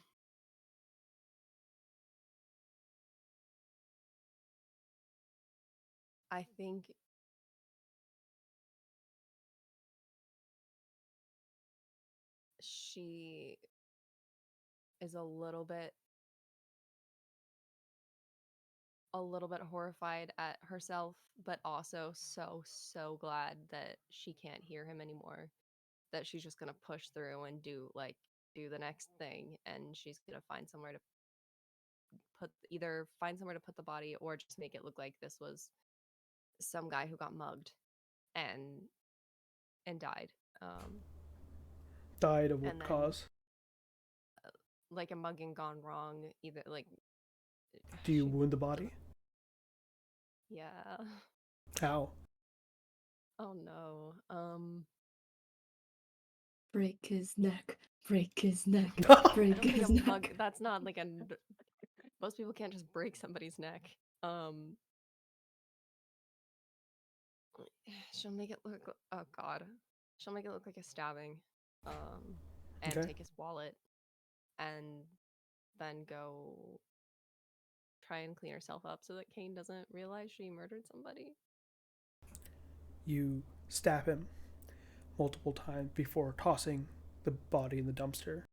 I think she is a little bit horrified at herself, but also so glad that she can't hear him anymore. That she's just gonna push through and do the next thing, and she's gonna find somewhere to put the body or just make it look like this was some guy who got mugged and and died. Died of what And then- cause? Like a mugging gone wrong. Either like. Do you wound the body? Yeah. How? Oh no. Break his neck. Break his neck. I Break don't think his a neck. mug. That's not like a. Most people can't just break somebody's neck. She'll make it look. Oh God. She'll make it look like a stabbing. And Okay. take his wallet, and then go try and clean herself up so that Kane doesn't realize she murdered somebody. You stab him multiple times before tossing the body in the dumpster.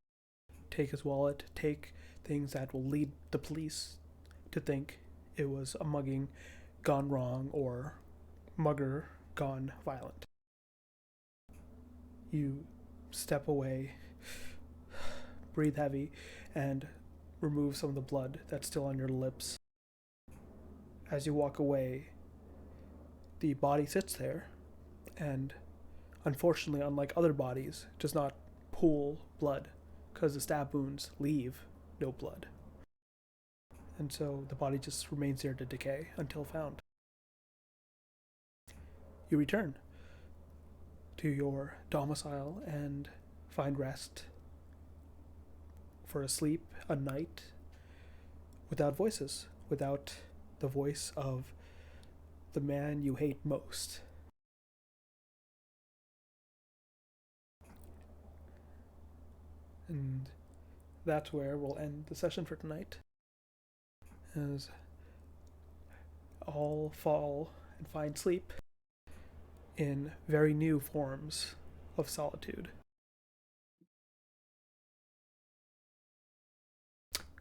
Take his wallet, take things that will lead the police to think it was a mugging gone wrong or mugger gone violent. You step away, breathe heavy, and remove some of the blood that's still on your lips. As you walk away, the body sits there, and unfortunately, unlike other bodies, does not pool blood, because the stab wounds leave no blood. And so the body just remains there to decay until found. You return to your domicile and find rest for a sleep, a night, without voices, without the voice of the man you hate most. And that's where we'll end the session for tonight. As all fall and find sleep in very new forms of solitude.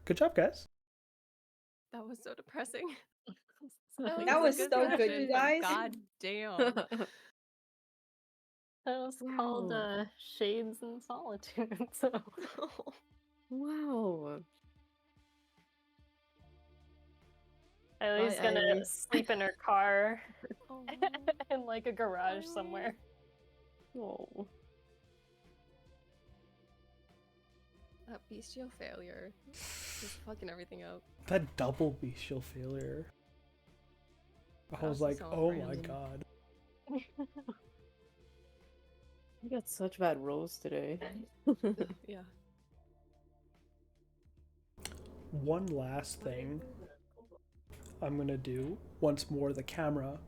Good job, guys. That was so depressing. That was a so good, session, you but guys. God damn. That was called Wow. Shades and Solitude. So Wow. Ellie's Bye, gonna Eileen. sleep in her car Oh, in like a garage Eileen. somewhere. Oh. that bestial failure. Just fucking everything up. That double bestial failure. I was That was like, so oh my random. god. You got such bad rolls today. Ugh, yeah. One last thing I'm gonna do once more the camera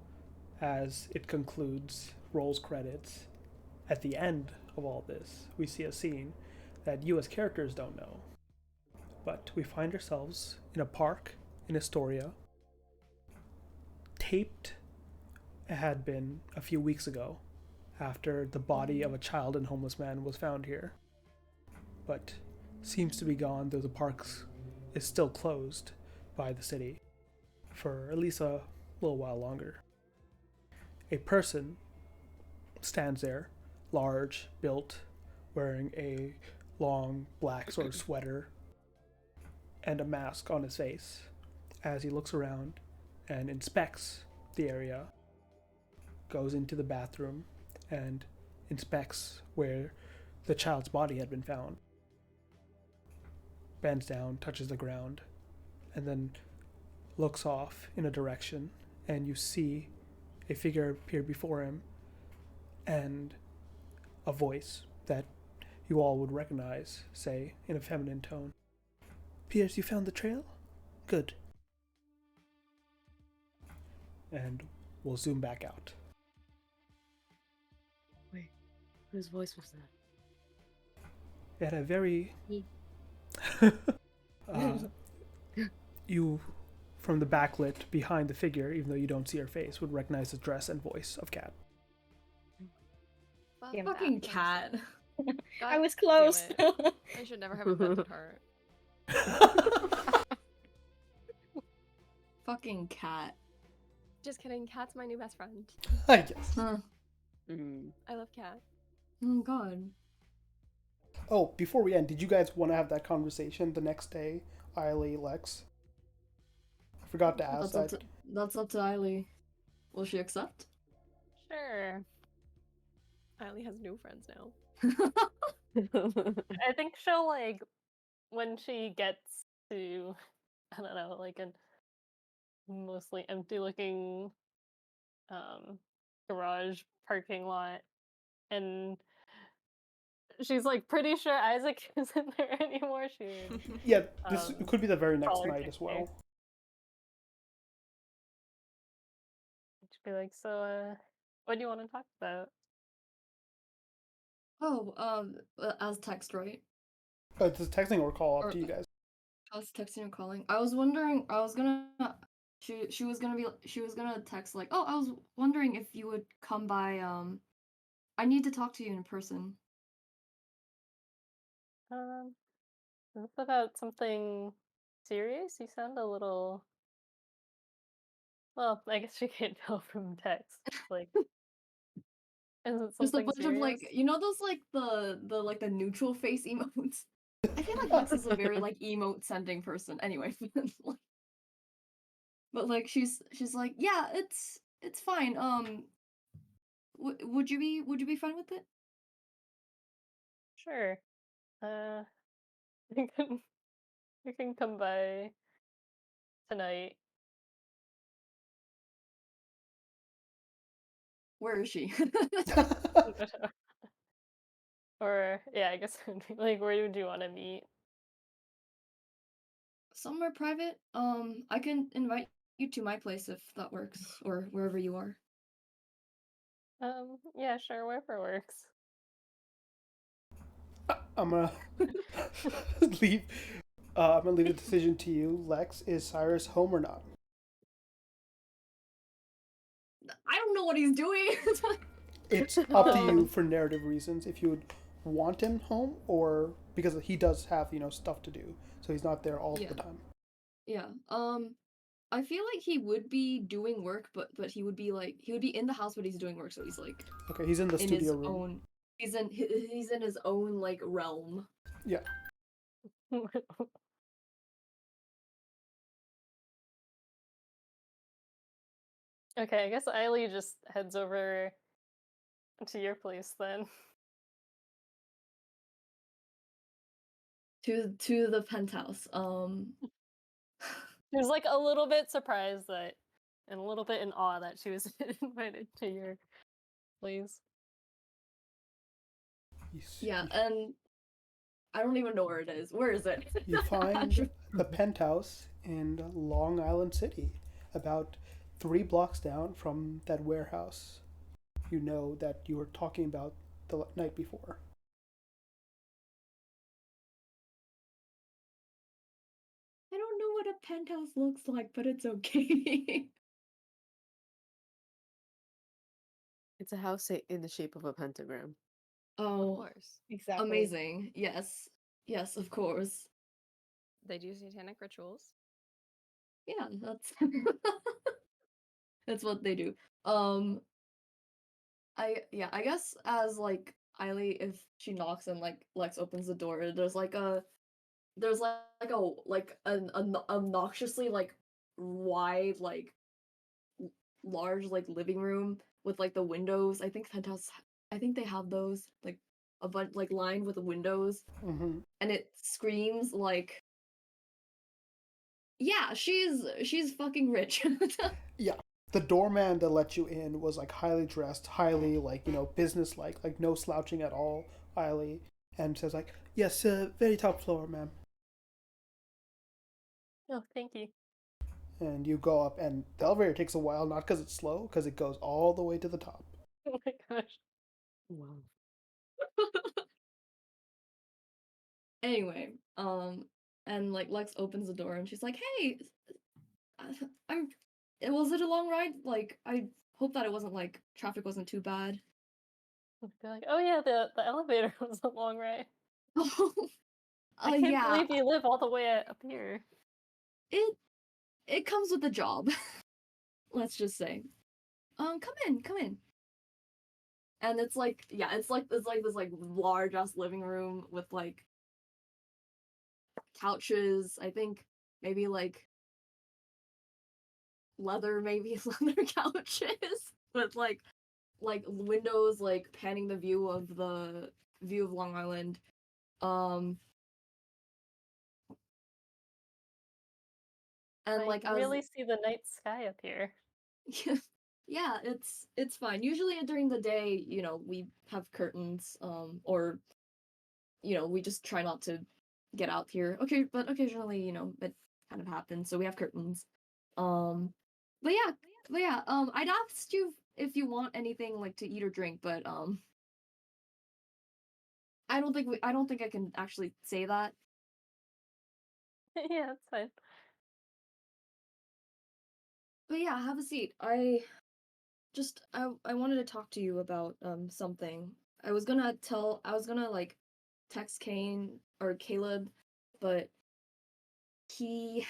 as it concludes, rolls credits. At the end of all this, we see a scene that you as characters don't know. But we find ourselves in a park in Astoria. Taped had been a few weeks ago after the body of a child and homeless man was found here. But seems to be gone, though the park is still closed by the city for at least a little while longer. A person stands there, large, built, wearing a long black sort of sweater and a mask on his face as he looks around and inspects the area, goes into the bathroom and inspects where the child's body had been found, bends down, touches the ground, and then looks off in a direction, and you see a figure appear before him and a voice that you all would recognize say in a feminine tone, "Piers, you found the trail? Good." And we'll zoom back out. Wait, whose voice was that? It had a very Ye- you from the backlit behind the figure, even though you don't see her face, would recognize the dress and voice of Kat. Fuck Yeah, that Fucking person. cat. I was damn close. it. I should never have invented her. Fucking cat. Just kidding. Cat's my new best friend. Yes. Huh. I love Cat. Oh god. Oh, before we end, did you guys want to have that conversation the next day, Eiley, Lex? I forgot to ask That's that. up to Eileen. Will she accept? Sure. Kylie has no friends now. I think she'll like when she gets to I don't know, like a mostly empty looking garage parking lot and she's like pretty sure Isaac isn't there anymore. She would Yeah, this could be the very call next her night as sister. well. She'd be like, so what do you want to talk about? Oh, as text, right? It's a texting or call up Or to you guys. as texting or calling. I was wondering. I was gonna. She was gonna be. She was gonna text like, oh, I was wondering if you would come by. I need to talk to you in person. Is this about something serious? You sound a little. Well, I guess you can't tell from text. Like, is it Just a something bunch of serious? like, you know those like the like the neutral face emotes. I feel like Lex is a very like emote sending person. Anyway, but like she's like, yeah, it's fine. Would you be fine with it? Sure. Uh, you can you can come by tonight. Where is she? Or yeah, I guess it would be like where would you want to meet? Somewhere private. I can invite you to my place if that works, or wherever you are. Yeah, sure, wherever works. I'm gonna leave. I'm gonna leave the decision to you, Lex. Is Cyrus home or not? I don't know what he's doing. It's up to you Um, for narrative reasons. If you would want him home, or because he does have stuff to do, so he's not there all yeah, the time. yeah. I feel like he would be doing work, but he would be in the house, but he's doing work, so he's like Okay, he's in the in his studio room. own. He's in his own like realm. Yeah. Okay, I guess Eiley just heads over to your place then. To the penthouse. She was like a little bit surprised that, and a little bit in awe that she was invited to your place. Yeah, and I don't even know where it is. Where is it? You find the penthouse in Long Island City, about 3 blocks down from that warehouse you know that you were talking about the night before. I don't know what a penthouse looks like, but it's okay. It's a house in the shape of a pentagram. Of Oh, course. Exactly. amazing. Yes. Yes, of course. They do satanic rituals. Yeah, that's that's what they do. I guess as like Eiley, if she knocks and like Lex opens the door, there's like a like an obnoxiously like wide like large like living room with like the windows. I think they have those like a bunch like lined with windows, Mm-hmm. and it screams like, yeah, she's fucking rich. Yeah. The doorman that let you in was like highly dressed, highly business like no slouching at all, highly, and says like, "Yes, very top floor, ma'am." Oh, thank you. And you go up, and the elevator takes a while, not because it's slow, because it goes all the way to the top. Oh my gosh. Wow. Anyway, and like Lex opens the door and she's like, "Hey, I'm. Was it a long ride? Like, I hope that it wasn't like traffic wasn't too bad." I'd be like, oh yeah, the elevator was a long ride. I can't Yeah, believe you live all the way up here. it it comes with the job. Let's just say. Come in, come in. And it's like, yeah, it's like this like large ass living room with like couches. I think maybe like leather, maybe leather couches with like like windows like panning the view of Long Island. And I like can I was really see the night sky up here. yeah, it's fine. Usually during the day, we have curtains, or we just try not to get out here. Okay, but occasionally, it kind of happens, so we have curtains. Um, but yeah, I'd asked you if you want anything like to eat or drink, but I don't think I can actually say that. Yeah, it's fine. But yeah, have a seat. I wanted to talk to you about something. I was gonna like text Kane or Caleb, but he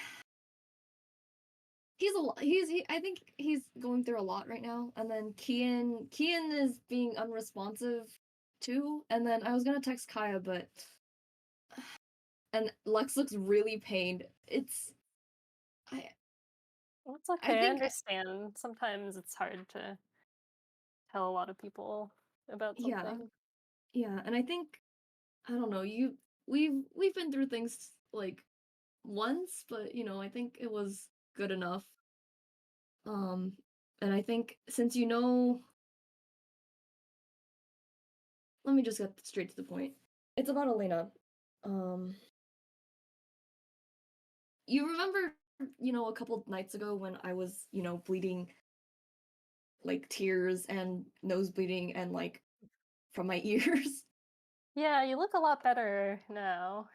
he's a lot I think he's going through a lot right now. And then Kian is being unresponsive too. And then I was gonna text Kaya, but and Lex looks really pained. I It's I okay, I think understand. Sometimes it's hard to tell a lot of people about yeah, something. yeah, and I think I don't know, we've been through things like once, but I think it was good enough. Um and I think since let me just get straight to the point. It's about Elena. Um you remember, a couple nights ago when I was, bleeding like tears and nose bleeding and like from my ears? Yeah, you look a lot better now.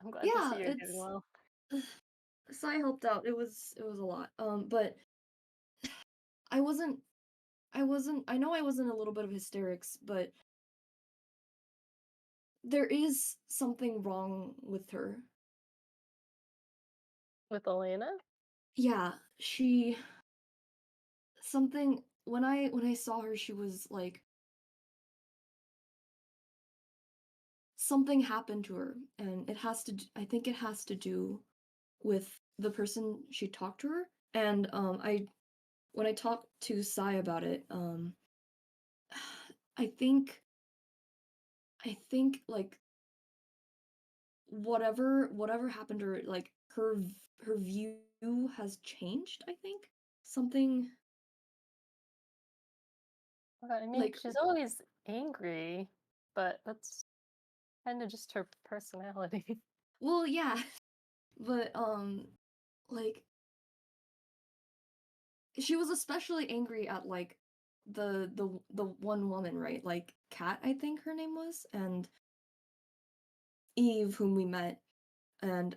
I'm glad to see Yeah, you're doing it's well. so I helped out. It was a lot. But I wasn't I know I was in a little bit of hysterics, but there is something wrong with her. With Elena? Yeah, she something when I saw her, she was like something happened to her, and I think it has to do with the person she talked to her. And I when I talked to Sai about it, I think like whatever happened to her, like her view has changed, I think. Something I mean, like she's always angry, but that's kind of just her personality. well, yeah, but like she was especially angry at like the one woman, right? Like Kat, I think her name was, and Eve, whom we met. And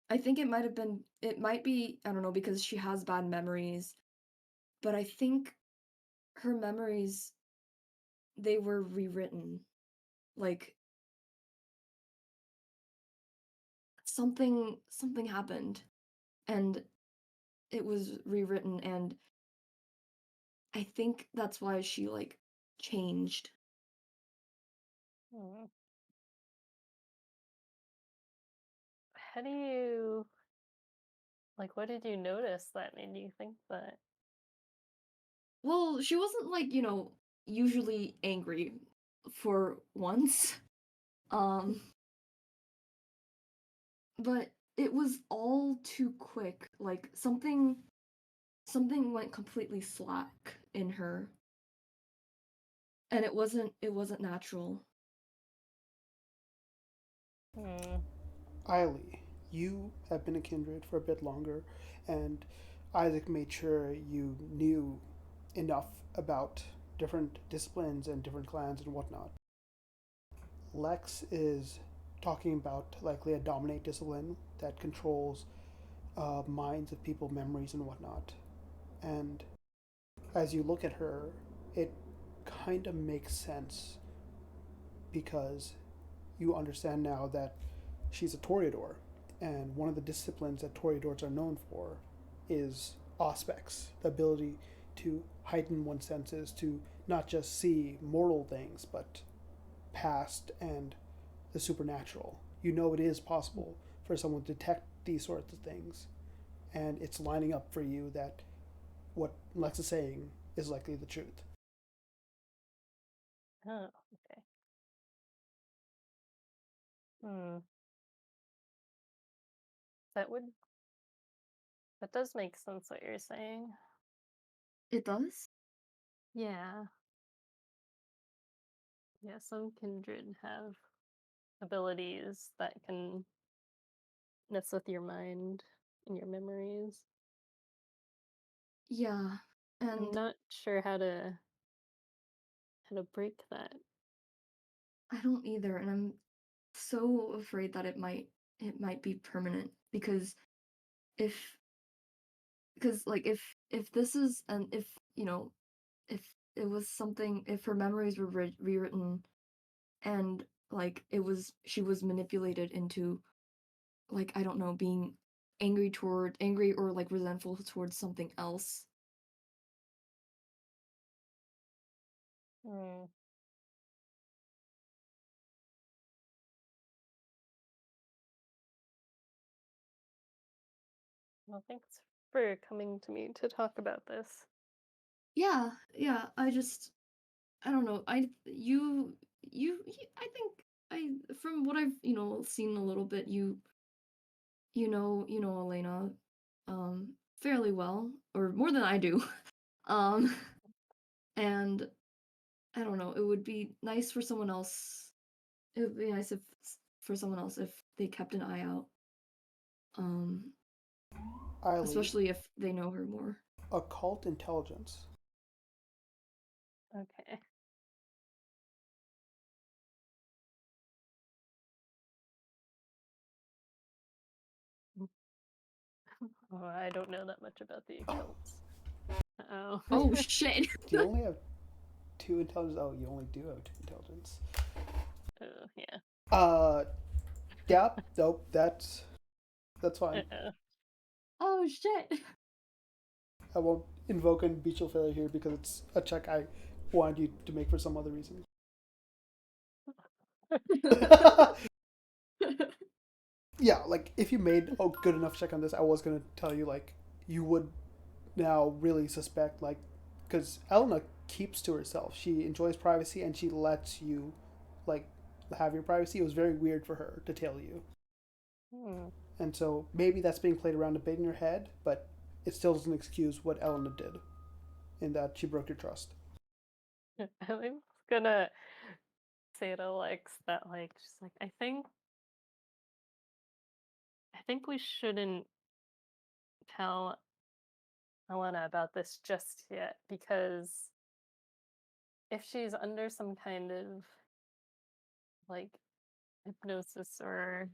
I think it might be, I don't know, because she has bad memories, but I think her memories, they were rewritten. Like something happened and it was rewritten, and I think that's why she like changed. Hmm. How do you, like, what did you notice that made you think that? Well, she wasn't like, usually angry for once. Um but it was all too quick. Like something went completely slack in her, and it wasn't natural. Hmm. Eiley, you have been a kindred for a bit longer, and Isaac made sure you knew enough about different disciplines and different clans and whatnot. Lex is talking about likely a dominate discipline that controls minds of people, memories, and whatnot. And as you look at her, it kind of makes sense because you understand now that she's a Toreador, and one of the disciplines that Toreadors are known for is auspex, the ability to heighten one's senses to not just see mortal things, but past and the supernatural. You know it is possible for someone to detect these sorts of things, and it's lining up for you that what Lex is saying is likely the truth. Oh, okay. Hmm. That would that does make sense what you're saying. It does? Yeah. Yeah, some kindred have abilities that can mess with your mind and your memories. Yeah. I'm And not sure how to break that. I don't either, and I'm so afraid that it might be permanent if because like if this is and if if it was something if her memories were rewritten and like she was manipulated into like I don't know being angry or like resentful towards something else. Hmm. Well, thanks for coming to me to talk about this. Yeah, yeah. I don't know. I think I from what I've seen a little bit. You know Elena, fairly well or more than I do. Um, and I don't know. It would be nice for someone else. It would be nice if for someone else if they kept an eye out. Um, Eileen, especially if they know her more. occult intelligence. Okay. Oh, I don't know that much about the occults. Oh. Oh shit! Do you only have 2 intelligence? Oh, you only do have 2 intelligence. Oh, yeah. Yeah, nope, that's fine. Oh shit! I won't invoke an habitual failure here because it's a check I wanted you to make for some other reason. Yeah, like if you made a good enough check on this, I was gonna tell you like you would now really suspect like because Elena keeps to herself. She enjoys privacy and she lets you like have your privacy. It was very weird for her to tell you, Hmm. and so maybe that's being played around a bit in your head, but it still doesn't excuse what Elena did in that she broke your trust. I'm gonna say to Alex that like just like I think we shouldn't tell Elena about this just yet because if she's under some kind of like hypnosis or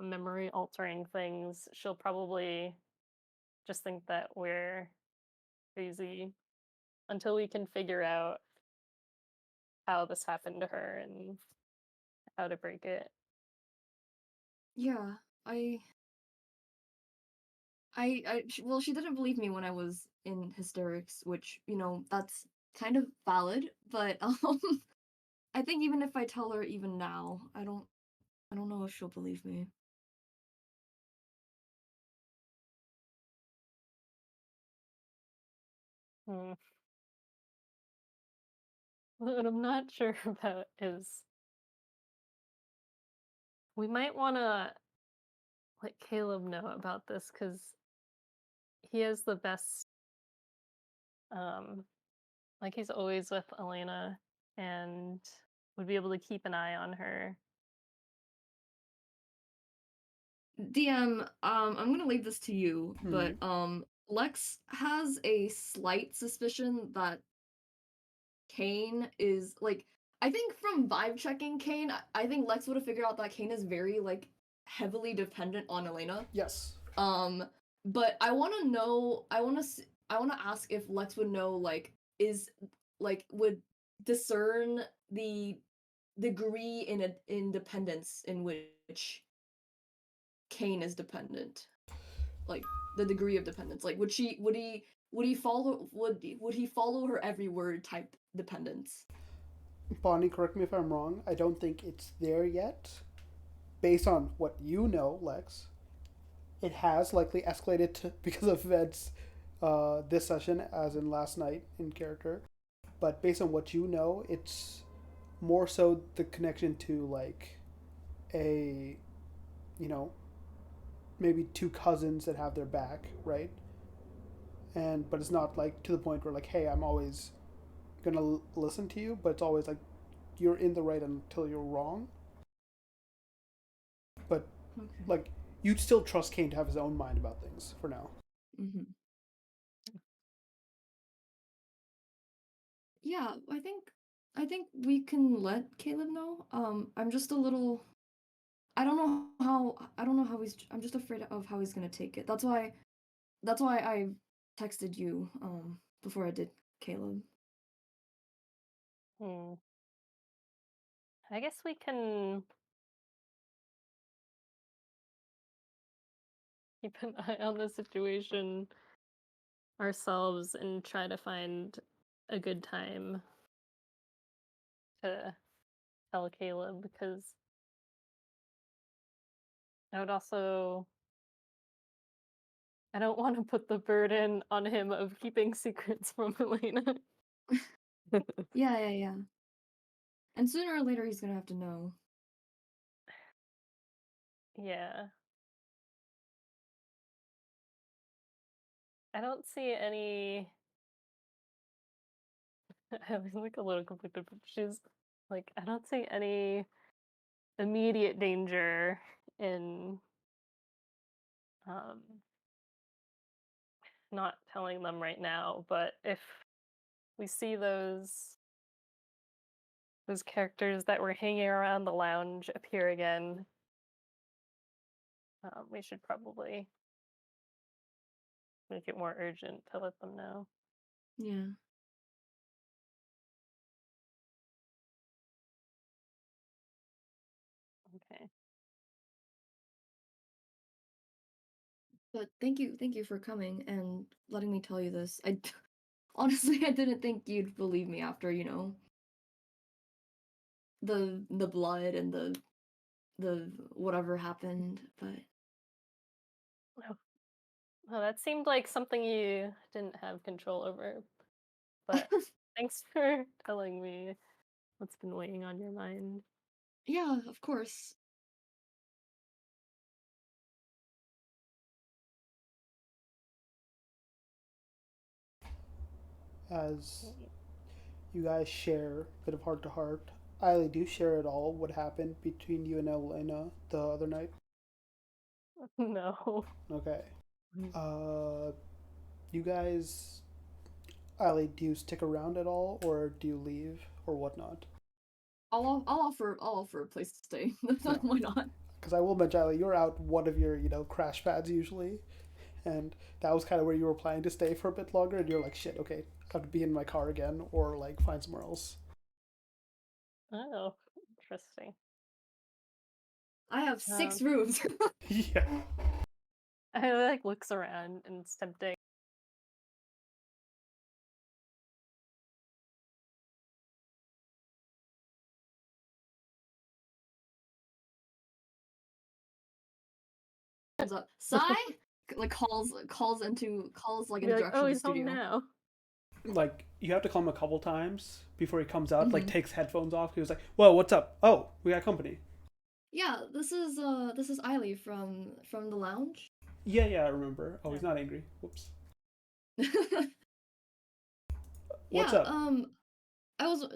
memory altering things, she'll probably just think that we're crazy until we can figure out how this happened to her and how to break it. Yeah, well, she didn't believe me when I was in hysterics, which that's kind of valid. But I think even if I tell her even now, I don't know if she'll believe me. Hmm. What I'm not sure about is we might want to let Caleb know about this because he has the best, um, like he's always with Elena and would be able to keep an eye on her. DM, I'm gonna leave this to you, but Lex has a slight suspicion that Kane is like I think from vibe checking Kane, I think Lex would have figured out that Kane is very like heavily dependent on Elena. Yes. But I want to know, I want to ask if Lex would know like is like would discern the degree in independence in which Kane is dependent. Like the degree of dependence. Like would he follow her every word type dependence? Bonnie, correct me if I'm wrong. I don't think it's there yet. Based on what you know, Lex, it has likely escalated to because of events this session as in last night in character, but based on what you know, it's more so the connection to like a, you know, maybe two cousins that have their back, right? And but it's not like to the point where like, hey, I'm always gonna listen to you, but it's always like you're in the right until you're wrong. But Okay. like you'd still trust Kane to have his own mind about things for now. Mm-hmm. Yeah, I think we can let Caleb know. I'm just a little. I don't know how. I don't know how he's. I'm just afraid of how he's gonna take it. That's why. That's why I texted you. Before I did Caleb. Hmm. I guess we can keep an eye on the situation ourselves and try to find a good time to tell Caleb, because I would also I don't want to put the burden on him of keeping secrets from Elena. Yeah. And sooner or later he's gonna have to know. Yeah. I don't see any. I was like a little conflicted, but she's like, I don't see any immediate danger in um not telling them right now, but if we see those characters that were hanging around the lounge appear again, we should probably make it more urgent to let them know. Yeah. Okay. But thank you for coming and letting me tell you this. Honestly I didn't think you'd believe me after, the blood and the whatever happened, but Oh, well, that seemed like something you didn't have control over, but thanks for telling me what's been weighing on your mind. yeah, of course. As you guys share a bit of heart to heart, Eiley, do you share at all what happened between you and Elena the other night? No. Okay. Uh, you guys, Eiley, do you stick around at all, or do you leave, or whatnot? I'll offer a place to stay. No. Why not? Because I will mention, Eiley, you're out one of your, crash pads usually, and that was kind of where you were planning to stay for a bit longer, and you're like, shit, okay, I have to be in my car again, or like find somewhere else. Oh, interesting. I have 6 rooms. Yeah. I like looks around and it's tempting. Sai like calls like in Be the like, direction oh, of the he's home studio. now. Like you have to call him a couple times before he comes out. Like Mhm. takes headphones off. He was like, "Whoa, what's up? Oh, we got company." Yeah, this is Eiley from the lounge. Yeah, I remember. Oh, he's Yeah. not angry. Whoops. Yeah, What's up? I was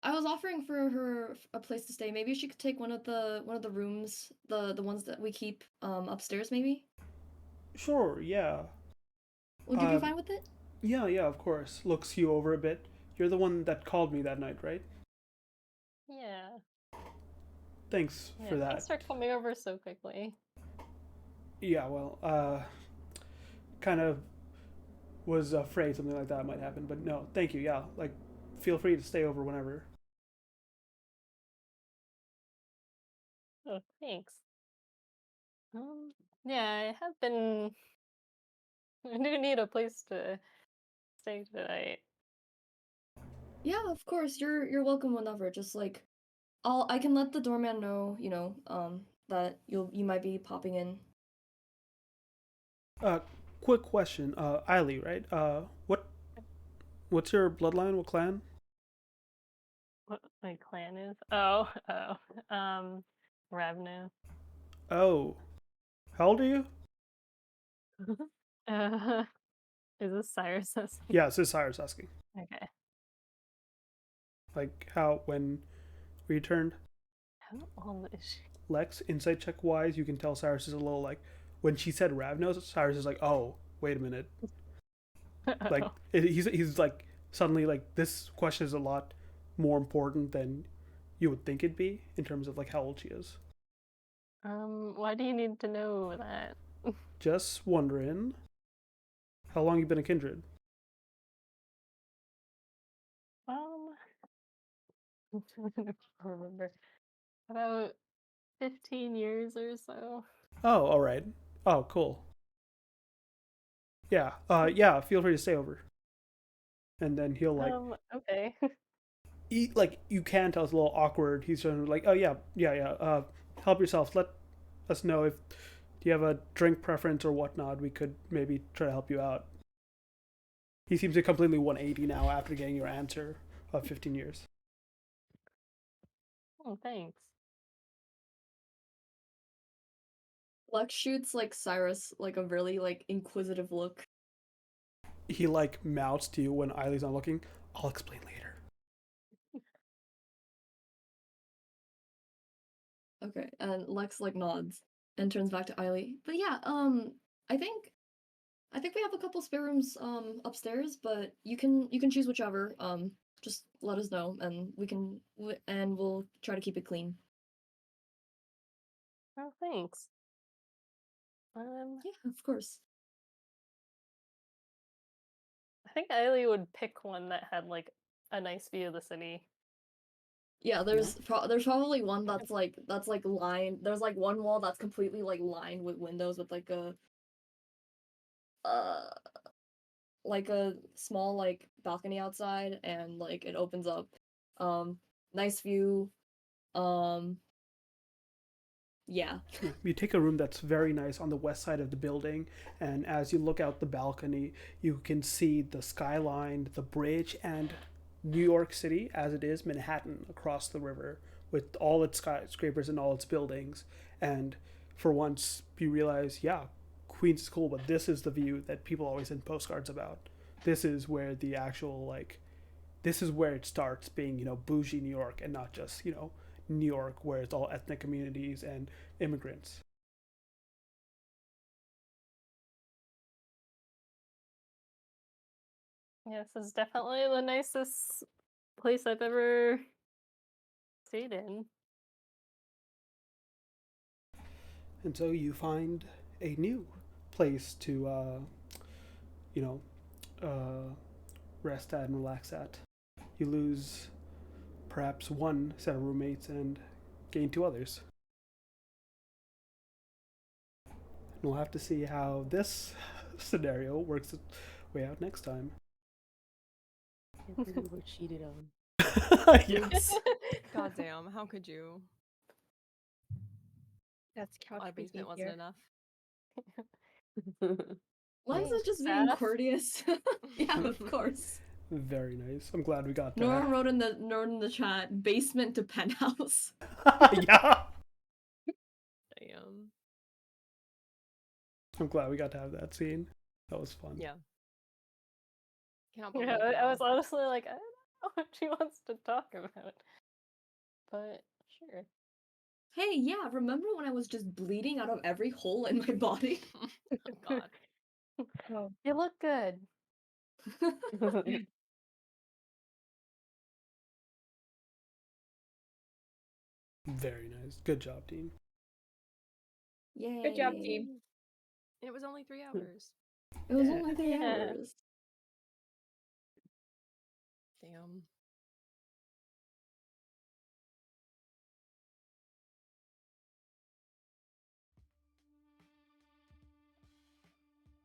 I was offering for her a place to stay. Maybe she could take one of the rooms, the ones that we keep upstairs maybe. Sure. Yeah. Would you be Um. fine with it? Yeah. Of course. Looks you over a bit. You're the one that called me that night, right? Yeah. Thanks Yeah. for Thanks that. for coming over so quickly. Yeah. Well. Kind of was afraid something like that might happen, but no. Thank you. Yeah. Like, feel free to stay over whenever. Oh, thanks. Yeah, I have been. I do need a place to stay tonight. Yeah, of course. You're welcome whenever. Just like I can let the doorman know, that you might be popping in. Uh. quick question. Eiley, right? What's your bloodline? What clan? What my clan is? Oh, Ravna. Oh, how old are you? Uh, is this Cyrus asking? Yeah, this is Cyrus asking. Okay. Like when we turned. How old is she? Lex, insight check wise, you can tell Cyrus is a little like when she said Ravnos, Cyrus is like, oh, wait a minute. Like he's like suddenly like this question is a lot more important than you would think it'd be in terms of like how old she is. Why do you need to know that? Just wondering, how long you been a kindred? I don't remember. About 15 years or so. Oh, all right. Oh, cool. Yeah. Yeah. Feel free to stay over. And then he'll like Okay. like you can tell it's a little awkward. He's sort of like, oh yeah, yeah. Help yourself. Let us know if do you have a drink preference or whatnot. We could maybe try to help you out. He seems to completely 180 now after getting your answer of 15 years. Oh, thanks. Lex shoots like Cyrus like a really like inquisitive look. He like mouths to you when Eileen's not looking. I'll explain later. Okay, and Lex like nods and turns back to Eiley. But yeah, I think we have a couple spare rooms upstairs, but you can choose whichever. Just let us know and and we'll try to keep it clean. Oh, thanks. Yeah, of course. I think Eiley would pick one that had like a nice view of the city. Yeah, there's probably one that's like lined. There's like one wall that's completely like lined with windows with like a small like balcony outside, and like it opens up. Nice view. Yeah. You take a room that's very nice on the west side of the building, and as you look out the balcony, you can see the skyline, the bridge, and New York City as it is Manhattan across the river with all its skyscrapers and all its buildings. And for once, you realize, yeah, Queens is cool, but this is the view that people always send postcards about. This is where the actual like, this is where it starts being bougie New York and not just New York where it's all ethnic communities and immigrants. Yeah, this is definitely the nicest place I've ever stayed in. And so you find a new place to, rest at and relax at. You lose perhaps one set of roommates and gain two others. And we'll have to see how this scenario works its way out next time. Can't believe we're cheated on. Yes. God damn, how could you? That's couch Our basement wasn't enough. Lex is Thanks, just being Seth. courteous. Yeah, of course. Very nice. I'm glad we got Nora that. wrote in the chat, basement to penthouse. Yeah. Damn. I'm glad we got to have that scene. That was fun. Yeah. Cannot Yeah, believe I was now. honestly like, I don't know what she wants to talk about. But sure. Hey, yeah, remember when I was just bleeding out of every hole in my body? Oh god. Oh, You look good. Very nice. Good job, team. Yay. good job, team. And it was only 3 hours. It was Yeah. only 3 Yeah. hours. Damn.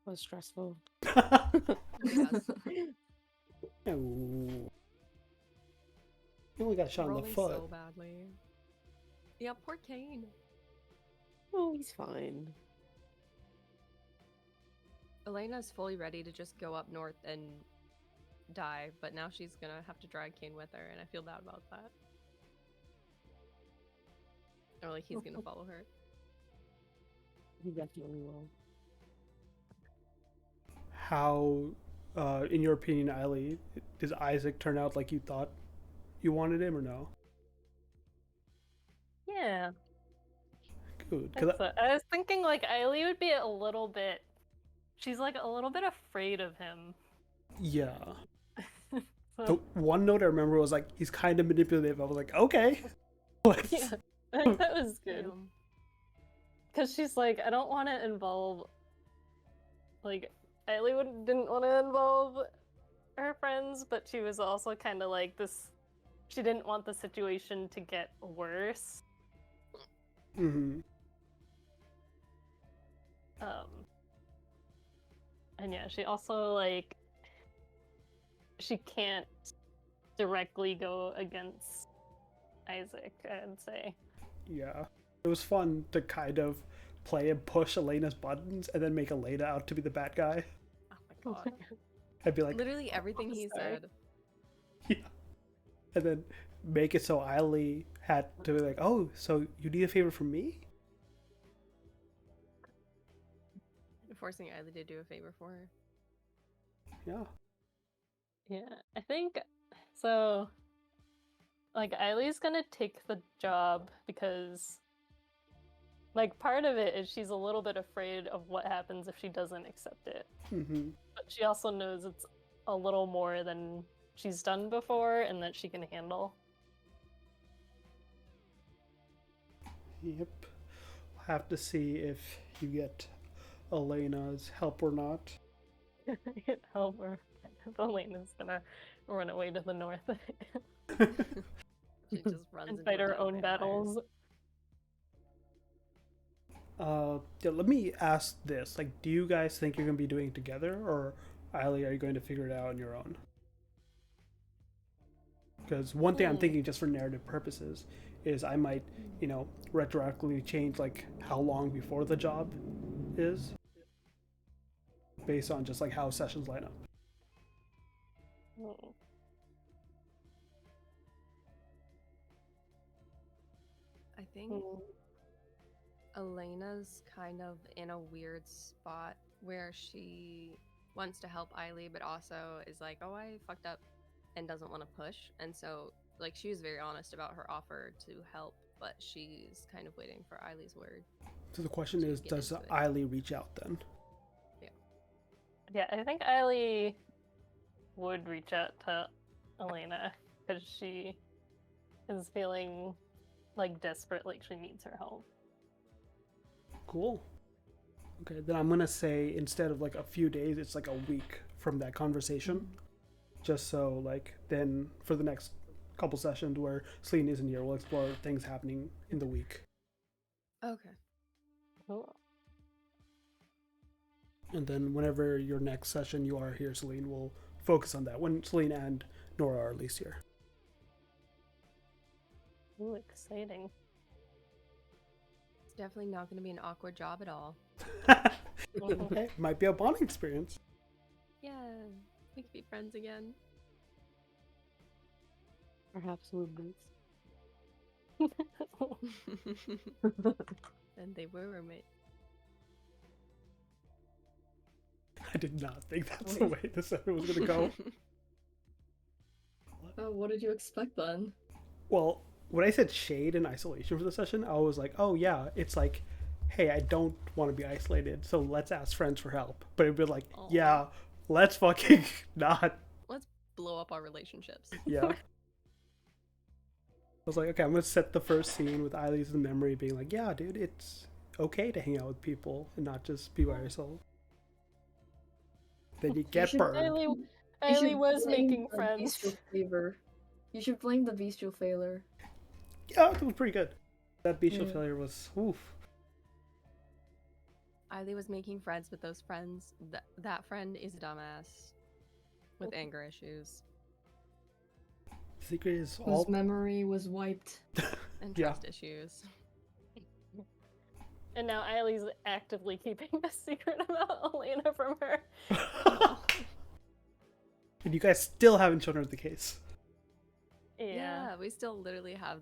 Was stressful. Yes. Oh. You only got shot in the Rolling foot. so badly. Yeah, poor Kane. Oh, he's fine. Elena's fully ready to just go up north and die, but now she's gonna have to drag Kane with her, and I feel bad about that. Or like he's gonna follow her. He definitely will. How, in your opinion, Eiley, does Isaac turn out like you thought you wanted him or no? Yeah. Good. I was thinking like Eiley would be a little bit. She's like a little bit afraid of him. Yeah. So, The one note I remember was like, he's kind of manipulative. I was like, okay. Let's- yeah, I think that was good. Damn. Because she's like, I don't want to involve. Like, Eiley didn't want to involve her friends, but she was also kind of like this. She didn't want the situation to get worse. Mhm. And yeah, she also like she can't directly go against Isaac, I'd say. Yeah. It was fun to kind of play and push Elena's buttons and then make Elena out to be the bad guy. Oh my god. I'd be like, Literally everything he Sorry. said. yeah. And then make it so Eiley had to be like, oh, so you need a favor from me? Forcing Eiley to do a favor for her. Yeah. Yeah, I think so. Like, Eiley's gonna take the job because, like, part of it is she's a little bit afraid of what happens if she doesn't accept it. Mm-hmm. But she also knows it's a little more than she's done before and that she can handle. Yep. We'll have to see if you get Elena's help or not. Help her. Elena's gonna run away to the north She just runs and into fight a her ton of own vampires. battles. Yeah, let me ask this. Like, do you guys think you're going to be doing it together, or, Eiley, are you going to figure it out on your own? Because one thing I'm thinking, just for narrative purposes, is I might, retroactively change, like, how long before the job is, based on just, like, how sessions line up. Hmm. I think Elena's kind of in a weird spot where she wants to help Eiley, but also is like, oh, I fucked up, and doesn't want to push. And so, like, she was very honest about her offer to help, but she's kind of waiting for Eiley's word. So the question To is, get does into it. Eiley reach out then? Yeah, I think Eiley would reach out to Elena because she is feeling like desperate, like she needs her help. Cool. Okay, then I'm going to say instead of, like, a few days, it's, like, a week from that conversation. Just so, like, then for the next couple sessions where Celine isn't here, we'll explore things happening in the week. Okay. Cool. And then whenever your next session you are here, Celine, we'll focus on that. When Celine and Nora are at least here. Ooh, exciting. It's definitely not going to be an awkward job at all. Okay, might be a bonding experience. Yeah, we could be friends again. Perhaps roommates. And they were roommates. I did not think that's the way this session was going to go. Oh, what did you expect then? Well, when I said shade and isolation for the session, I was like, oh yeah, it's like, hey, I don't want to be isolated, so let's ask friends for help. But it'd be like, Aw. yeah, let's fucking not. Let's blow up our relationships. Yeah. I was like, okay, I'm going to set the first scene with Eileen's in memory being like, yeah, dude, it's okay to hang out with people and not just be by yourself. Then you get should- burned. Eiley You should was blame making the friends. bestial flavor. You should blame the bestial failure. Yeah, it was pretty good. That bestial Yeah. failure was, oof. Eiley was making friends with those friends. That friend is a dumbass with anger issues The secret is Whose all. memory was wiped. and Yeah. trust issues. And now Eileen's actively keeping a secret about Elena from her. And you guys still haven't shown her the case. Yeah. We still literally have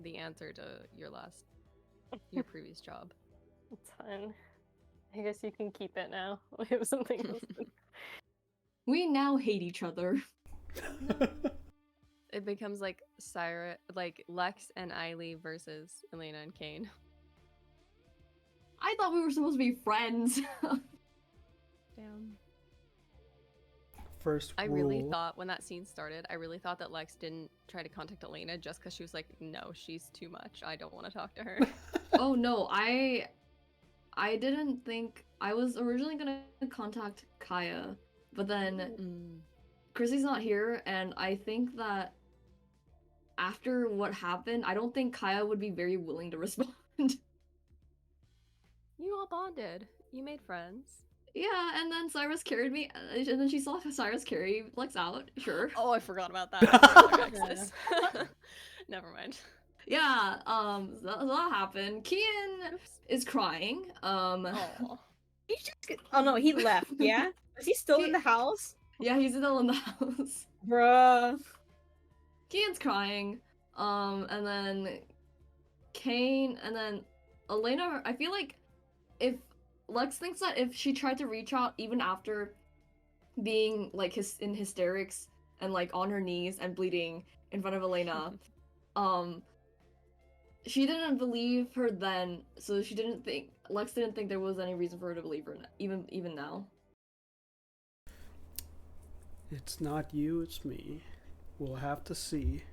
the answer to your previous job. It's fine. I guess you can keep it now. We have something else. We now hate each other. It becomes like Lex and Eiley versus Elena and Kane. I thought we were supposed to be friends. Damn. First I rule. really thought when that scene started, I really thought that Lex didn't try to contact Elena just because she was like, no, she's too much. I don't want to talk to her. Oh no, I didn't think I was originally gonna contact Kaya, but then Chrissy's not here, and I think that after what happened, I don't think Kaya would be very willing to respond. You all bonded. You made friends. Yeah, and then Cyrus carried me, and then she saw Cyrus carry Lex out. Sure. Oh, I forgot about that. I forgot about Alexis. Never mind. Yeah. That happened. Kian is crying. Aw. He just... Oh no, he left. Yeah, is he still in the house? Yeah, he's still in the house. Bruh. Kian's crying. And then Kane, and then Elena. I feel like if Lex thinks that if she tried to reach out even after being like in hysterics and like on her knees and bleeding in front of Elena, she didn't believe her then, so Lex didn't think there was any reason for her to believe her even now. It's not you, it's me. We'll have to see.